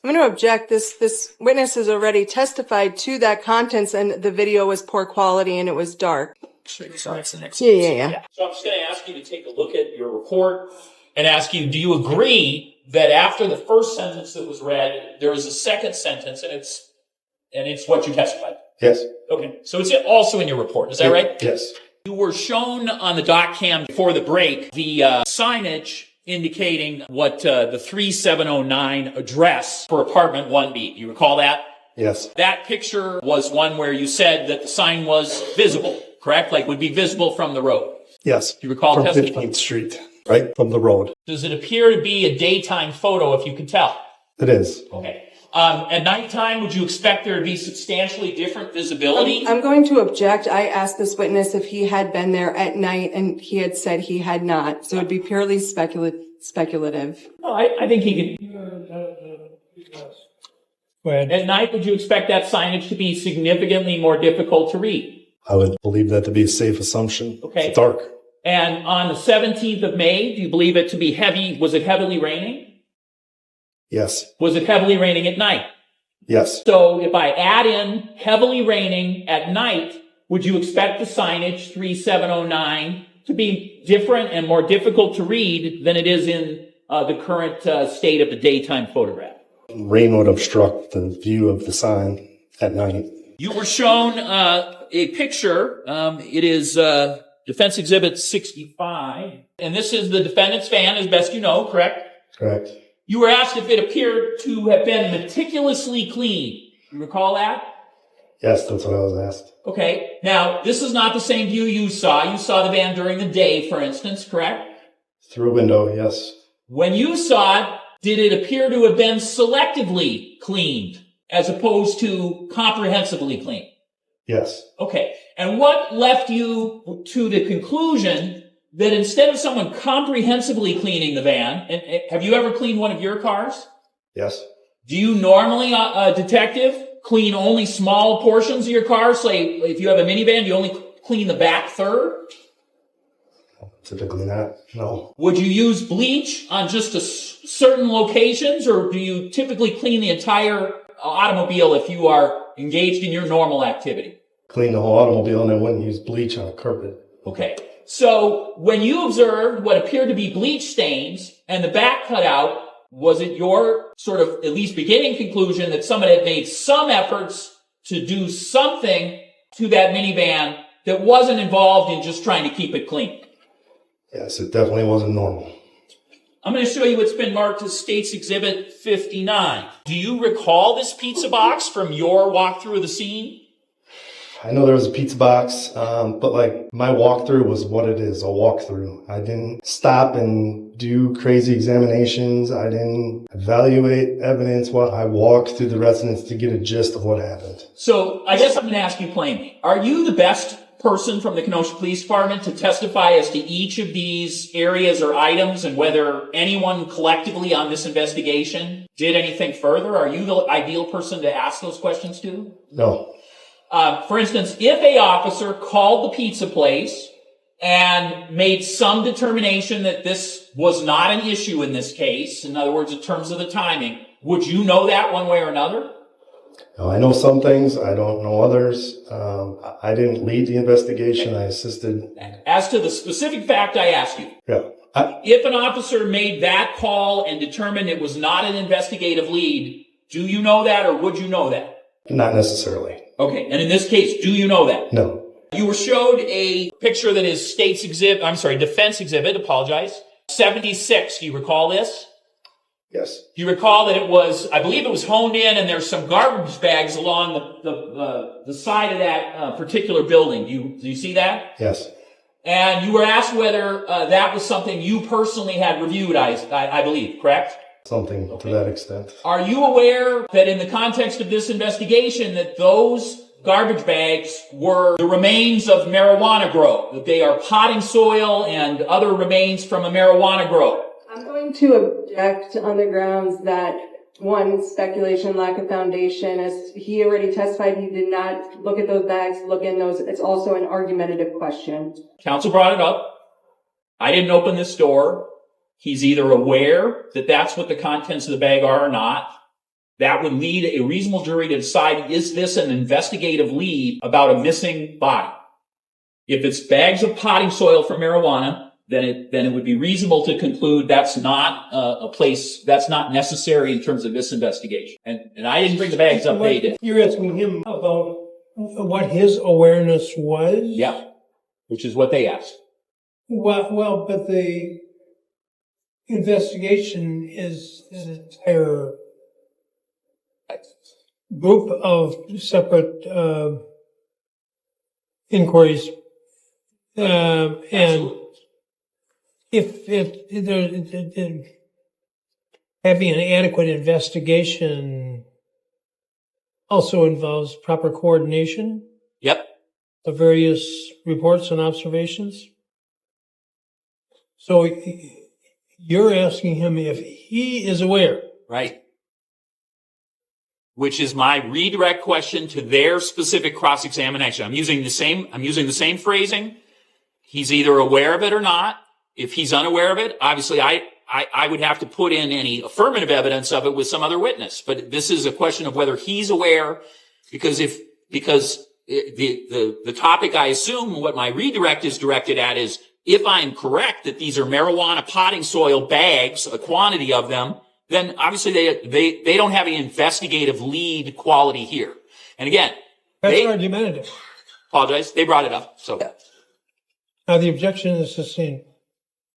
I'm going to object. This witness has already testified to that contents, and the video was poor quality and it was dark. So that's the next Yeah. So I'm just going to ask you to take a look at your report and ask you, do you agree that after the first sentence that was read, there is a second sentence and it's what you testified? Yes. Okay. So it's also in your report. Is that right? Yes. You were shown on the doc cam before the break the signage indicating what the 3709 address for apartment 1B. You recall that? Yes. That picture was one where you said that the sign was visible, correct? Like would be visible from the road. Yes. Do you recall from testifying? 15th Street, right? From the road. Does it appear to be a daytime photo if you can tell? It is. Okay. At nighttime, would you expect there to be substantially different visibility? I'm going to object. I asked this witness if he had been there at night, and he had said he had not. So it'd be purely speculative. No, I think he could. Go ahead. At night, would you expect that signage to be significantly more difficult to read? I would believe that to be a safe assumption. Okay. It's dark. And on the 17th of May, do you believe it to be heavy? Was it heavily raining? Yes. Was it heavily raining at night? Yes. So if I add in heavily raining at night, would you expect the signage 3709 to be different and more difficult to read than it is in the current state of the daytime photograph? Rain would obstruct the view of the sign at night. You were shown a picture. It is Defense Exhibit 65. And this is the defendant's van, as best you know, correct? Correct. You were asked if it appeared to have been meticulously clean. You recall that? Yes, that's what I was asked. Okay. Now, this is not the same view you saw. You saw the van during the day, for instance, correct? Through a window, yes. When you saw it, did it appear to have been selectively cleaned? as opposed to comprehensively clean? Yes. Okay. And what left you to the conclusion that instead of someone comprehensively cleaning the van, and have you ever cleaned one of your cars? Yes. Do you normally, detective, clean only small portions of your car? Say, if you have a minivan, do you only clean the back third? Typically not. No. Would you use bleach on just certain locations, or do you typically clean the entire automobile if you are engaged in your normal activity? Clean the whole automobile and I wouldn't use bleach on a carpet. Okay. So when you observed what appeared to be bleach stains and the back cut out, was it your sort of at least beginning conclusion that someone had made some efforts to do something to that minivan that wasn't involved in just trying to keep it clean? Yes, it definitely wasn't normal. I'm going to show you what's been marked as State's Exhibit 59. Do you recall this pizza box from your walkthrough of the scene? I know there was a pizza box, but like my walkthrough was what it is, a walkthrough. I didn't stop and do crazy examinations. I didn't evaluate evidence while I walked through the residence to get a gist of what happened. So I guess I'm going to ask you plainly. Are you the best person from the Kenosha Police Department to testify as to each of these areas or items and whether anyone collectively on this investigation did anything further? Are you the ideal person to ask those questions to? No. For instance, if a officer called the pizza place and made some determination that this was not an issue in this case, in other words, in terms of the timing, would you know that one way or another? I know some things. I don't know others. I didn't lead the investigation. I assisted. As to the specific fact I asked you, Yeah. if an officer made that call and determined it was not an investigative lead, do you know that or would you know that? Not necessarily. Okay, and in this case, do you know that? No. You were showed a picture that is defense exhibit, 76. Do you recall this? Yes. Do you recall that I believe it was honed in and there's some garbage bags along the side of that particular building. Do you see that? Yes. And you were asked whether that was something you personally had reviewed, I believe, correct? Something to that extent. Are you aware that in the context of this investigation that those garbage bags were the remains of marijuana grow, that they are potting soil and other remains from a marijuana grow? I'm going to object on the grounds that, one, speculation, lack of foundation. As he already testified, he did not look at those bags, look in those. It's also an argumentative question. Counsel brought it up. I didn't open this door. He's either aware that that's what the contents of the bag are or not. That would lead a reasonable jury to decide, is this an investigative lead about a missing body? If it's bags of potting soil for marijuana, then it would be reasonable to conclude that's not that's not necessary in terms of this investigation. And I didn't bring the bags up, they did. You're asking him about what his awareness was? Yeah, which is what they asked. Well, but the investigation is an entire group of separate inquiries, and if having an adequate investigation also involves proper coordination. Yep. Of various reports and observations. So you're asking him if he is aware. Right. Which is my redirect question to their specific cross-examination. I'm using the same phrasing. He's either aware of it or not. If he's unaware of it, obviously I would have to put in any affirmative evidence of it with some other witness. But this is a question of whether he's aware, because the topic I assume what my redirect is directed at is, if I'm correct that these are marijuana potting soil bags, a quantity of them, then obviously they don't have an investigative lead quality here. And again, that's argumentative. Apologize, they brought it up. So now the objection is sustained.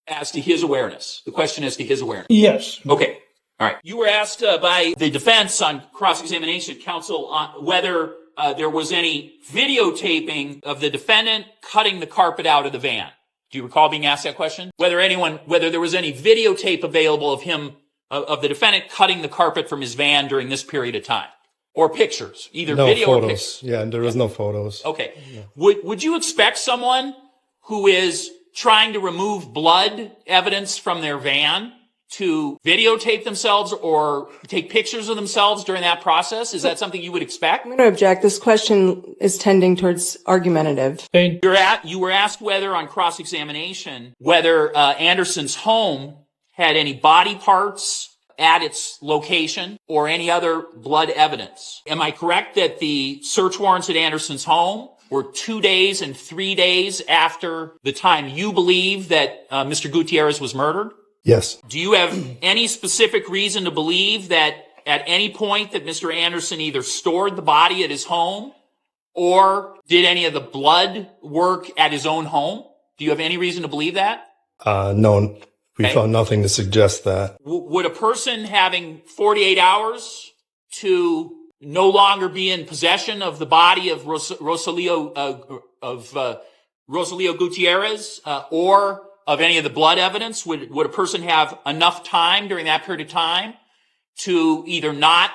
As to his awareness. The question is to his awareness. Yes. Okay. All right. You were asked by the defense on cross-examination counsel on whether there was any videotaping of the defendant cutting the carpet out of the van. Do you recall being asked that question? Whether there was any videotape available of him, of the defendant cutting the carpet from his van during this period of time. or pictures, either No video or photos. pictures? Yeah, there was no photos. Okay. Would you expect someone who is trying to remove blood evidence from their van to videotape themselves or take pictures of themselves during that process? Is that something you would expect? I'm going to object. This question is tending towards argumentative. You were asked whether on cross-examination, whether Anderson's home had any body parts at its location or any other blood evidence. Am I correct that the search warrants at Anderson's home were 2 days and 3 days after the time you believe that Mr. Gutierrez was murdered? Yes. Do you have any specific reason to believe that at any point that Mr. Anderson either stored the body at his home or did any of the blood work at his own home? Do you have any reason to believe that? No, we found nothing to suggest that. Would a person having 48 hours to no longer be in possession of the body of Rosalio Gutierrez or of any of the blood evidence, would a person have enough time during that period of time to either not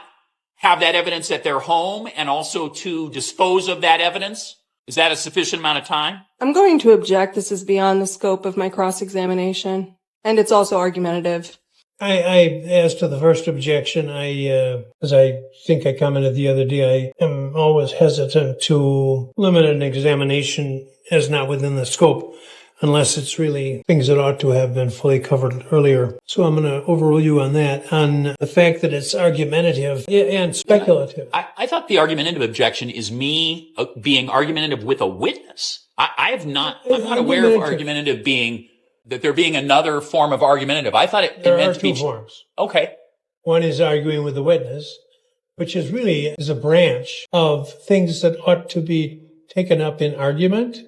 have that evidence at their home and also to dispose of that evidence? Is that a sufficient amount of time? I'm going to object. This is beyond the scope of my cross-examination, and it's also argumentative. As to the first objection, as I think I commented the other day, I am always hesitant to limit an examination as not within the scope, unless it's really things that ought to have been fully covered earlier. So I'm going to overrule you on that, on the fact that it's argumentative and speculative. I thought the argumentative objection is me being argumentative with a witness. I'm not aware of argumentative being, that there being another form of argumentative. I thought it meant to be. There are two forms. Okay. One is arguing with the witness, which is really a branch of things that ought to be taken up in argument.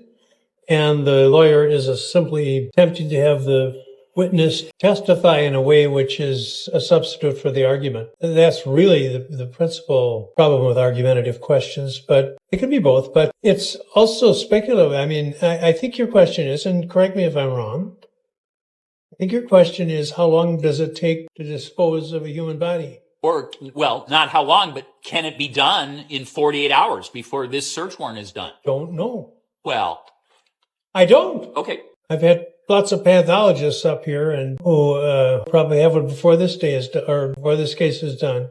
And the lawyer is simply attempting to have the witness testify in a way which is a substitute for the argument. That's really the principal problem with argumentative questions, but it can be both. But it's also speculative. I mean, I think your question is, and correct me if I'm wrong, I think your question is, how long does it take to dispose of a human body? Or, well, not how long, but can it be done in 48 hours before this search warrant is done? Don't know. Well, I don't. okay. I've had lots of pathologists up here and who probably have it before this day is or before this case is done.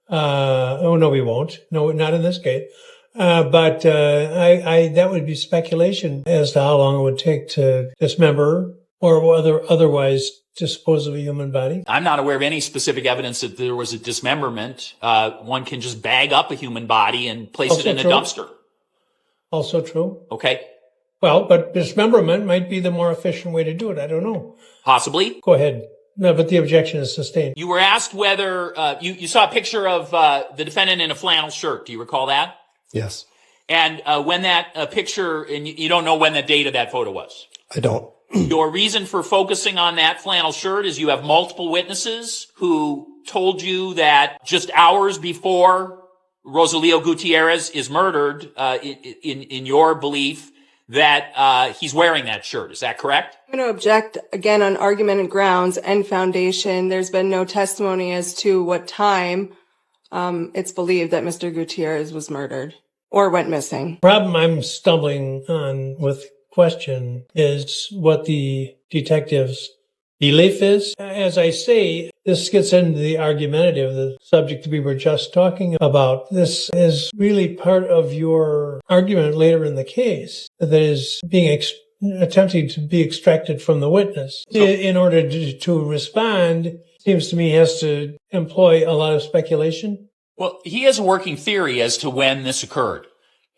Oh no, we won't. No, not in this case. But that would be speculation as to how long it would take to dismember or otherwise dispose of a human body. I'm not aware of any specific evidence that there was a dismemberment. One can just bag up a human body and place it in a dumpster. Also true. Okay. Well, but dismemberment might be the more efficient way to do it. I don't know. Possibly. Go ahead. No, but the objection is sustained. You were asked whether you saw a picture of the defendant in a flannel shirt. Do you recall that? Yes. And when that picture, and you don't know when the date of that photo was. I don't. Your reason for focusing on that flannel shirt is you have multiple witnesses who told you that just hours before Rosalio Gutierrez is murdered, in your belief, that he's wearing that shirt. Is that correct? I'm going to object again on argumented grounds and foundation. There's been no testimony as to what time it's believed that Mr. Gutierrez was murdered or went missing. Problem I'm stumbling on with question is what the detective's belief is. As I say, this gets into the argumentative, the subject we were just talking about. This is really part of your argument later in the case that is being attempting to be extracted from the witness. In order to respond, seems to me has to employ a lot of speculation. Well, he has a working theory as to when this occurred.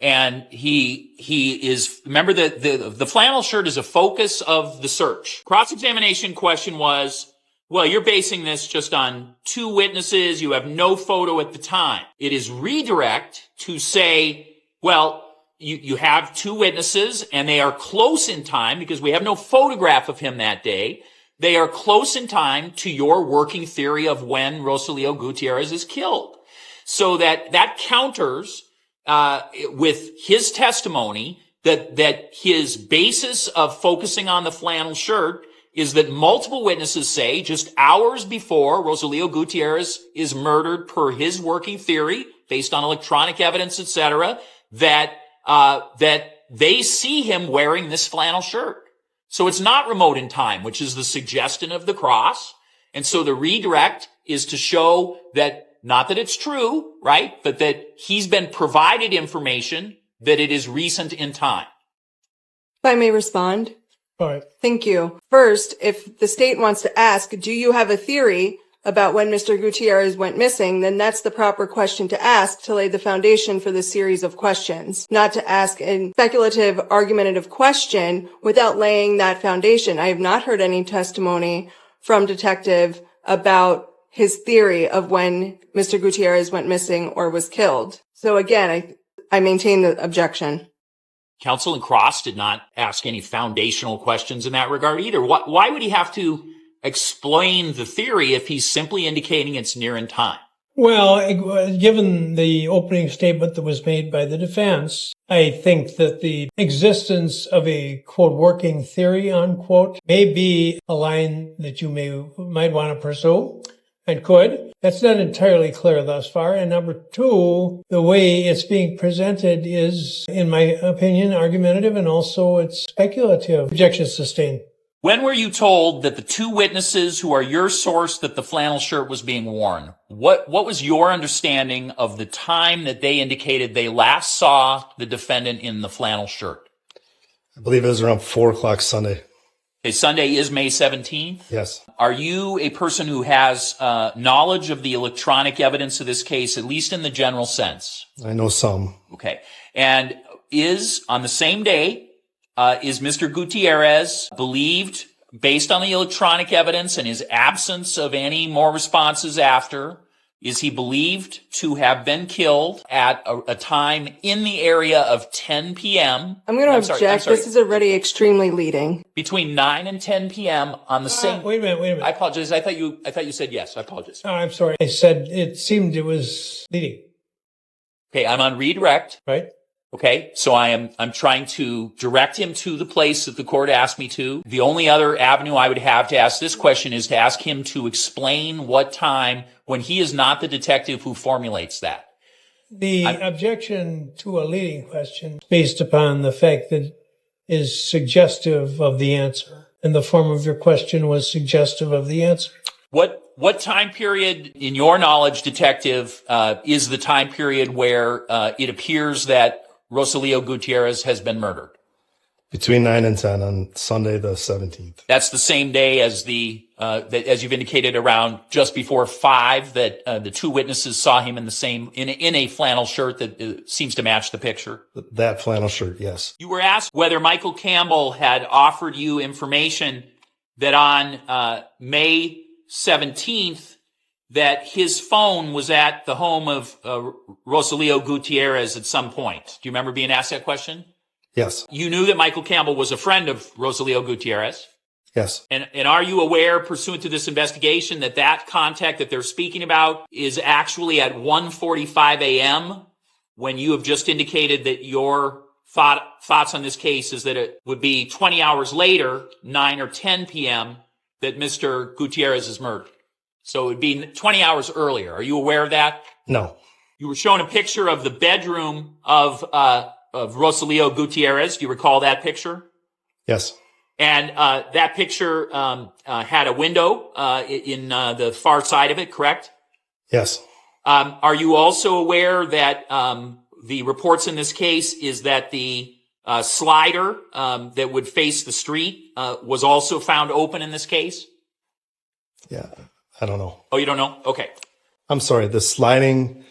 And he is, remember the flannel shirt is a focus of the search. Cross-examination question was, well, you're basing this just on two witnesses. You have no photo at the time. It is redirect to say, well, you have two witnesses and they are close in time because we have no photograph of him that day. They are close in time to your working theory of when Rosalio Gutierrez is killed. So that counters with his testimony that his basis of focusing on the flannel shirt is that multiple witnesses say just hours before Rosalio Gutierrez is murdered per his working theory based on electronic evidence, etc., that they see him wearing this flannel shirt. So it's not remote in time, which is the suggestion of the cross. And so the redirect is to show that, not that it's true, right, but that he's been provided information that it is recent in time. If I may respond. All right. Thank you. First, if the state wants to ask, do you have a theory about when Mr. Gutierrez went missing, then that's the proper question to ask to lay the foundation for the series of questions, not to ask a speculative, argumentative question without laying that foundation. I have not heard any testimony from detective about his theory of when Mr. Gutierrez went missing or was killed. So again, I maintain the objection. Counsel and Cross did not ask any foundational questions in that regard either. Why would he have to explain the theory if he's simply indicating it's near in time? Well, given the opening statement that was made by the defense, I think that the existence of a, quote, working theory, unquote, may be a line that you might want to pursue and could. That's not entirely clear thus far. And number two, the way it's being presented is, in my opinion, argumentative, and also it's speculative. Objection sustained. When were you told that the two witnesses who are your source that the flannel shirt was being worn, what was your understanding of the time that they indicated they last saw the defendant in the flannel shirt? I believe it was around 4:00 Sunday. Okay, Sunday is May 17th? Yes. Are you a person who has knowledge of the electronic evidence of this case, at least in the general sense? I know some. Okay. And on the same day, is Mr. Gutierrez believed, based on the electronic evidence and his absence of any more responses after, is he believed to have been killed at a time in the area of 10 p.m.? I'm going to object. This is already extremely leading. Between 9 and 10 p.m. on the same... Wait a minute. I apologize. I thought you said yes. I apologize. Oh, I'm sorry. I said it seemed it was leading. Okay, I'm on redirect. Right. Okay, so I'm trying to direct him to the place that the court asked me to. The only other avenue I would have to ask this question is to ask him to explain what time, when he is not the detective who formulates that. The objection to a leading question based upon the fact that is suggestive of the answer, and the form of your question was suggestive of the answer. What time period, in your knowledge, detective, is the time period where it appears that Rosalio Gutierrez has been murdered? Between 9 and 10 on Sunday the 17th. That's the same day as as you've indicated, around just before 5, that the two witnesses saw him in a flannel shirt that seems to match the picture. That flannel shirt, yes. You were asked whether Michael Campbell had offered you information that on May 17th, that his phone was at the home of Rosalio Gutierrez at some point. Do you remember being asked that question? Yes. You knew that Michael Campbell was a friend of Rosalio Gutierrez? Yes. And are you aware, pursuant to this investigation, that contact that they're speaking about is actually at 1:45 a.m., when you have just indicated that your thoughts on this case is that it would be 20 hours later, 9 or 10 p.m., that Mr. Gutierrez is murdered? So it would be 20 hours earlier. Are you aware of that? No. You were shown a picture of the bedroom of Rosalio Gutierrez. Do you recall that picture? Yes. And that picture had a window in the far side of it, correct? Yes. Are you also aware that the reports in this case is that the slider that would face the street was also found open in this case? Yeah. I don't know. Oh, you don't know? Okay. I'm sorry. The sliding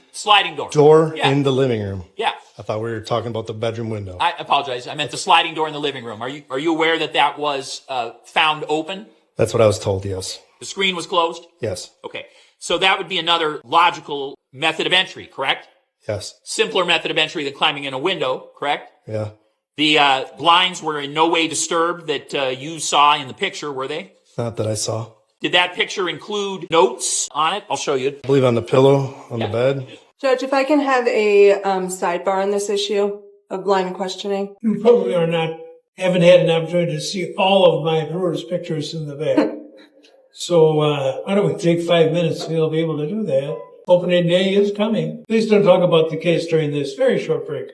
door yeah. In the living room. Yeah. I thought we were talking about the bedroom window. I apologize. I meant the sliding door in the living room. Are you aware that was found open? That's what I was told, yes. The screen was closed? Yes. Okay. So that would be another logical method of entry, correct? Yes. Simpler method of entry than climbing in a window, correct? Yeah. The blinds were in no way disturbed that you saw in the picture, were they? Not that I saw. Did that picture include notes on it? I'll show you. I believe on the pillow on the bed. Judge, if I can have a sidebar on this issue of line of questioning. You probably haven't had an opportunity to see all of my brother's pictures in the bed. So why don't we take 5 minutes to be able to do that? Opening day is coming. Please don't talk about the case during this very short break.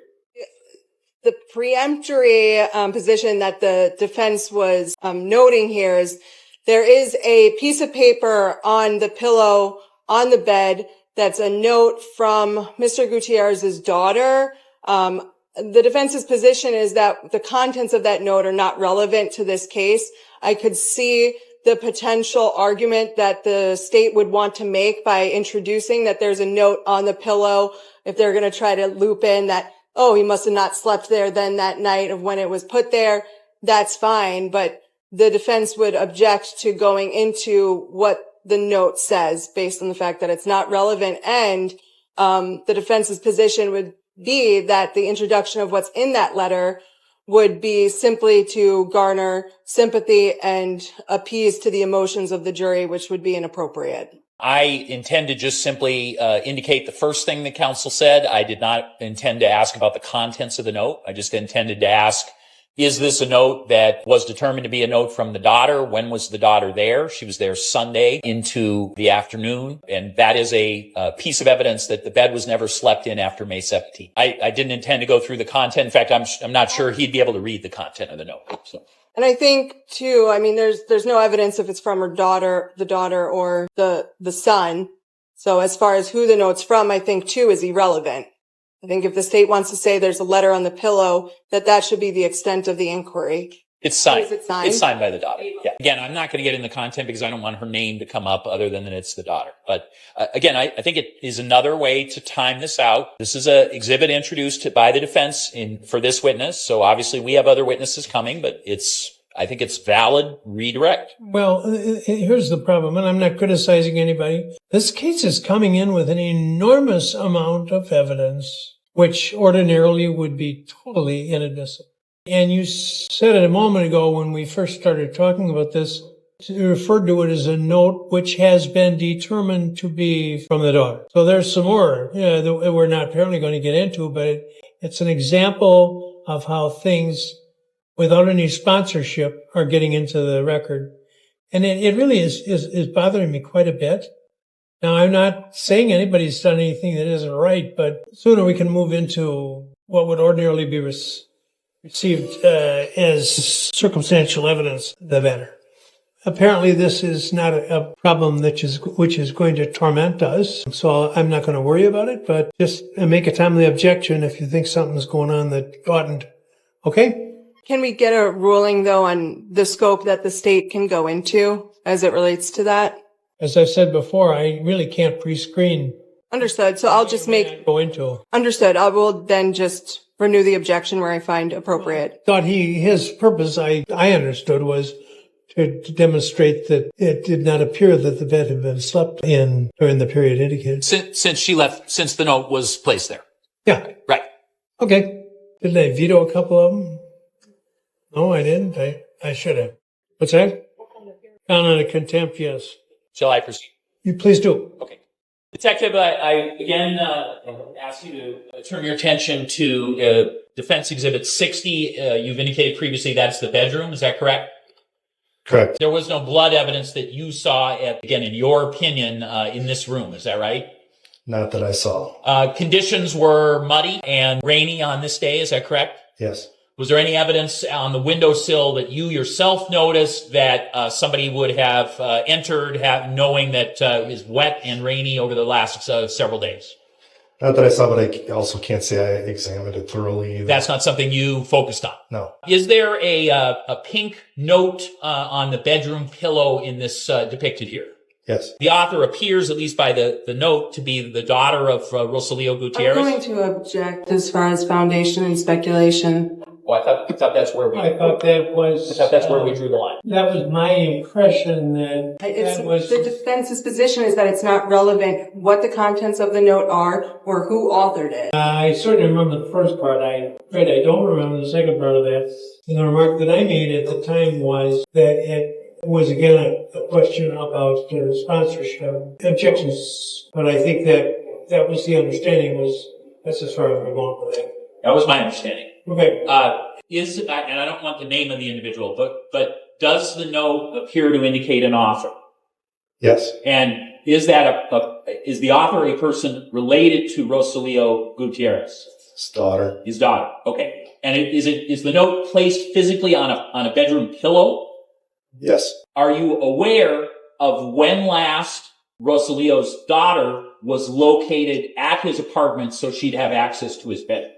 The preemptory position that the defense was noting here is there is a piece of paper on the pillow on the bed that's a note from Mr. Gutierrez's daughter. The defense's position is that the contents of that note are not relevant to this case. I could see the potential argument that the state would want to make by introducing that there's a note on the pillow if they're going to try to loop in that, oh, he must have not slept there then that night of when it was put there. That's fine. But the defense would object to going into what the note says based on the fact that it's not relevant. And the defense's position would be that the introduction of what's in that letter would be simply to garner sympathy and appease to the emotions of the jury, which would be inappropriate. I intend to just simply indicate the first thing the counsel said. I did not intend to ask about the contents of the note. I just intended to ask, is this a note that was determined to be a note from the daughter? When was the daughter there? She was there Sunday into the afternoon. And that is a piece of evidence that the bed was never slept in after May 17th. I didn't intend to go through the content. In fact, I'm not sure he'd be able to read the content of the note. So. And I think too, I mean, there's no evidence if it's from her daughter, the daughter or the son. So as far as who the note's from, I think too is irrelevant. I think if the state wants to say there's a letter on the pillow, that should be the extent of the inquiry. It's signed. Is it signed? It's signed by the daughter. Yeah. Again, I'm not going to get in the content because I don't want her name to come up other than that it's the daughter. But again, I think it is another way to time this out. This is an exhibit introduced by the defense for this witness. So obviously we have other witnesses coming, but I think it's valid redirect. Well, here's the problem, and I'm not criticizing anybody. This case is coming in with an enormous amount of evidence, which ordinarily would be totally inadmissible. And you said it a moment ago when we first started talking about this, you referred to it as a note which has been determined to be from the daughter. So there's some more that we're not apparently going to get into, but it's an example of how things without any sponsorship are getting into the record. And it really is bothering me quite a bit. Now, I'm not saying anybody's done anything that isn't right, but sooner we can move into what would ordinarily be received as circumstantial evidence, the better. Apparently, this is not a problem which is going to torment us, so I'm not going to worry about it, but just make a timely objection if you think something's going on that oughtn't. Okay? Can we get a ruling, though, on the scope that the state can go into as it relates to that? As I said before, I really can't pre-screen. Understood. So I'll just go into. Understood. I will then just renew the objection where I find appropriate. Thought his purpose, I understood, was to demonstrate that it did not appear that the bed had been slept in during the period indicated. Since she left, since the note was placed there. Yeah. Right. Okay. Didn't I veto a couple of them? No, I didn't. I should have. What's that? Found on a contempt, yes. Shall I proceed? You please do. Okay. Detective, I again ask you to turn your attention to Defense Exhibit 60. You've indicated previously that's the bedroom. Is that correct? Correct. There was no blood evidence that you saw, again, in your opinion, in this room. Is that right? Not that I saw. Conditions were muddy and rainy on this day. Is that correct? Yes. Was there any evidence on the windowsill that you yourself noticed that somebody would have entered knowing that it was wet and rainy over the last several days? Not that I saw, but I also can't say I examined it thoroughly either. That's not something you focused on? No. Is there a pink note on the bedroom pillow in this depicted here? Yes. The author appears, at least by the note, to be the daughter of Rosalio Gutierrez. I'm going to object as far as foundation and speculation. Oh, I thought that's where we. I thought that's where we drew the line. That was my impression that The defense's position is that it's not relevant what the contents of the note are or who authored it. I certainly remember the first part. I don't remember the second part of that. And the remark that I made at the time was that it was again a question about sponsorship objections. But I think that was the understanding. That's as far as we're going with that. That was my understanding. Okay. And I don't want the name of the individual, but does the note appear to indicate an offer? Yes. And is the author a person related to Rosalio Gutierrez? His daughter. His daughter. Okay. And is the note placed physically on a bedroom pillow? Yes. Are you aware of when last Rosalio's daughter was located at his apartment so she'd have access to his bed?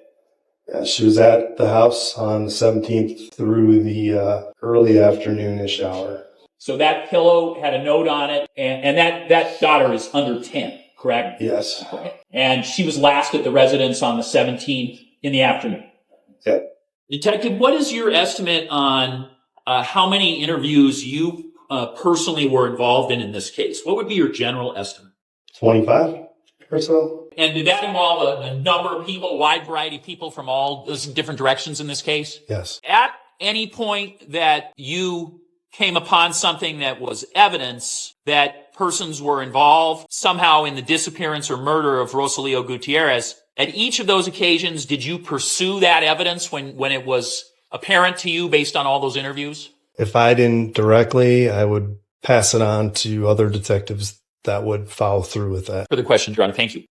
Yeah, she was at the house on the 17th through the early afternoonish hour. So that pillow had a note on it, and that daughter is under 10, correct? Yes. And she was last at the residence on the 17th in the afternoon. Yeah. Detective, what is your estimate on how many interviews you personally were involved in this case? What would be your general estimate? 25 or so. And did that involve a number of people, a wide variety of people from all those different directions in this case? Yes. At any point that you came upon something that was evidence that persons were involved somehow in the disappearance or murder of Rosalio Gutierrez, at each of those occasions, did you pursue that evidence when it was apparent to you based on all those interviews? If I didn't directly, I would pass it on to other detectives that would follow through with that. For the question, Your Honor, thank you.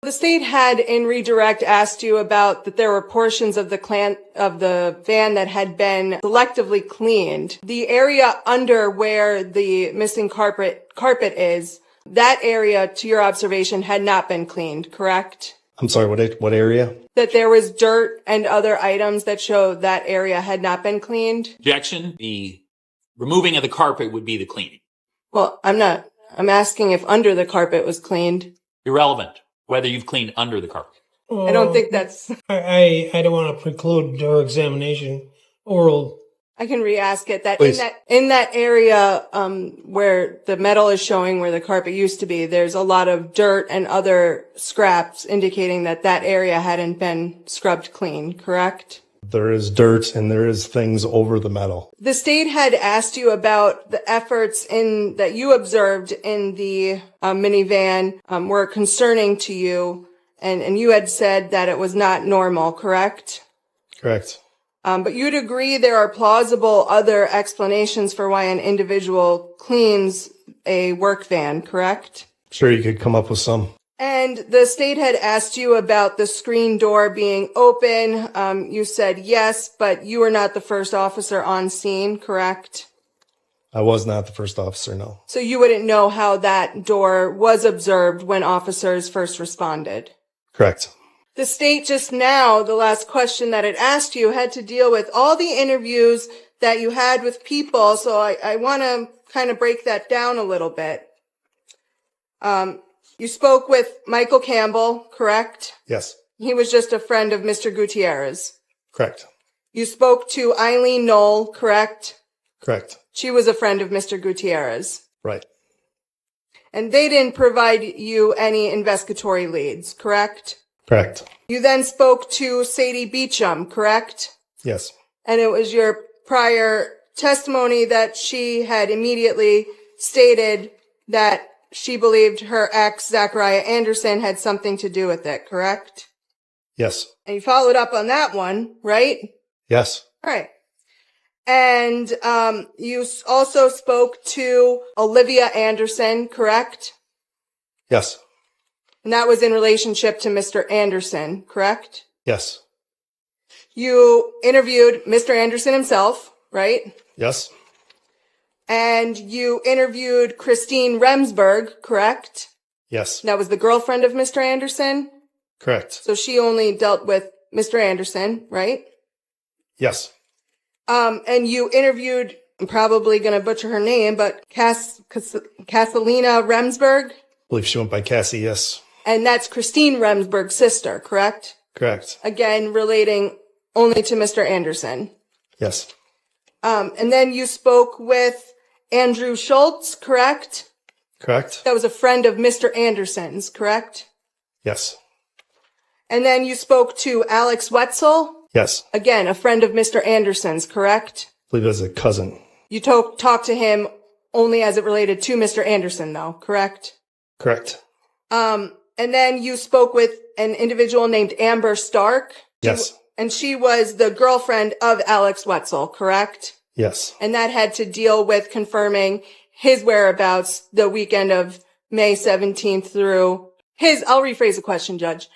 The state had in redirect asked you about that there were portions of the van that had been selectively cleaned. The area under where the missing carpet is, that area, to your observation, had not been cleaned, correct? I'm sorry, what area? That there was dirt and other items that show that area had not been cleaned? Objection. The removing of the carpet would be the cleaning. Well, I'm asking if under the carpet was cleaned. Irrelevant whether you've cleaned under the carpet. I don't think that's... I don't want to preclude her examination, oral. I can re-ask it. That Please. in that area where the metal is showing where the carpet used to be, there's a lot of dirt and other scraps indicating that area hadn't been scrubbed clean, correct? There is dirt and there is things over the metal. The state had asked you about the efforts that you observed in the minivan were concerning to you, and you had said that it was not normal, correct? Correct. But you'd agree there are plausible other explanations for why an individual cleans a work van, correct? Sure, you could come up with some. And the state had asked you about the screen door being open. You said yes, but you were not the first officer on scene, correct? I was not the first officer, no. So you wouldn't know how that door was observed when officers first responded? Correct. The state just now, the last question that it asked you, had to deal with all the interviews that you had with people, so I want to kind of break that down a little bit. You spoke with Michael Campbell, correct? Yes. He was just a friend of Mr. Gutierrez. Correct. You spoke to Eileen Knoll, correct? Correct. She was a friend of Mr. Gutierrez. Right. And they didn't provide you any investigatory leads, correct? Correct. You then spoke to Sadie Beacham, correct? Yes. And it was your prior testimony that she had immediately stated that she believed her ex, Zachariah Anderson, had something to do with it, correct? Yes. And you followed up on that one, right? Yes. All right. And you also spoke to Olivia Anderson, correct? Yes. And that was in relationship to Mr. Anderson, correct? Yes. You interviewed Mr. Anderson himself, right? Yes. And you interviewed Christine Remsburg, correct? Yes. That was the girlfriend of Mr. Anderson? Correct. So she only dealt with Mr. Anderson, right? Yes. And you interviewed, I'm probably going to butcher her name, but Casalina Remsburg? I believe she went by Cassie, yes. And that's Christine Remsburg's sister, correct? Correct. Again, relating only to Mr. Anderson. Yes. And then you spoke with Andrew Schultz, correct? Correct. That was a friend of Mr. Anderson's, correct? Yes. And then you spoke to Alex Wetzel, Yes. again, a friend of Mr. Anderson's, correct? I believe it was a cousin. You talked to him only as it related to Mr. Anderson, though, correct? Correct. And then you spoke with an individual named Amber Stark. Yes. And she was the girlfriend of Alex Wetzel, correct? Yes. And that had to deal with confirming his whereabouts the weekend of May 17th through I'll rephrase the question, Judge.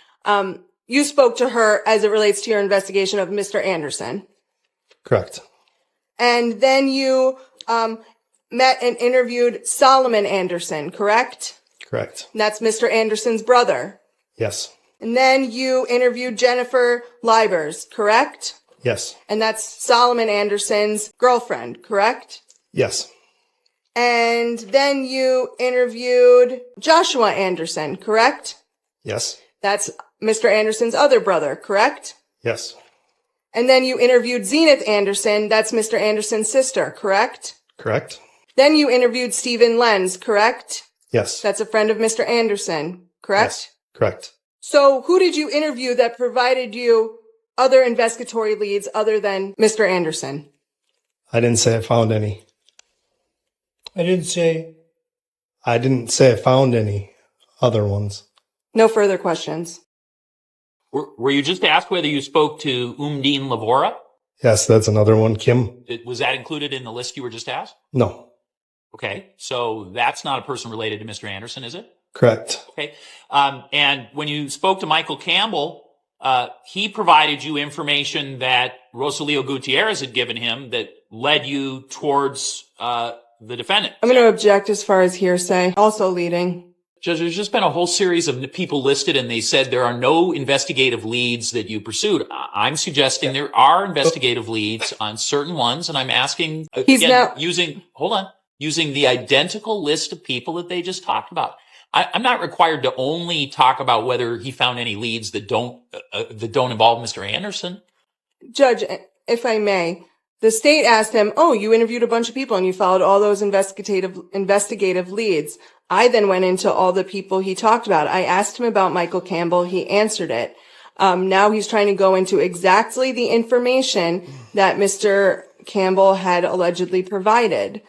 You spoke to her as it relates to your investigation of Mr. Anderson. Correct. And then you met and interviewed Solomon Anderson, correct? Correct. And that's Mr. Anderson's brother. Yes. And then you interviewed Jennifer Libers, correct? Yes. And that's Solomon Anderson's girlfriend, correct? Yes. And then you interviewed Joshua Anderson, correct? Yes. That's Mr. Anderson's other brother, correct? Yes. And then you interviewed Zenith Anderson, that's Mr. Anderson's sister, correct? Correct. Then you interviewed Stephen Lenz, correct? Yes. That's a friend of Mr. Anderson, correct? Yes. Correct. So who did you interview that provided you other investigatory leads other than Mr. Anderson? I didn't say I found any. I didn't say. I didn't say I found any other ones. No further questions. Were you just asked whether you spoke to Umdeen Labora? Yes, that's another one. Kim? Was that included in the list you were just asked? No. Okay, so that's not a person related to Mr. Anderson, is it? Correct. Okay. And when you spoke to Michael Campbell, he provided you information that Rosalio Gutierrez had given him that led you towards the defendant. I'm going to object as far as hearsay. Also leading. Judge, there's just been a whole series of people listed, and they said there are no investigative leads that you pursued. I'm suggesting there are investigative leads on certain ones, and I'm asking, again, using the identical list of people that they just talked about. I'm not required to only talk about whether he found any leads that don't involve Mr. Anderson. Judge, if I may, the state asked him, oh, you interviewed a bunch of people and you followed all those investigative leads. I then went into all the people he talked about. I asked him about Michael Campbell. He answered it. Now he's trying to go into exactly the information that Mr. Campbell had allegedly provided.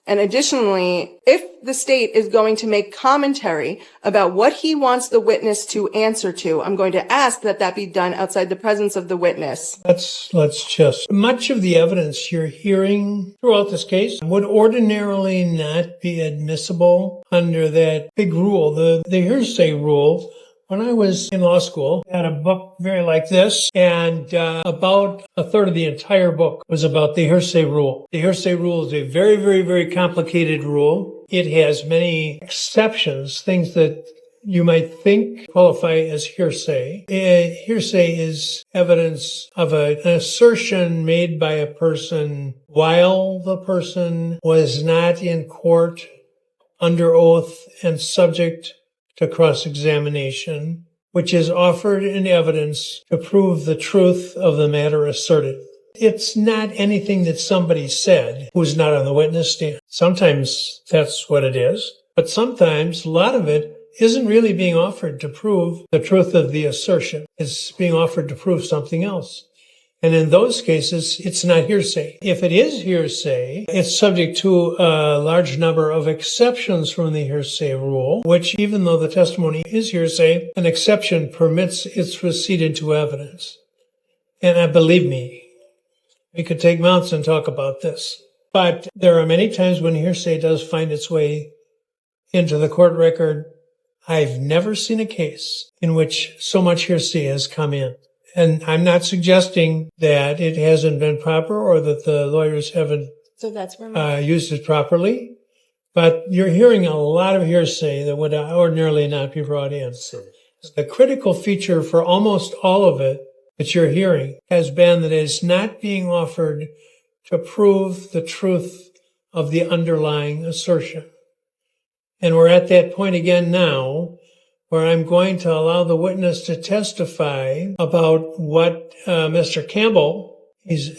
And additionally, if the state is going to make commentary about what he wants the witness to answer to, I'm going to ask that be done outside the presence of the witness. Let's just, much of the evidence you're hearing throughout this case would ordinarily not be admissible under that big rule, the hearsay rule. When I was in law school, I had a book very like this, and about a third of the entire book was about the hearsay rule. The hearsay rule is a very, very, very complicated rule. It has many exceptions, things that you might think qualify as hearsay. Hearsay is evidence of an assertion made by a person while the person was not in court, under oath, and subject to cross-examination, which is offered in evidence to prove the truth of the matter asserted. It's not anything that somebody said who's not on the witness stand. Sometimes that's what it is, but sometimes a lot of it isn't really being offered to prove the truth of the assertion. It's being offered to prove something else. And in those cases, it's not hearsay. If it is hearsay, it's subject to a large number of exceptions from the hearsay rule, which even though the testimony is hearsay, an exception permits its receipt into evidence. And believe me, we could take months and talk about this. But there are many times when hearsay does find its way into the court record. I've never seen a case in which so much hearsay has come in. And I'm not suggesting that it hasn't been proper or that the lawyers haven't used it properly, but you're hearing a lot of hearsay that would ordinarily not be brought in. The critical feature for almost all of it that you're hearing has been that it's not being offered to prove the truth of the underlying assertion. And we're at that point again now, where I'm going to allow the witness to testify about what Mr. Campbell,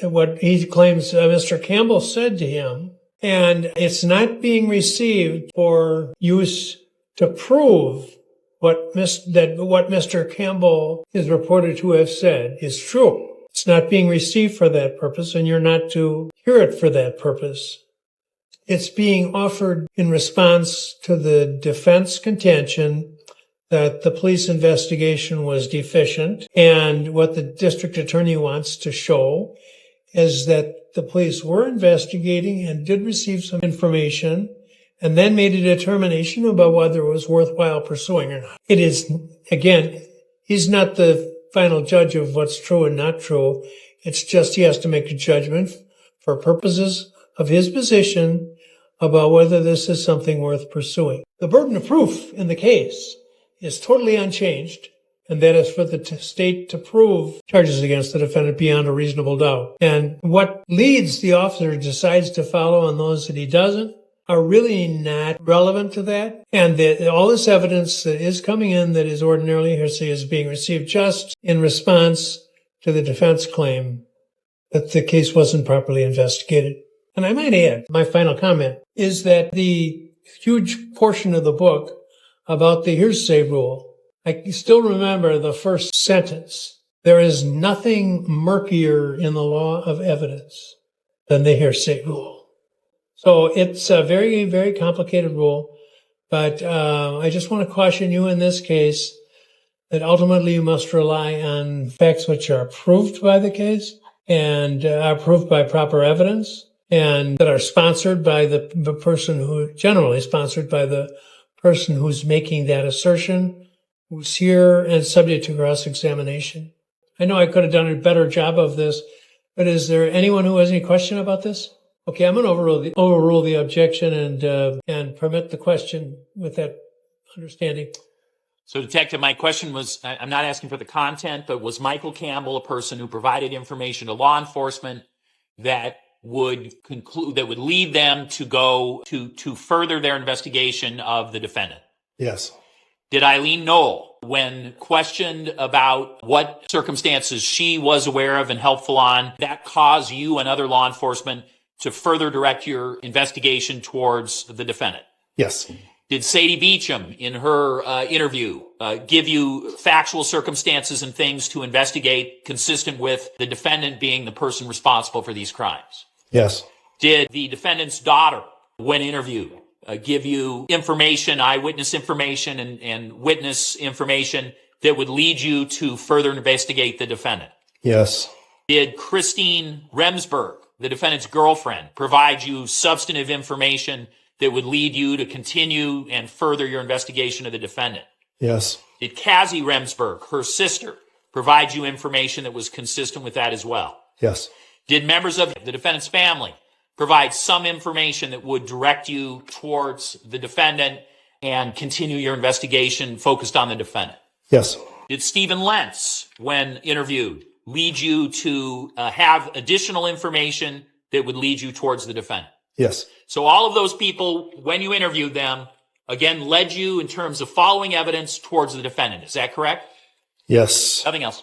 what he claims Mr. Campbell said to him, and it's not being received for use to prove what Mr. Campbell is reported to have said is true. It's not being received for that purpose, and you're not to hear it for that purpose. It's being offered in response to the defense contention that the police investigation was deficient, and what the district attorney wants to show is that the police were investigating and did receive some information and then made a determination about whether it was worthwhile pursuing or not. It is, again, he's not the final judge of what's true and not true. It's just he has to make a judgment for purposes of his position about whether this is something worth pursuing. The burden of proof in the case is totally unchanged, and that is for the state to prove charges against the defendant beyond a reasonable doubt. And what leads the officer decides to follow and those that he doesn't are really not relevant to that. And that all this evidence that is coming in that is ordinarily hearsay is being received just in response to the defense claim that the case wasn't properly investigated. And I might add, my final comment is that the huge portion of the book about the hearsay rule, I still remember the first sentence. There is nothing murkier in the law of evidence than the hearsay rule. So it's a very, very complicated rule, but I just want to caution you in this case that ultimately you must rely on facts which are proved by the case and are proved by proper evidence and that are sponsored by the person who, generally sponsored by the person who's making that assertion, who's here and subject to cross-examination. I know I could have done a better job of this, but is there anyone who has any question about this? Okay, I'm going to overrule the objection and permit the question with that understanding. So, Detective, my question was, I'm not asking for the content, but was Michael Campbell a person who provided information to law enforcement that would lead them to go to further their investigation of the defendant? Yes. Did Eileen Knoll, when questioned about what circumstances she was aware of and helpful on, that caused you and other law enforcement to further direct your investigation towards the defendant? Yes. Did Sadie Beacham, in her interview, give you factual circumstances and things to investigate consistent with the defendant being the person responsible for these crimes? Yes. Did the defendant's daughter, when interviewed, give you information, eyewitness information and witness information that would lead you to further investigate the defendant? Yes. Did Christine Remsburg, the defendant's girlfriend, provide you substantive information that would lead you to continue and further your investigation of the defendant? Yes. Did Cassie Remsburg, her sister, provide you information that was consistent with that as well? Yes. Did members of the defendant's family provide some information that would direct you towards the defendant and continue your investigation focused on the defendant? Yes. Did Stephen Lentz, when interviewed, lead you to have additional information that would lead you towards the defendant? Yes. So all of those people, when you interviewed them, again, led you in terms of following evidence towards the defendant. Is that correct? Yes. Nothing else.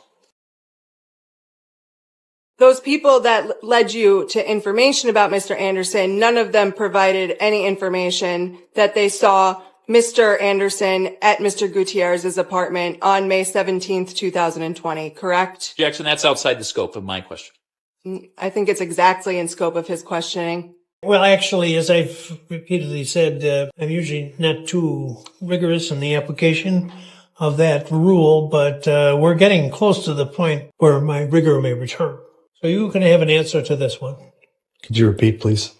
Those people that led you to information about Mr. Anderson, none of them provided any information that they saw Mr. Anderson at Mr. Gutierrez's apartment on May 17th, 2020, correct? Jackson, that's outside the scope of my question. I think it's exactly in scope of his questioning. Well, actually, as I've repeatedly said, I'm usually not too rigorous in the application of that rule, but we're getting close to the point where my rigor may return. So you can have an answer to this one. Could you repeat, please?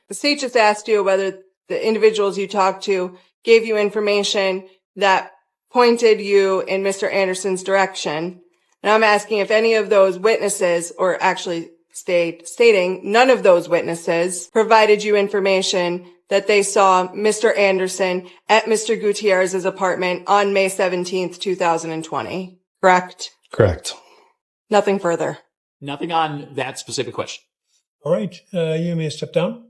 The state just asked you whether the individuals you talked to gave you information that pointed you in Mr. Anderson's direction. And I'm asking if any of those witnesses, or actually stating none of those witnesses, provided you information that they saw Mr. Anderson at Mr. Gutierrez's apartment on May 17th, 2020. Correct? Correct. Nothing further. Nothing on that specific question. All right. You may step down.